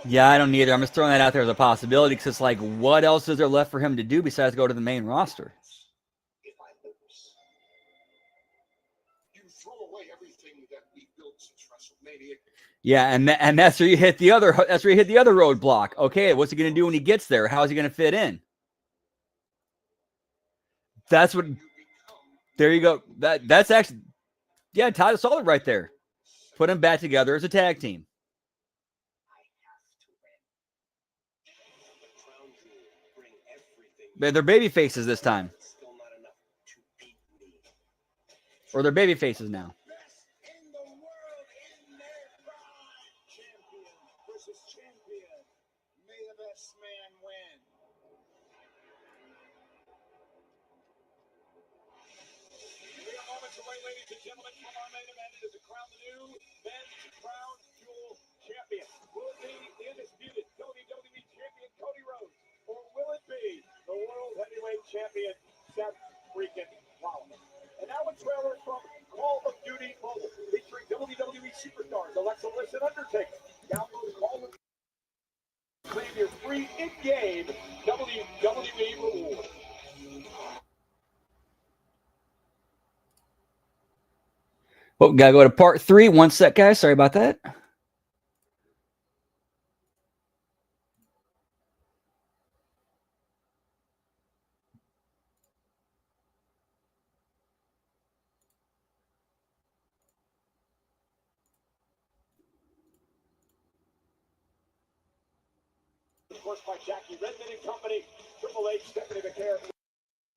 Speaker 1: Yeah, I don't either. I'm just throwing that out there as a possibility because it's like, what else is there left for him to do besides go to the main roster?
Speaker 5: If I lose, you throw away everything that we built since WrestleMania.
Speaker 1: Yeah, and that's where you hit the other. That's where you hit the other roadblock. Okay, what's he going to do when he gets there? How is he going to fit in? That's what. There you go. That's actually, yeah, Tyler Solid right there. Put them back together as a tag team. They're baby faces this time. Or they're baby faces now.
Speaker 3: Ladies and gentlemen, from our main event, it is a crown the new men's crown jewel champion. Will it be the undisputed WWE champion Cody Rhodes, or will it be the world heavyweight champion Seth freaking Rollins? And now a trailer from Call of Duty Mobile, featuring WWE superstars Alexa Bliss and Undertaker. Download Call of Duty, claim your free in-game WWE reward.
Speaker 1: Oh, gotta go to part 3. 1 sec, guys. Sorry about that.
Speaker 3: Of course, by Jackie Redmond and company, Triple H, Stephanie McMahon,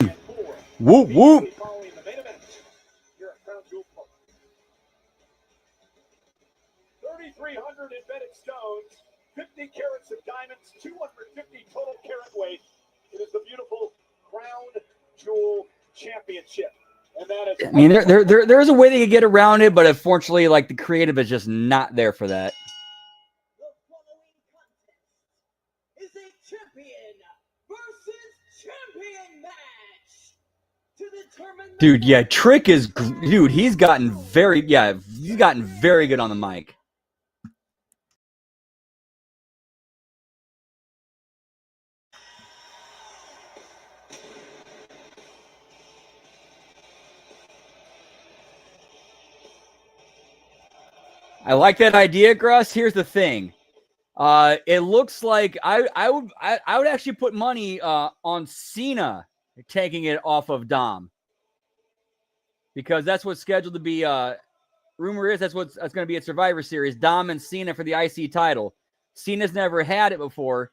Speaker 3: and more.
Speaker 1: Whoop, whoop.
Speaker 3: Following the main event here at Crown Jewel Park. 3,300 embedded stones, 50 carats of diamonds, 250 total carat weight. It is the beautiful Crown Jewel Championship. And that is,
Speaker 1: I mean, there's a way they could get around it, but unfortunately, like, the creative is just not there for that.
Speaker 6: The following contest is a champion versus champion match to determine the
Speaker 1: Dude, yeah, Trick is, dude, he's gotten very good on the mic. I like that idea, Gruss. Here's the thing. It looks like I would actually put money on Cena taking it off of Dom, because that's what's scheduled to be. Rumor is that's going to be at Survivor Series. Dom and Cena for the IC title. Cena's never had it before,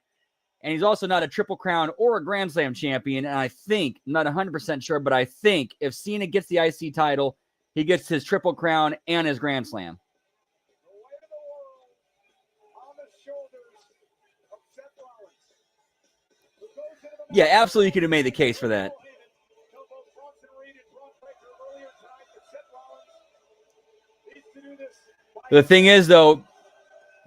Speaker 1: and he's also not a Triple Crown or a Grand Slam champion. And I think, I'm not 100% sure, but I think if Cena gets the IC title, he gets his Triple Crown and his Grand Slam.
Speaker 3: The weight of the world on the shoulders of Seth Rollins, who goes into the
Speaker 1: Yeah, absolutely, you could have made the case for that.
Speaker 3: Tell both Bronson Reed and Brock Baker earlier tonight that Seth Rollins needs to do this.
Speaker 1: The thing is, though,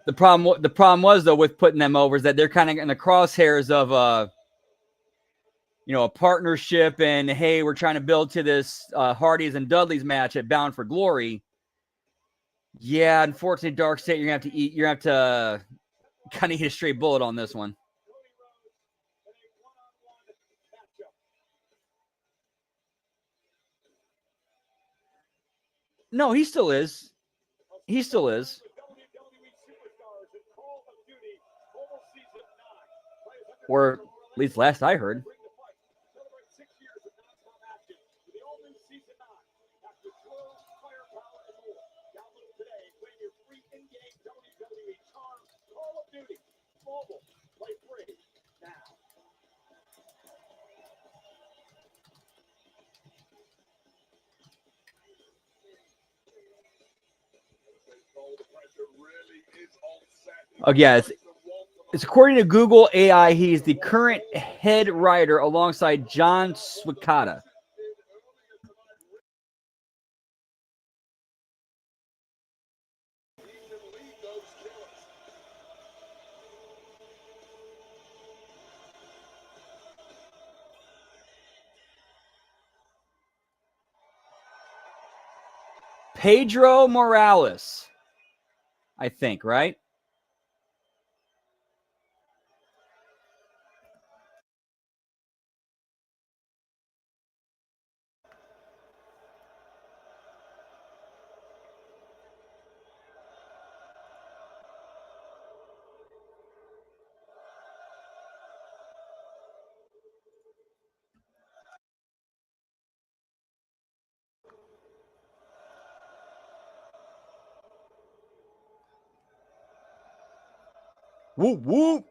Speaker 1: the problem was though with putting them over is that they're kind of in the crosshairs of a partnership, and hey, we're trying to build to this Hardys and Dudley's match at Bound for Glory. Yeah, unfortunately, Dark State, you're gonna have to kind of eat a straight bullet on this one. No, he still is. He still is. Or at least last I heard. Oh, yeah, it's according to Google AI, he's the current head writer alongside John Swikata. Pedro Morales, I think, right? Whoop, whoop.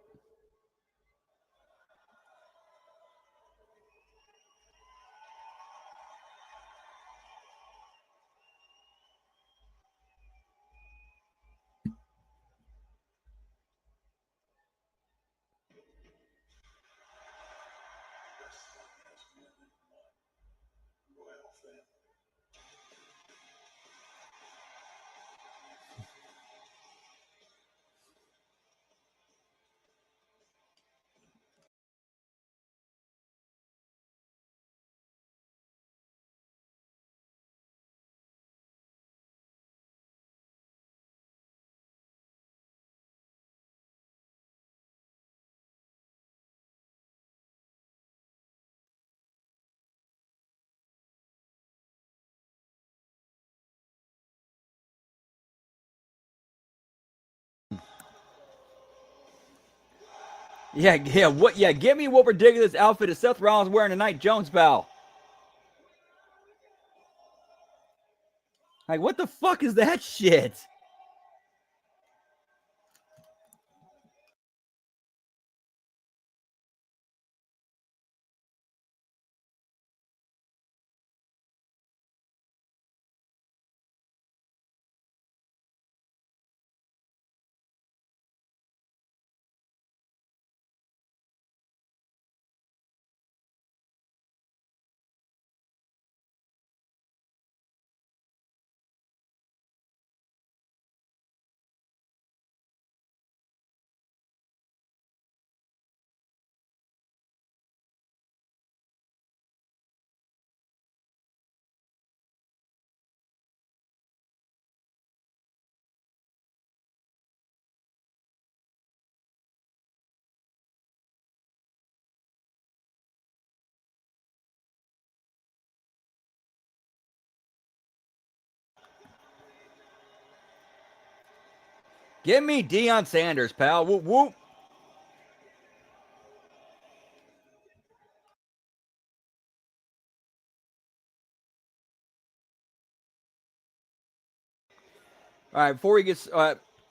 Speaker 1: Yeah, what? Yeah, give me what ridiculous outfit is Seth Rollins wearing tonight, Jones pal. Like, what the fuck is that shit? Give me Deion Sanders, pal. Whoop, whoop. All right, before we get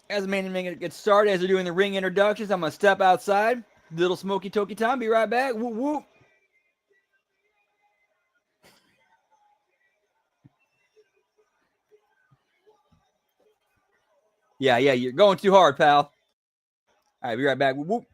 Speaker 1: as the main event gets started, as they're doing the ring introductions, I'm gonna step outside. Little smoky toky time. Be right back. Whoop whoop. Yeah, you're going too hard, pal. All right, be right back. Whoop whoop.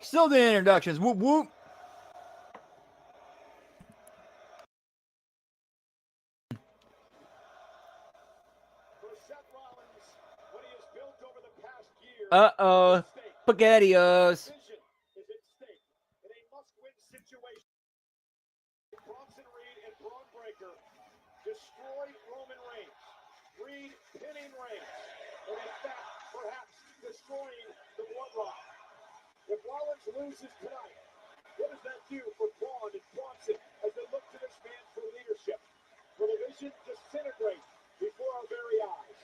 Speaker 1: Still the introductions. Whoop whoop. Uh-oh. Spaghettios.
Speaker 3: Bronson Reed and Braun Breaker destroy Roman Reigns. Reed pinning Reigns. And in fact, perhaps destroying the bloodline. If Rollins loses tonight, what does that do for Braun and Bronson as they look to this man for leadership? Will the vision disintegrate before our very eyes?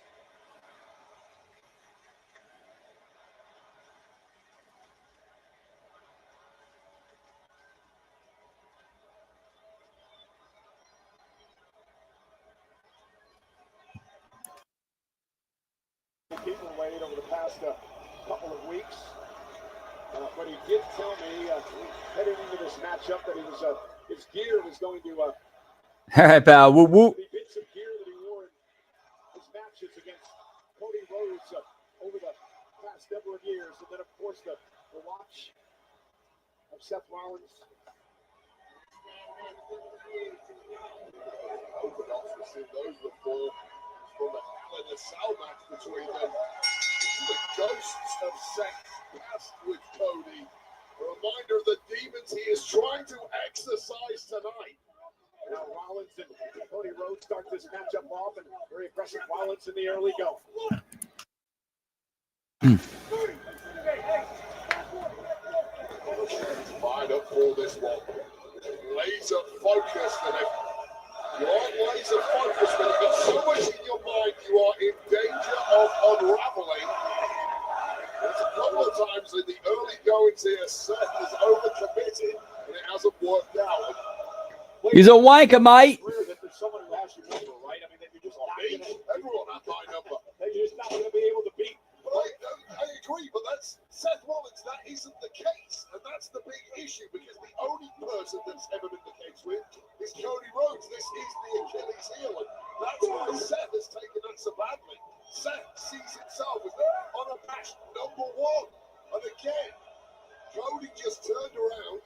Speaker 3: People waited over the past couple of weeks. But he did tell me heading into this matchup that he was his gear was going to
Speaker 1: All right, pal. Whoop whoop.
Speaker 3: be bits of gear that he wore in his matches against Cody Rhodes over the past number of years, and then of course the watch of Seth Rollins.
Speaker 5: Open up, we've seen those before from the Hell in a Cell match between them. The ghosts of Seth passed with Cody. A reminder of the demons he is trying to exorcise tonight.
Speaker 3: Now Rollins and Cody Rhodes start this matchup off, and very aggressive Rollins in the early go.
Speaker 5: Fired up for this one. Laser focused, and if you aren't laser focused, when you've got so much in your mind, you are in danger of unraveling. There's a couple of times in the early goings here, Seth is overcommitted, and it hasn't worked out.
Speaker 1: He's a wanker, mate.
Speaker 3: That there's someone who has your number, right? I mean, that you're just not gonna,
Speaker 5: Everyone has my number.
Speaker 3: that you're just not going to be able to beat.
Speaker 5: But I agree, but that's Seth Rollins. That isn't the case, and that's the big issue, because the only person that's ever been the case with is Cody Rhodes. This is the Achilles heel, and that's why Seth has taken that so badly. Seth sees himself as the unabashed number one, and again, Cody just turned around.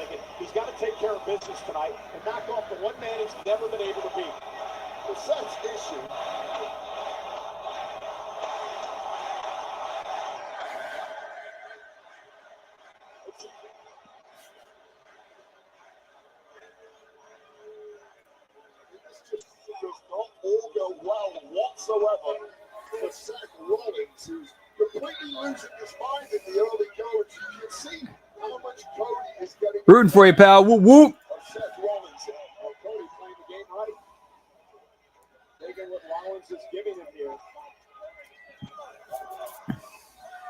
Speaker 3: thinking he's got to take care of business tonight and knock off the one man he's never been able to beat.
Speaker 5: The Seth's issue. This just does not all go well whatsoever for Seth Rollins, who's completely losing his mind in the early goings. You can see how much Cody is getting.
Speaker 1: Rooting for you, pal. Whoop, whoop.
Speaker 5: Seth Rollins.
Speaker 3: Cody playing the game right. Taking what Rollins is giving him here.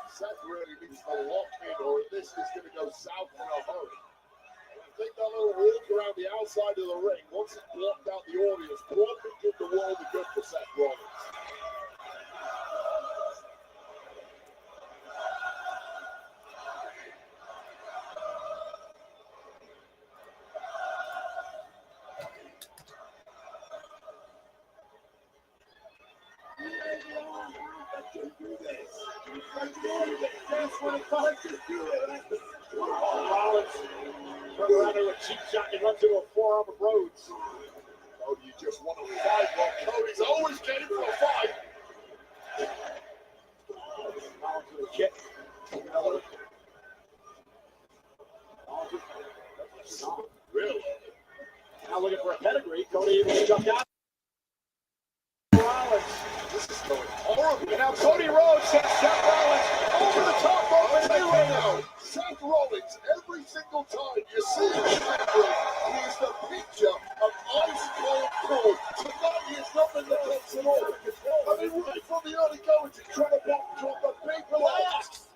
Speaker 5: Seth really needs to lock in, or this is going to go south in a hurry. I think that little walk around the outside of the ring, once it blocked out the audience, probably did the world of good for Seth Rollins.
Speaker 3: Rollins turn around to a cheap shot and runs into a forearm of Rhodes.
Speaker 5: Cody, you just want to fight. Well, Cody's always getting for a fight.
Speaker 3: Rollins with a kick. Another.
Speaker 5: Really?
Speaker 3: Now looking for a pedigree. Cody even jumped out. Rollins.
Speaker 5: This is going horribly.
Speaker 3: And now Cody Rhodes sends Seth Rollins over the top rope and they win
Speaker 5: now. Seth Rollins, every single time you see him, he is the picture of ice cold cold. Tonight he is nothing that takes it all. I mean, right from the early goings, he's trying to drop a big relax.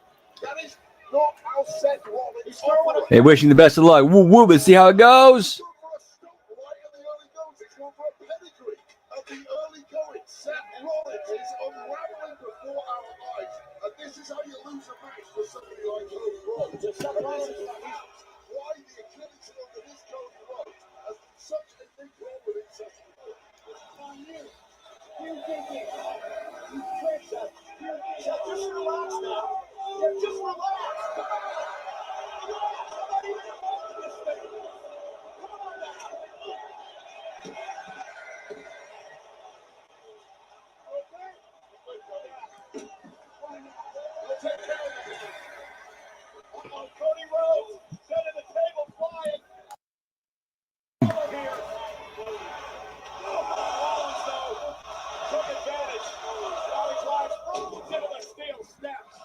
Speaker 5: That is not how Seth Rollins operates.
Speaker 1: Hey, wishing the best of luck. Whoop, whoop. Let's see how it goes.
Speaker 5: Going for a stomp right in the early goings. He's going for a pedigree of the early goings. Seth Rollins is unraveling before our eyes. And this is how you lose a match for somebody like Cody Rhodes. And Seth Rollins is why the Achilles heel that is Cody Rhodes has such a big role within Seth Rollins.
Speaker 3: Seth, just relax now. Yeah, just relax. Cody Rhodes setting the table flying. Here. Rollins, though, took advantage. Now he drives Rhodes into the steel steps.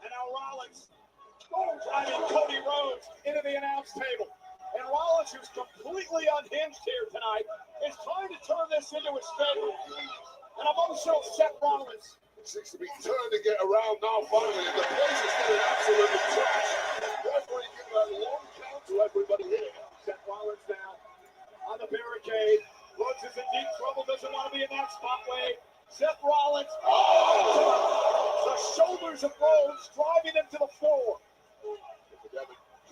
Speaker 3: And now Rollins driving Cody Rhodes into the announce table. And Rollins, who's completely unhinged here tonight, is trying to turn this into his favor. An emotional Seth Rollins.
Speaker 5: Seems to be turned to get around now finally. The place is getting absolutely trashed. Referee giving a long count to everybody here.
Speaker 3: Seth Rollins now on the barricade. Rhodes is in deep trouble, doesn't want to be in that spotlight. Seth Rollins, the shoulders of Rhodes driving him to the floor.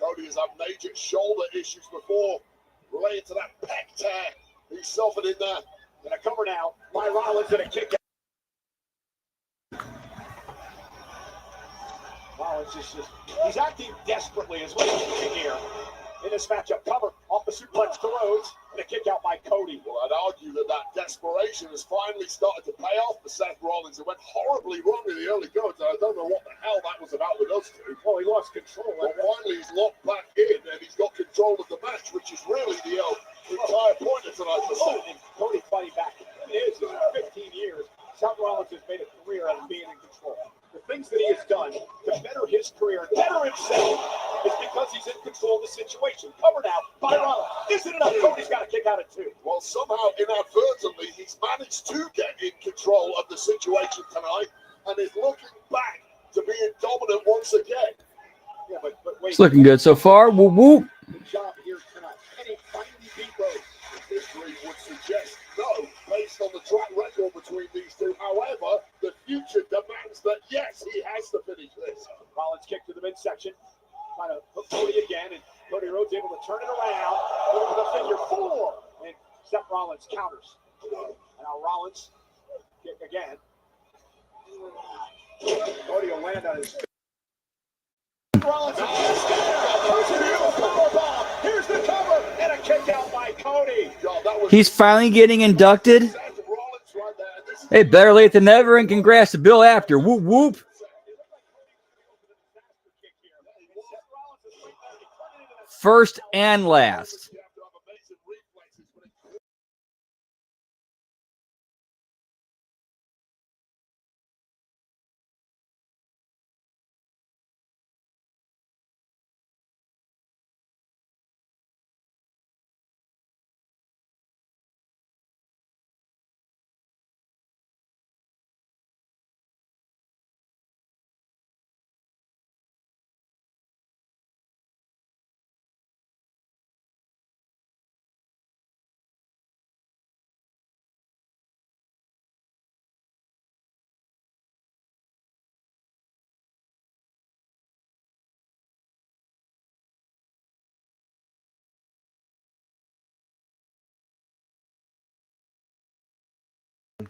Speaker 5: Cody has had major shoulder issues before, related to that pec tear he suffered in there.
Speaker 3: And a cover now by Rollins and a kick. Rollins is just, he's acting desperately as well here in this matchup. Cover off the suplex to Rhodes and a kick out by Cody.
Speaker 5: Well, I'd argue that desperation has finally started to pay off for Seth Rollins. It went horribly wrong in the early goings, and I don't know what the hell that was about with those two.
Speaker 3: Well, he lost control.
Speaker 5: But finally, he's locked back in, and he's got control of the match, which is really the entire point of tonight for Seth.
Speaker 3: And Cody fighting back. It is, in 15 years, Seth Rollins has made a career out of being in control. The things that he has done to better his career, better himself, is because he's in control of the situation. Covered out by Rollins. Isn't enough. Cody's got to kick out at 2.
Speaker 5: Well, somehow, inadvertently, he's managed to get in control of the situation tonight and is looking back to being dominant once again.
Speaker 3: Yeah, but wait.
Speaker 1: It's looking good so far. Whoop, whoop.
Speaker 3: Good job here tonight. And he finally beat Rhodes.
Speaker 5: History would suggest no, based on the track record between these two. However, the future demands that, yes, he has to finish this.
Speaker 3: Rollins kick to the midsection. Trying to hook Cody again, and Cody Rhodes able to turn it around. Over the figure 4. And Seth Rollins counters. And now Rollins kick again. Cody will land on his Rollins. Here's the cover and a kick out by Cody.
Speaker 1: He's finally getting inducted. Hey, better late than never, and congrats to Bill Apter. Whoop, whoop. First and last.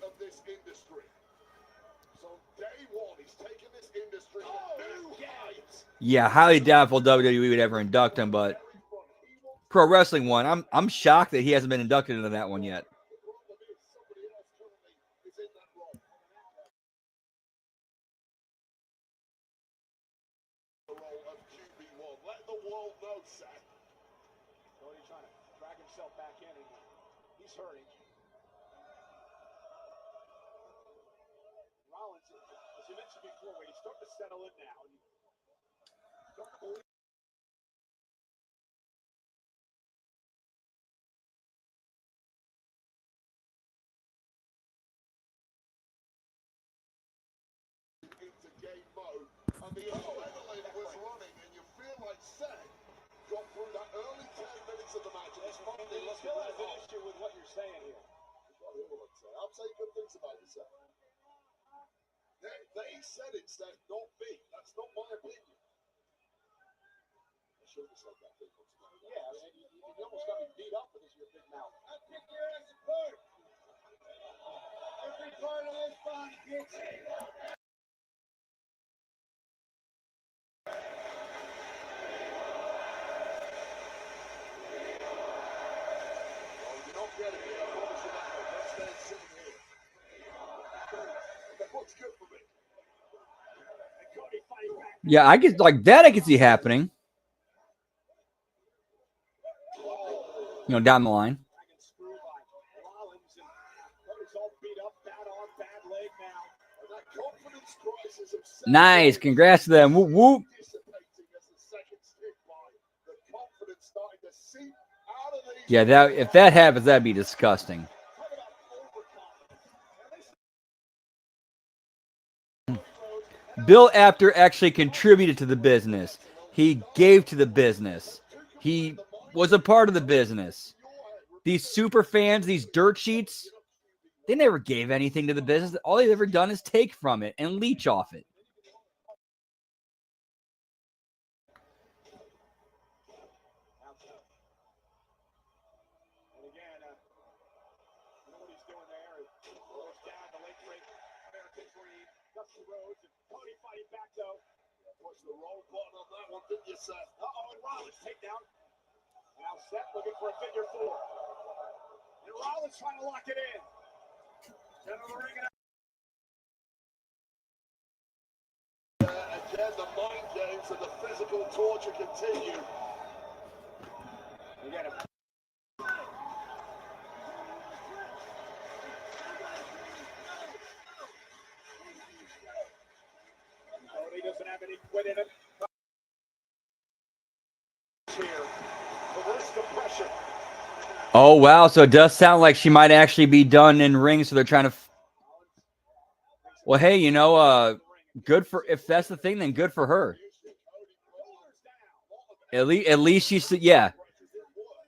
Speaker 5: Of this industry. So day one, he's taken this industry to new heights.
Speaker 1: Yeah, highly doubtful WWE would ever induct him, but Pro Wrestling one. I'm shocked that he hasn't been inducted into that one yet.
Speaker 5: The role of QB1. Let the world know, Seth.
Speaker 3: Cody trying to drag himself back in, and he's hurting. Rollins, as you mentioned before, he's starting to settle in now.
Speaker 5: Into game mode, and the adrenaline was running, and you feel like Seth got through that early 10 minutes of the match, and it's finally
Speaker 3: He still has an issue with what you're saying here.
Speaker 5: I'll tell you good things about you, Seth. They said it, Seth, not me. That's not my opinion. I should have said that thing once ago.
Speaker 3: Yeah, I mean, you almost got me beat up because of your big mouth.
Speaker 5: I pick your ass apart. Every part of this body gets it.
Speaker 1: Yeah, I get like that. I can see happening. You know, down the line. Nice. Congrats to them. Whoop, whoop. Yeah, that if that happens, that'd be disgusting. Bill Apter actually contributed to the business. He gave to the business. He was a part of the business. These super fans, these dirt sheets, they never gave anything to the business. All they've ever done is take from it and leech off it.
Speaker 5: The roll button on that one, didn't you, Seth?
Speaker 3: Uh-oh, and Rollins takedown. Now Seth looking for a figure four. And Rollins trying to lock it in. Center of the ring.
Speaker 5: Again, the mind games and the physical torture continue.
Speaker 3: We got him. Cody doesn't have any quit in it.
Speaker 1: Oh, wow. So it does sound like she might actually be done in ring. So they're trying to. Well, hey, you know, good for if that's the thing, then good for her. At least she's yeah.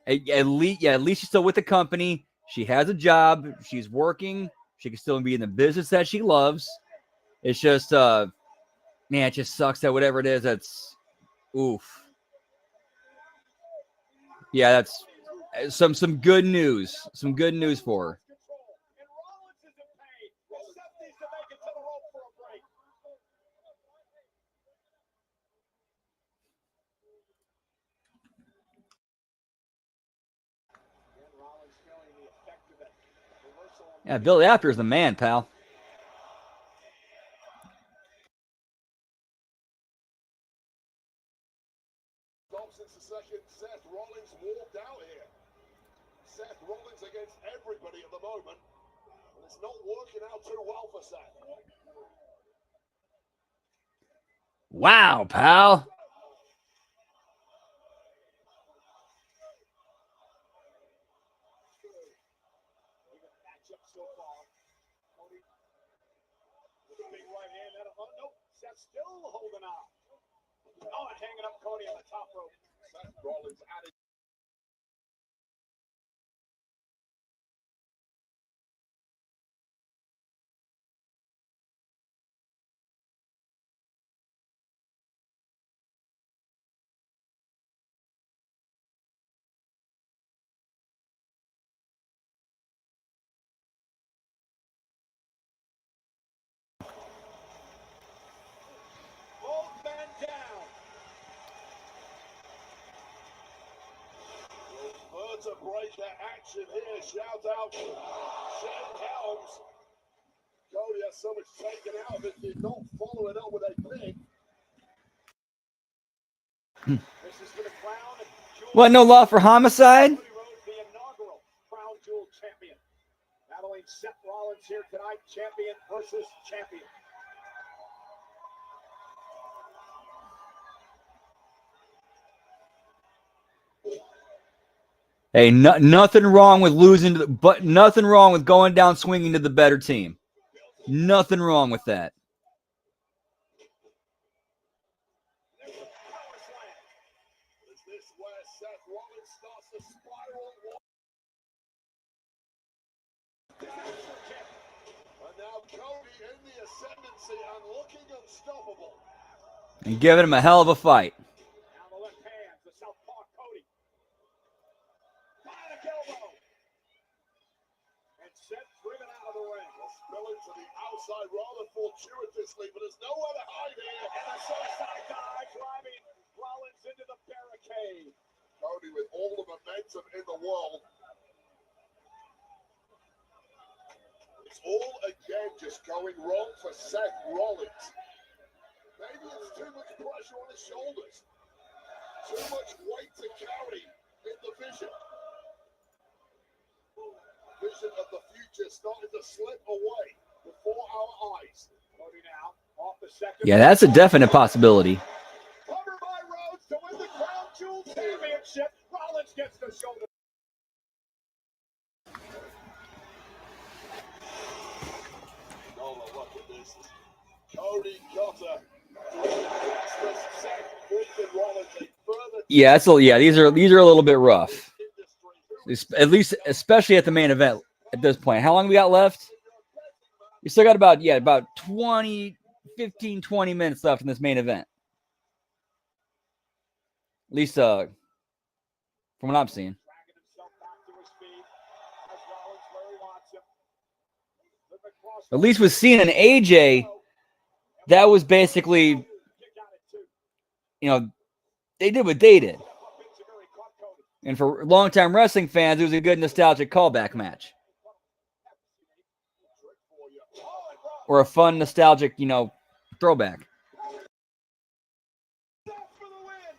Speaker 1: At least she's still with the company. She has a job. She's working. She can still be in the business that she loves. It's just, man, it just sucks that whatever it is, that's oof. Yeah, that's some good news. Some good news for her. Yeah, Billy Apter's the man, pal.
Speaker 5: Since the second Seth Rollins walked out here. Seth Rollins against everybody at the moment. And it's not working out too well for Seth.
Speaker 1: Wow, pal.
Speaker 3: Big right hand. Nope. Seth still holding on. Oh, and hanging up Cody on the top rope.
Speaker 5: Seth Rollins added.
Speaker 3: Both men down.
Speaker 5: Vertebraker action here. Shout out Shane Helms. Cody has so much taken out of it. Did not follow it up with a pin.
Speaker 3: This is for the crown.
Speaker 1: What, no law for homicide?
Speaker 3: Cody Rhodes, the inaugural crown jewel champion. Battling Seth Rollins here tonight. Champion versus champion.
Speaker 1: Hey, nothing wrong with losing, but nothing wrong with going down swinging to the better team. Nothing wrong with that.
Speaker 5: There's a power slam. Is this where Seth Rollins starts to spiral? And now Cody in the ascendancy and looking unstoppable.
Speaker 1: And giving him a hell of a fight.
Speaker 3: Now the left hand, the southpaw Cody. Bionic elbow. And Seth driven out of the ring.
Speaker 5: Spilling to the outside rather fortuitously, but there's nowhere to hide here.
Speaker 3: And a suicide dive driving Rollins into the barricade.
Speaker 5: Cody with all the momentum in the world. It's all again just going wrong for Seth Rollins. Maybe it's too much pressure on his shoulders. Too much weight to carry in the vision. Vision of the future starting to slip away before our eyes.
Speaker 3: Cody now off the second.
Speaker 1: Yeah, that's a definite possibility.
Speaker 3: Covered by Rhodes to win the crown jewel championship. Rollins gets the shoulder.
Speaker 5: Oh, look at this. Cody Cotter. Seth freaking Rollins a further
Speaker 1: Yeah, these are a little bit rough. At least, especially at the main event at this point. How long we got left? We still got about 20 minutes left in this main event. At least from what I'm seeing.
Speaker 3: Dragging himself back to his feet. Has Rollins where he wants him. Looking across
Speaker 1: At least with Cena and AJ, that was basically, they did what they did. And for longtime wrestling fans, it was a good nostalgic callback match. Or a fun nostalgic, throwback.
Speaker 3: for the win.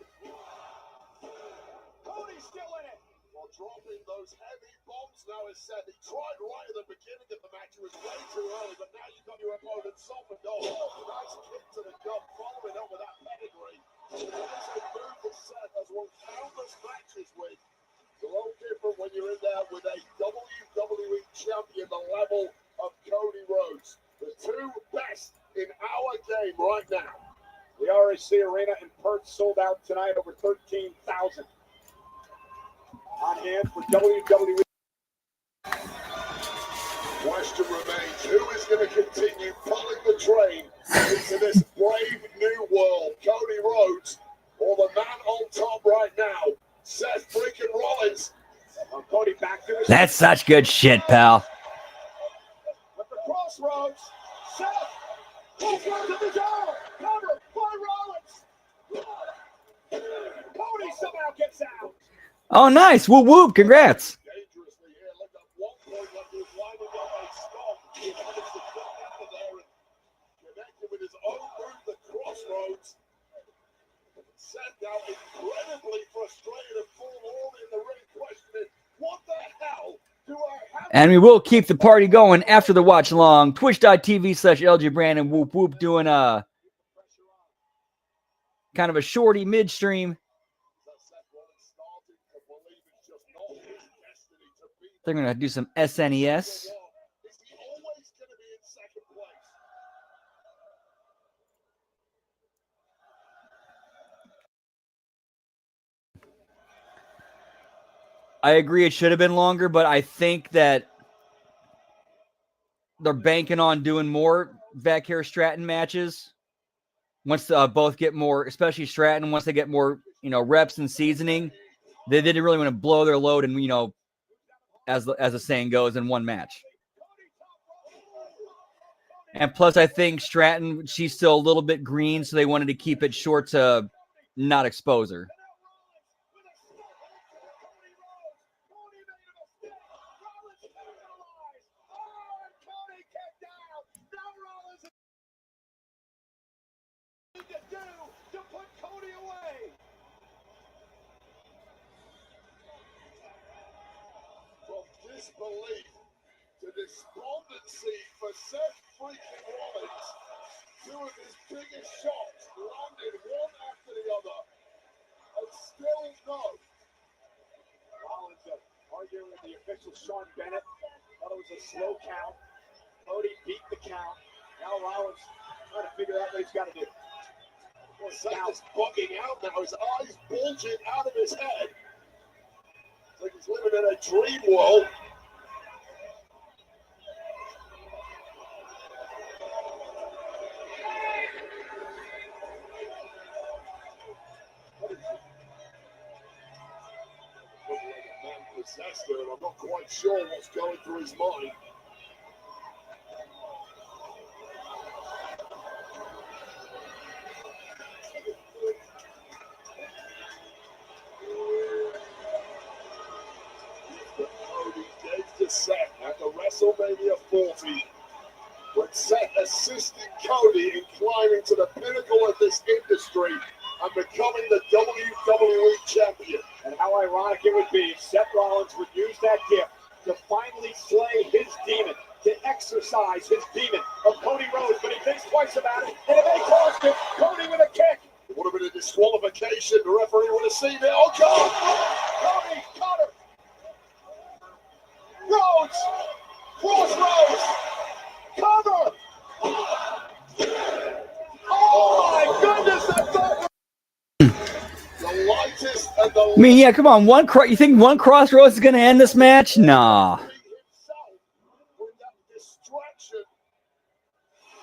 Speaker 3: Cody's still in it.
Speaker 5: Well, dropping those heavy bombs now is said. He tried right at the beginning of the match. It was way too early, but now you've got your opponent softened off. Nice kick to the gut, following up with that pedigree. It's a move that Seth has won countless matches with. It's a little different when you're in there with a WWE champion, the level of Cody Rhodes. The two best in our game right now.
Speaker 3: The RAC Arena in Perth sold out tonight, over 13,000. On hand for WWE.
Speaker 5: Question remains, who is going to continue pulling the train into this brave new world? Cody Rhodes or the man on top right now, Seth freaking Rollins?
Speaker 3: Cody back to his
Speaker 1: That's such good shit, pal.
Speaker 3: At the crossroads. Seth. Crossroads at the door. Covered by Rollins. Cody somehow gets out.
Speaker 1: Oh, nice. Whoop, whoop. Congrats.
Speaker 5: Dangerously here. Look at one point like he was lining up a
Speaker 1: And we will keep the party going after the watch along. Twitch.tv/LG Brandon whoop whoop doing a kind of a shorty midstream. They're going to do some SNES. I agree it should have been longer, but I think that they're banking on doing more Vaquer Stratton matches. Once both get more, especially Stratton, once they get more, reps and seasoning, they didn't really want to blow their load and, as the saying goes, in one match. And plus, I think Stratton, she's still a little bit green, so they wanted to keep it short to not expose her.
Speaker 3: To put Cody away. From disbelief to despondency for Seth freaking Rollins. Two of his biggest shots landed one after the other. And still no. Rollins arguing with the official Sean Bennett. Thought it was a slow count. Cody beat the count. Now Rollins trying to figure out what he's got to do. Seth is bugging out now. His eyes bulging out of his head. It's like he's living in a dream world. Looking like a man possessed there, and I'm not quite sure what's going through his mind. Seth at the WrestleMania 40 when Seth assisted Cody in climbing to the pinnacle of this industry and becoming the WWE champion. And how ironic it would be if Seth Rollins would use that gift to finally slay his demon, to exorcise his demon of Cody Rhodes, but he thinks twice about it, and it may cost him. Cody with a kick. It would have been a disqualification. The referee would have seen it. Oh, God! Cody, Connor! Rhodes! Crossroads! Cover! Oh my goodness, that the lightest and the
Speaker 1: I mean, yeah, come on. You think one Crossroads is going to end this match? Nah.
Speaker 3: himself with that distraction,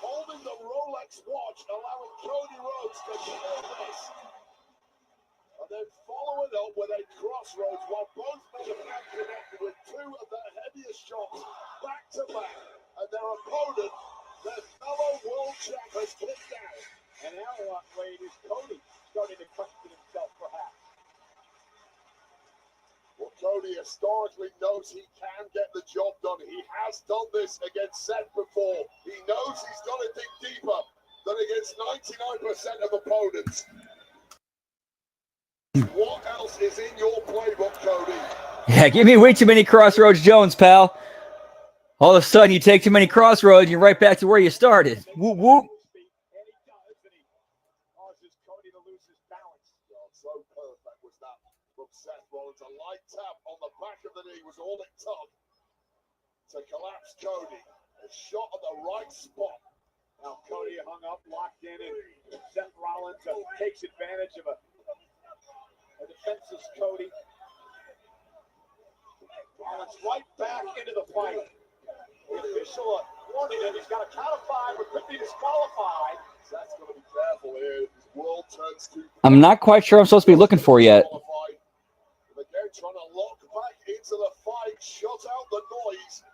Speaker 3: holding the Rolex watch, allowing Cody Rhodes to kill this. And then follow it up with a Crossroads while both men have now connected with two of the heaviest shots back to back. And their opponent, their fellow world champ, has kicked out. And now, Wade, is Cody starting to question himself, perhaps? Well, Cody historically knows he can get the job done. He has done this against Seth before. He knows he's got to dig deeper than against 99% of opponents. What else is in your playbook, Cody?
Speaker 1: Yeah, give me way too many Crossroads Jones, pal. All of a sudden, you take too many Crossroads, you're right back to where you started. Whoop, whoop.
Speaker 3: And he does, and he causes Cody to lose his balance. Oh, so perfect was that from Seth Rollins. A light tap on the back of the knee was all it took to collapse Cody. A shot at the right spot. Now Cody hung up, locked in, and Seth Rollins takes advantage of a defenseless Cody. Rollins right back into the fight. The official warning him he's got a count of 5 but could be disqualified. Seth's going to be careful here. His world turns to...
Speaker 1: I'm not quite sure I'm supposed to be looking for yet.
Speaker 3: And again, trying to lock back into the fight, shut out the noise.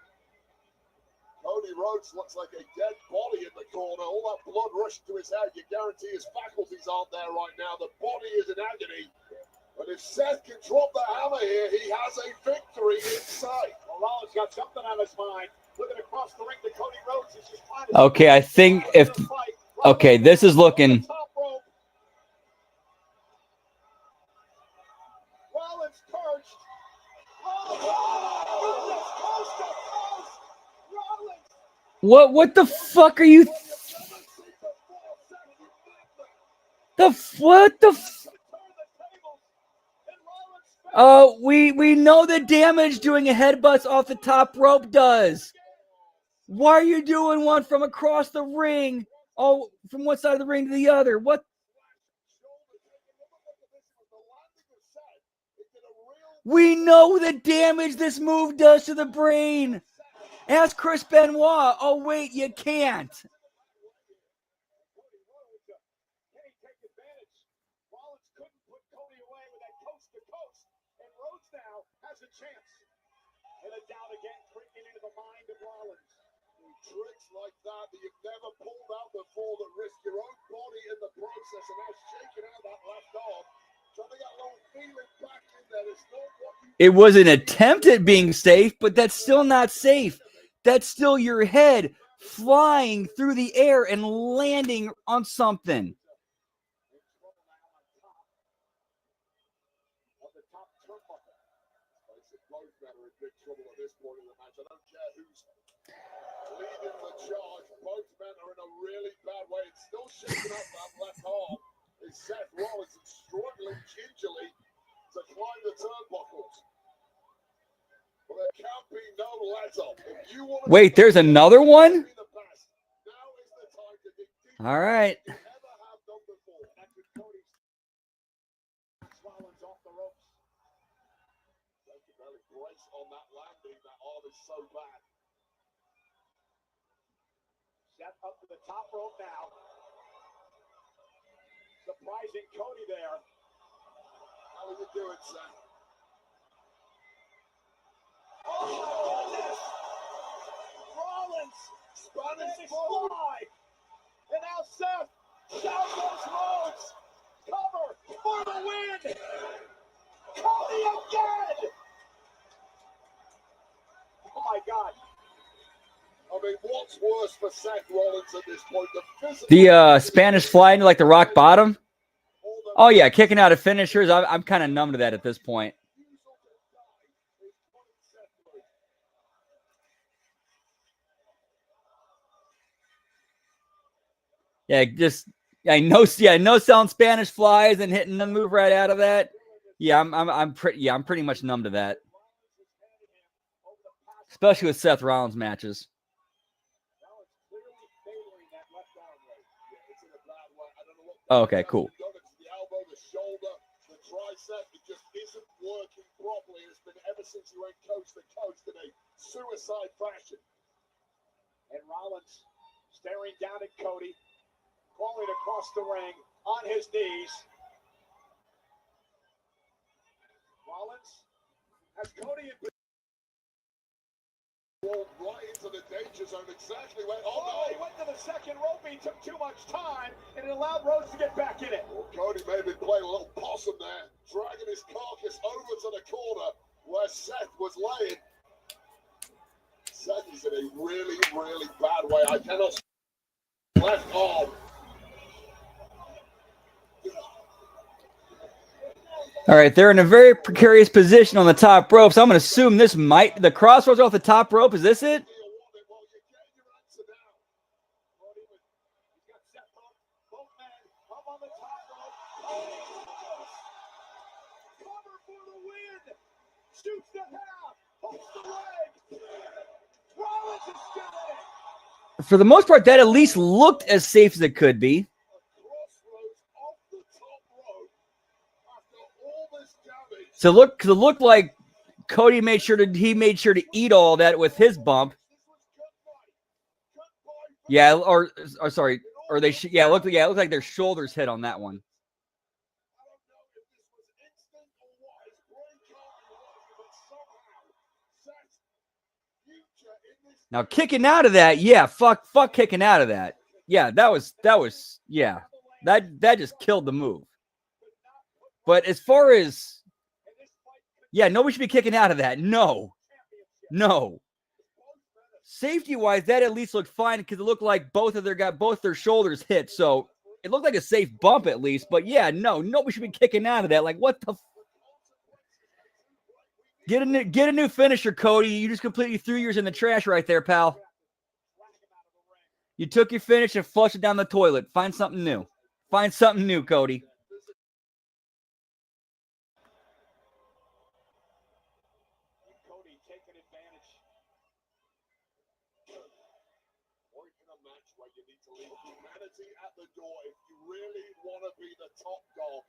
Speaker 3: Cody Rhodes looks like a dead body in the corner. All that blood rushing to his head. You guarantee his faculties aren't there right now. The body is in agony. But if Seth can drop the hammer here, he has a victory in sight. Well, Rollins got something on his mind. Looking across the ring to Cody Rhodes. He's just trying to...
Speaker 1: Okay, I think if... Okay, this is looking...
Speaker 3: Rollins perched. Oh,
Speaker 1: What the fuck are you? What the? We know the damage doing a headbutt off the top rope does. Why are you doing one from across the ring? Oh, from one side of the ring to the other. What? We know the damage this move does to the brain. Ask Chris Benoit. Oh, wait, you can't.
Speaker 5: Tricks like that you've never pulled out before that risk your own body in the process, and now shaking out that left arm, trying to get a little feeling back in there. It's not what you...
Speaker 1: It was an attempt at being safe, but that's still not safe. That's still your head flying through the air and landing on something.
Speaker 5: Leading the charge, both men are in a really bad way. It's still shaking up that left arm. Is Seth Rollins struggling gingerly to climb the turnbuckles. But there can't be no let up. If you want to...
Speaker 1: Wait, there's another one? All right.
Speaker 5: On that landing, that arm is so bad. Seth up to the top rope now. Surprising Cody there. How are you doing, Seth? Oh, goodness! Rollins! Spanish fly! And now Seth! Down those roads! Cover for the win! Cody again! Oh my God. I mean, what's worse for Seth Rollins at this point?
Speaker 1: The Spanish fly into like the rock bottom. Oh yeah, kicking out of finishers. I'm kind of numb to that at this point. Yeah, no selling Spanish flies and hitting the move right out of that. Yeah, I'm pretty much numb to that. Especially with Seth Rollins matches. Oh, okay, cool.
Speaker 5: The elbow, the shoulder, the tricep, it just isn't working properly. It's been ever since he went coast to coast in a suicide fashion. And Rollins staring down at Cody, crawling across the ring on his knees. Rollins has Cody in position. Rolled right into the danger zone, exactly where... Oh, no! He went to the second rope, he took too much time, and it allowed Rhodes to get back in it. Well, Cody may have been playing a little possum there, dragging his carcass over to the corner where Seth was laying. Seth is in a really, really bad way. I cannot... Left arm.
Speaker 1: All right, they're in a very precarious position on the top rope, so I'm going to assume this might... The crossroads off the top rope, is this it? For the most part, that at least looked as safe as it could be. So it looked like Cody made sure to eat all that with his bump. Yeah, or sorry, or they it looked like their shoulders hit on that one. Now kicking out of that, yeah, fuck kicking out of that. Yeah, that was yeah. That just killed the move. But as far as yeah, nobody should be kicking out of that. No. Safety-wise, that at least looked fine because it looked like both their shoulders hit. So it looked like a safe bump at least. But yeah, nobody should be kicking out of that. Like, what the? Get a new finisher, Cody. You just completely threw yours in the trash right there, pal. You took your finish and flushed it down the toilet. Find something new. Find something new, Cody.
Speaker 3: Cody taking advantage.
Speaker 5: Or in a match where you need to leave humanity at the door if you really want to be the top dog.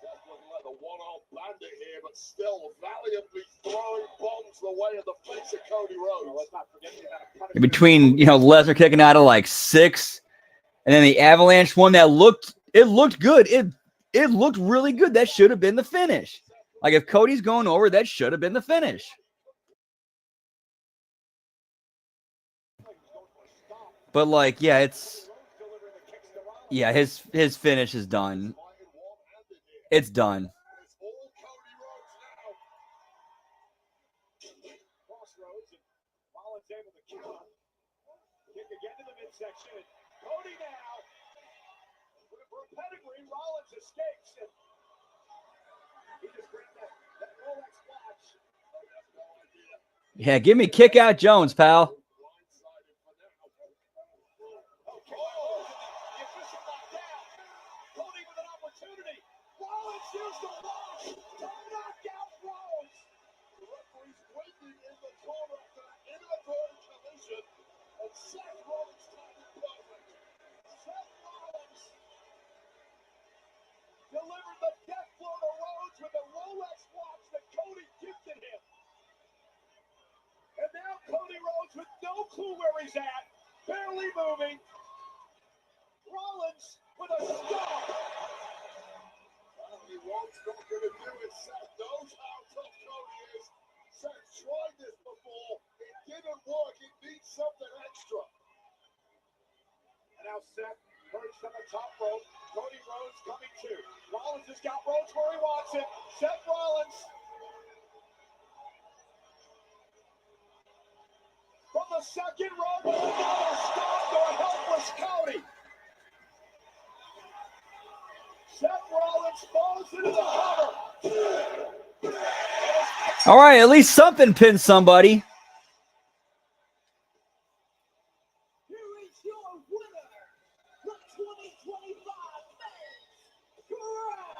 Speaker 5: Seth looking like the one-arm bandit here, but still valiantly throwing bombs the way of the face of Cody Rhodes.
Speaker 3: Well, let's not forget the amount of punishment.
Speaker 1: In between, Lesnar kicking out of like 6, and then the Avalanche one that looked good. It looked really good. That should have been the finish. Like if Cody's going over, that should have been the finish. But like, yeah, his finish is done. It's done.
Speaker 5: It's all Cody Rhodes now.
Speaker 3: Crossroads, and Rollins able to counter. Kick again to the midsection, and Cody now. For a pedigree, Rollins escapes, and he just grabbed that Rolex watch. Oh, that's no idea.
Speaker 1: Yeah, give me kick out Jones, pal.
Speaker 5: Blindsided for now.
Speaker 3: Okay, the official knocked down. Cody with an opportunity. Rollins used the watch to knock out Rhodes.
Speaker 5: The referee's waiting in the corner after that inadvertent collision, and Seth Rollins timed it perfect.
Speaker 3: Seth Rollins delivered the death blow to Rhodes with a Rolex watch that Cody gifted him. And now Cody Rhodes with no clue where he's at, barely moving. Rollins with a stop.
Speaker 5: Finally, Rhodes not going to do it. Seth knows how tough Cody is. Seth tried this before. It didn't work. It needs something extra.
Speaker 3: And now Seth perched on the top rope. Cody Rhodes coming to. Rollins has got Rhodes where he wants it. Seth Rollins. From the second rope, another stop to a helpless Cody. Seth Rollins falls into the cover.
Speaker 1: All right, at least something pinned somebody.
Speaker 6: Here is your winner, the 2025 Crown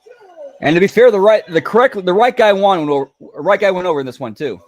Speaker 6: Jewel.
Speaker 1: And to be fair, the right guy won. Right guy went over in this one too.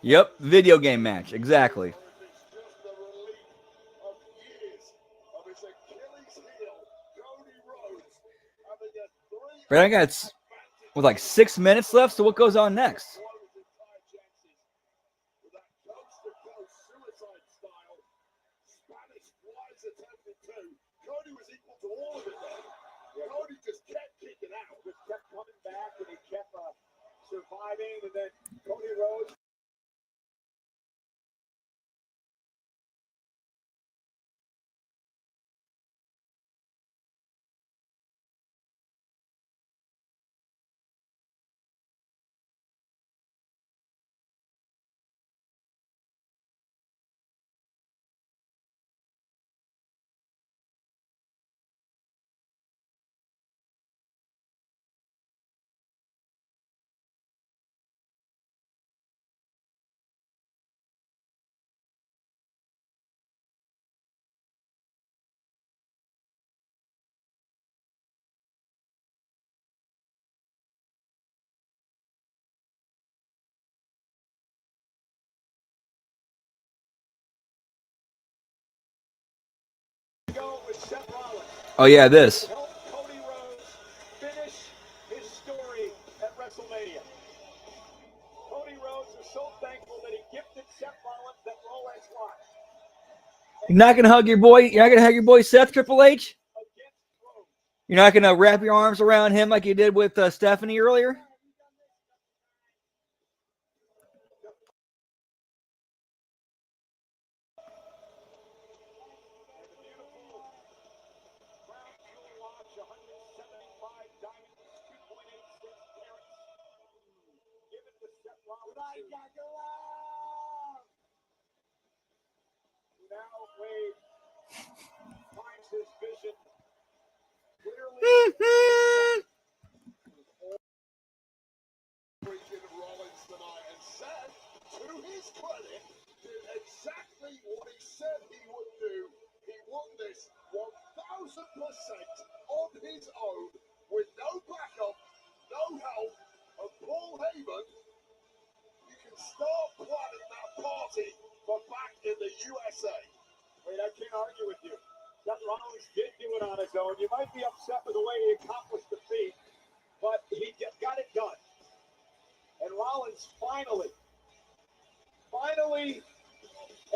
Speaker 1: Yep, video game match, exactly.
Speaker 5: It's just the relief of years of his Achilles heel, Cody Rhodes, having a 3
Speaker 1: But I got with like 6 minutes left. So what goes on next?
Speaker 5: blow his entire chances with that coast-to-coast suicide style Spanish flies attempted to. Cody was equal to all of it there. Cody just kept kicking out.
Speaker 3: Just kept coming back, and he kept surviving, and then Cody Rhodes. Go with Seth Rollins.
Speaker 1: Oh yeah, this.
Speaker 3: Help Cody Rhodes finish his story at WrestleMania. Cody Rhodes is so thankful that he gifted Seth Rollins that Rolex watch.
Speaker 1: You're not gonna hug your boy. You're not gonna hug your boy Seth, Triple H.
Speaker 3: Against Rhodes.
Speaker 1: You're not going to wrap your arms around him like you did with Stephanie earlier?
Speaker 5: Rollins tonight, and Seth, to his credit, did exactly what he said he would do. He won this 1,000% on his own, with no backup, no help, and Paul Heyman. You can start planning that party for back in the USA.
Speaker 3: Wait, I can't argue with you. Seth Rollins did do it on his own. You might be upset with the way he accomplished the feat, but he got it done. And Rollins finally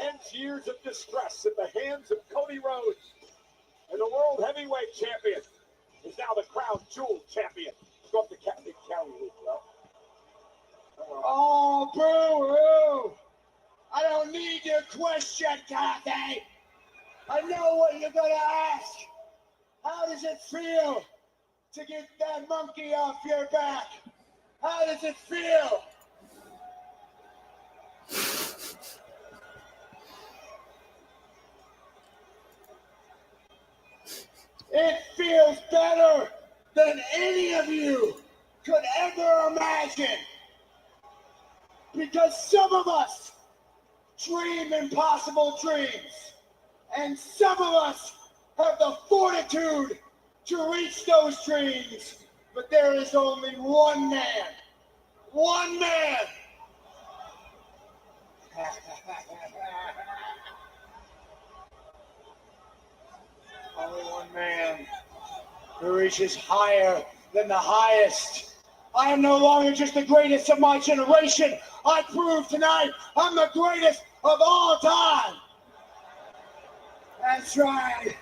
Speaker 3: ends years of distress at the hands of Cody Rhodes. And the World Heavyweight Champion is now the Crown Jewel Champion. Go up to Captain Kelly, bro.
Speaker 7: Oh, boo-hoo! I don't need your question, Kathy. I know what you're gonna ask. How does it feel to get that monkey off your back? How does it feel? It feels better than any of you could ever imagine. Because some of us dream impossible dreams, and some of us have the fortitude to reach those dreams. But there is only one man. One man. Only one man who reaches higher than the highest. I am no longer just the greatest of my generation. I prove tonight I'm the greatest of all time. That's right.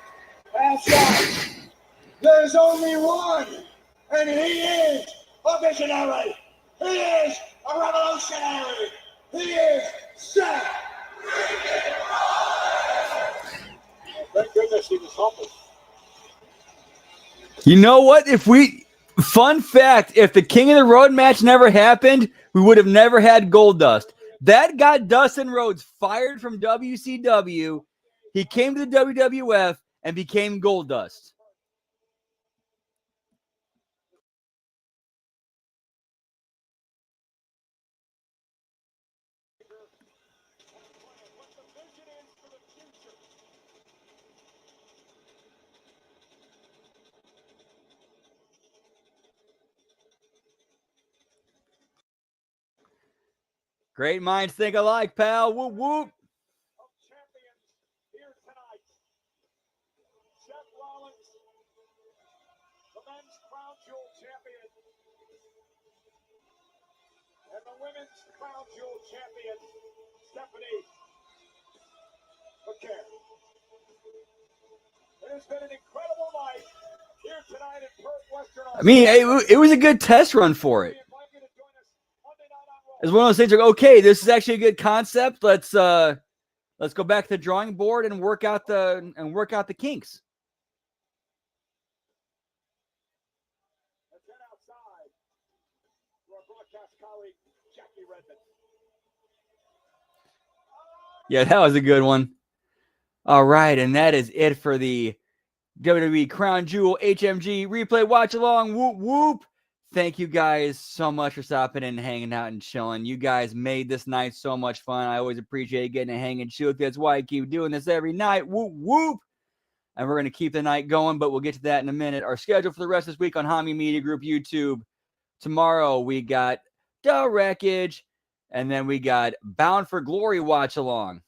Speaker 7: That's right. There's only one, and he is a visionary. He is a revolutionary. He is Seth.
Speaker 3: Thank goodness he was humble.
Speaker 1: You know what? Fun fact, if the King of the Road match never happened, we would have never had Goldust. That got Dustin Rhodes fired from WCW. He came to the WWF and became Goldust. Great minds think alike, pal. Whoop, whoop.
Speaker 3: Champions here tonight. Seth Rollins, the men's Crown Jewel champion, and the women's Crown Jewel champion, Stephanie McCare. It has been an incredible night here tonight in Perth, Western Australia.
Speaker 1: I mean, it was a good test run for it. It's one of those things like, okay, this is actually a good concept. Let's go back to the drawing board and work out the kinks.
Speaker 3: Let's head outside to our broadcast colleague, Jackie Redmond.
Speaker 1: Yeah, that was a good one. All right, and that is it for the WWE Crown Jewel HMG Replay Watch-Along. Whoop, whoop. Thank you guys so much for stopping in and hanging out and chilling. You guys made this night so much fun. I always appreciate getting to hang and chill with you. That's why I keep doing this every night. Whoop, whoop. And we're going to keep the night going, but we'll get to that in a minute. Our schedule for the rest of this week on Hami Media Group YouTube. Tomorrow, we got The Wreckage, and then we got Bound for Glory Watch-Along.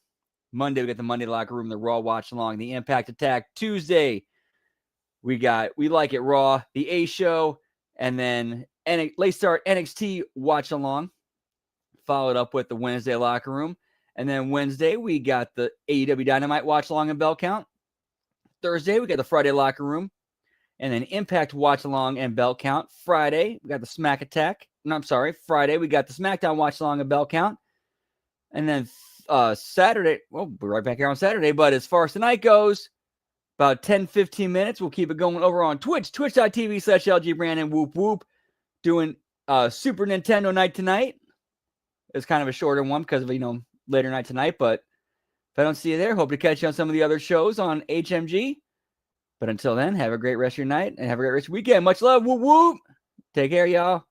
Speaker 1: Monday, we got the Monday Locker Room, the Raw Watch-Along, the Impact Attack. Tuesday, we got We Like It Raw, the A Show, and then late start NXT Watch-Along, followed up with the Wednesday Locker Room. And then Wednesday, we got the AEW Dynamite Watch-Along and Bell Count. Thursday, we got the Friday Locker Room. And then Impact Watch-Along and Bell Count. Friday, we got the Smack Attack. No, I'm sorry. Friday, we got the SmackDown Watch-Along and Bell Count. And then Saturday, well, we're right back here on Saturday. But as far as tonight goes, about 10, 15 minutes. We'll keep it going over on Twitch, twitch.tv/LG Brandon, whoop, whoop. Doing Super Nintendo night tonight. It's kind of a shorter one because of, later night tonight. But if I don't see you there, hope to catch you on some of the other shows on HMG. But until then, have a great rest of your night and have a great rest of your weekend. Much love. Whoop, whoop. Take care, y'all.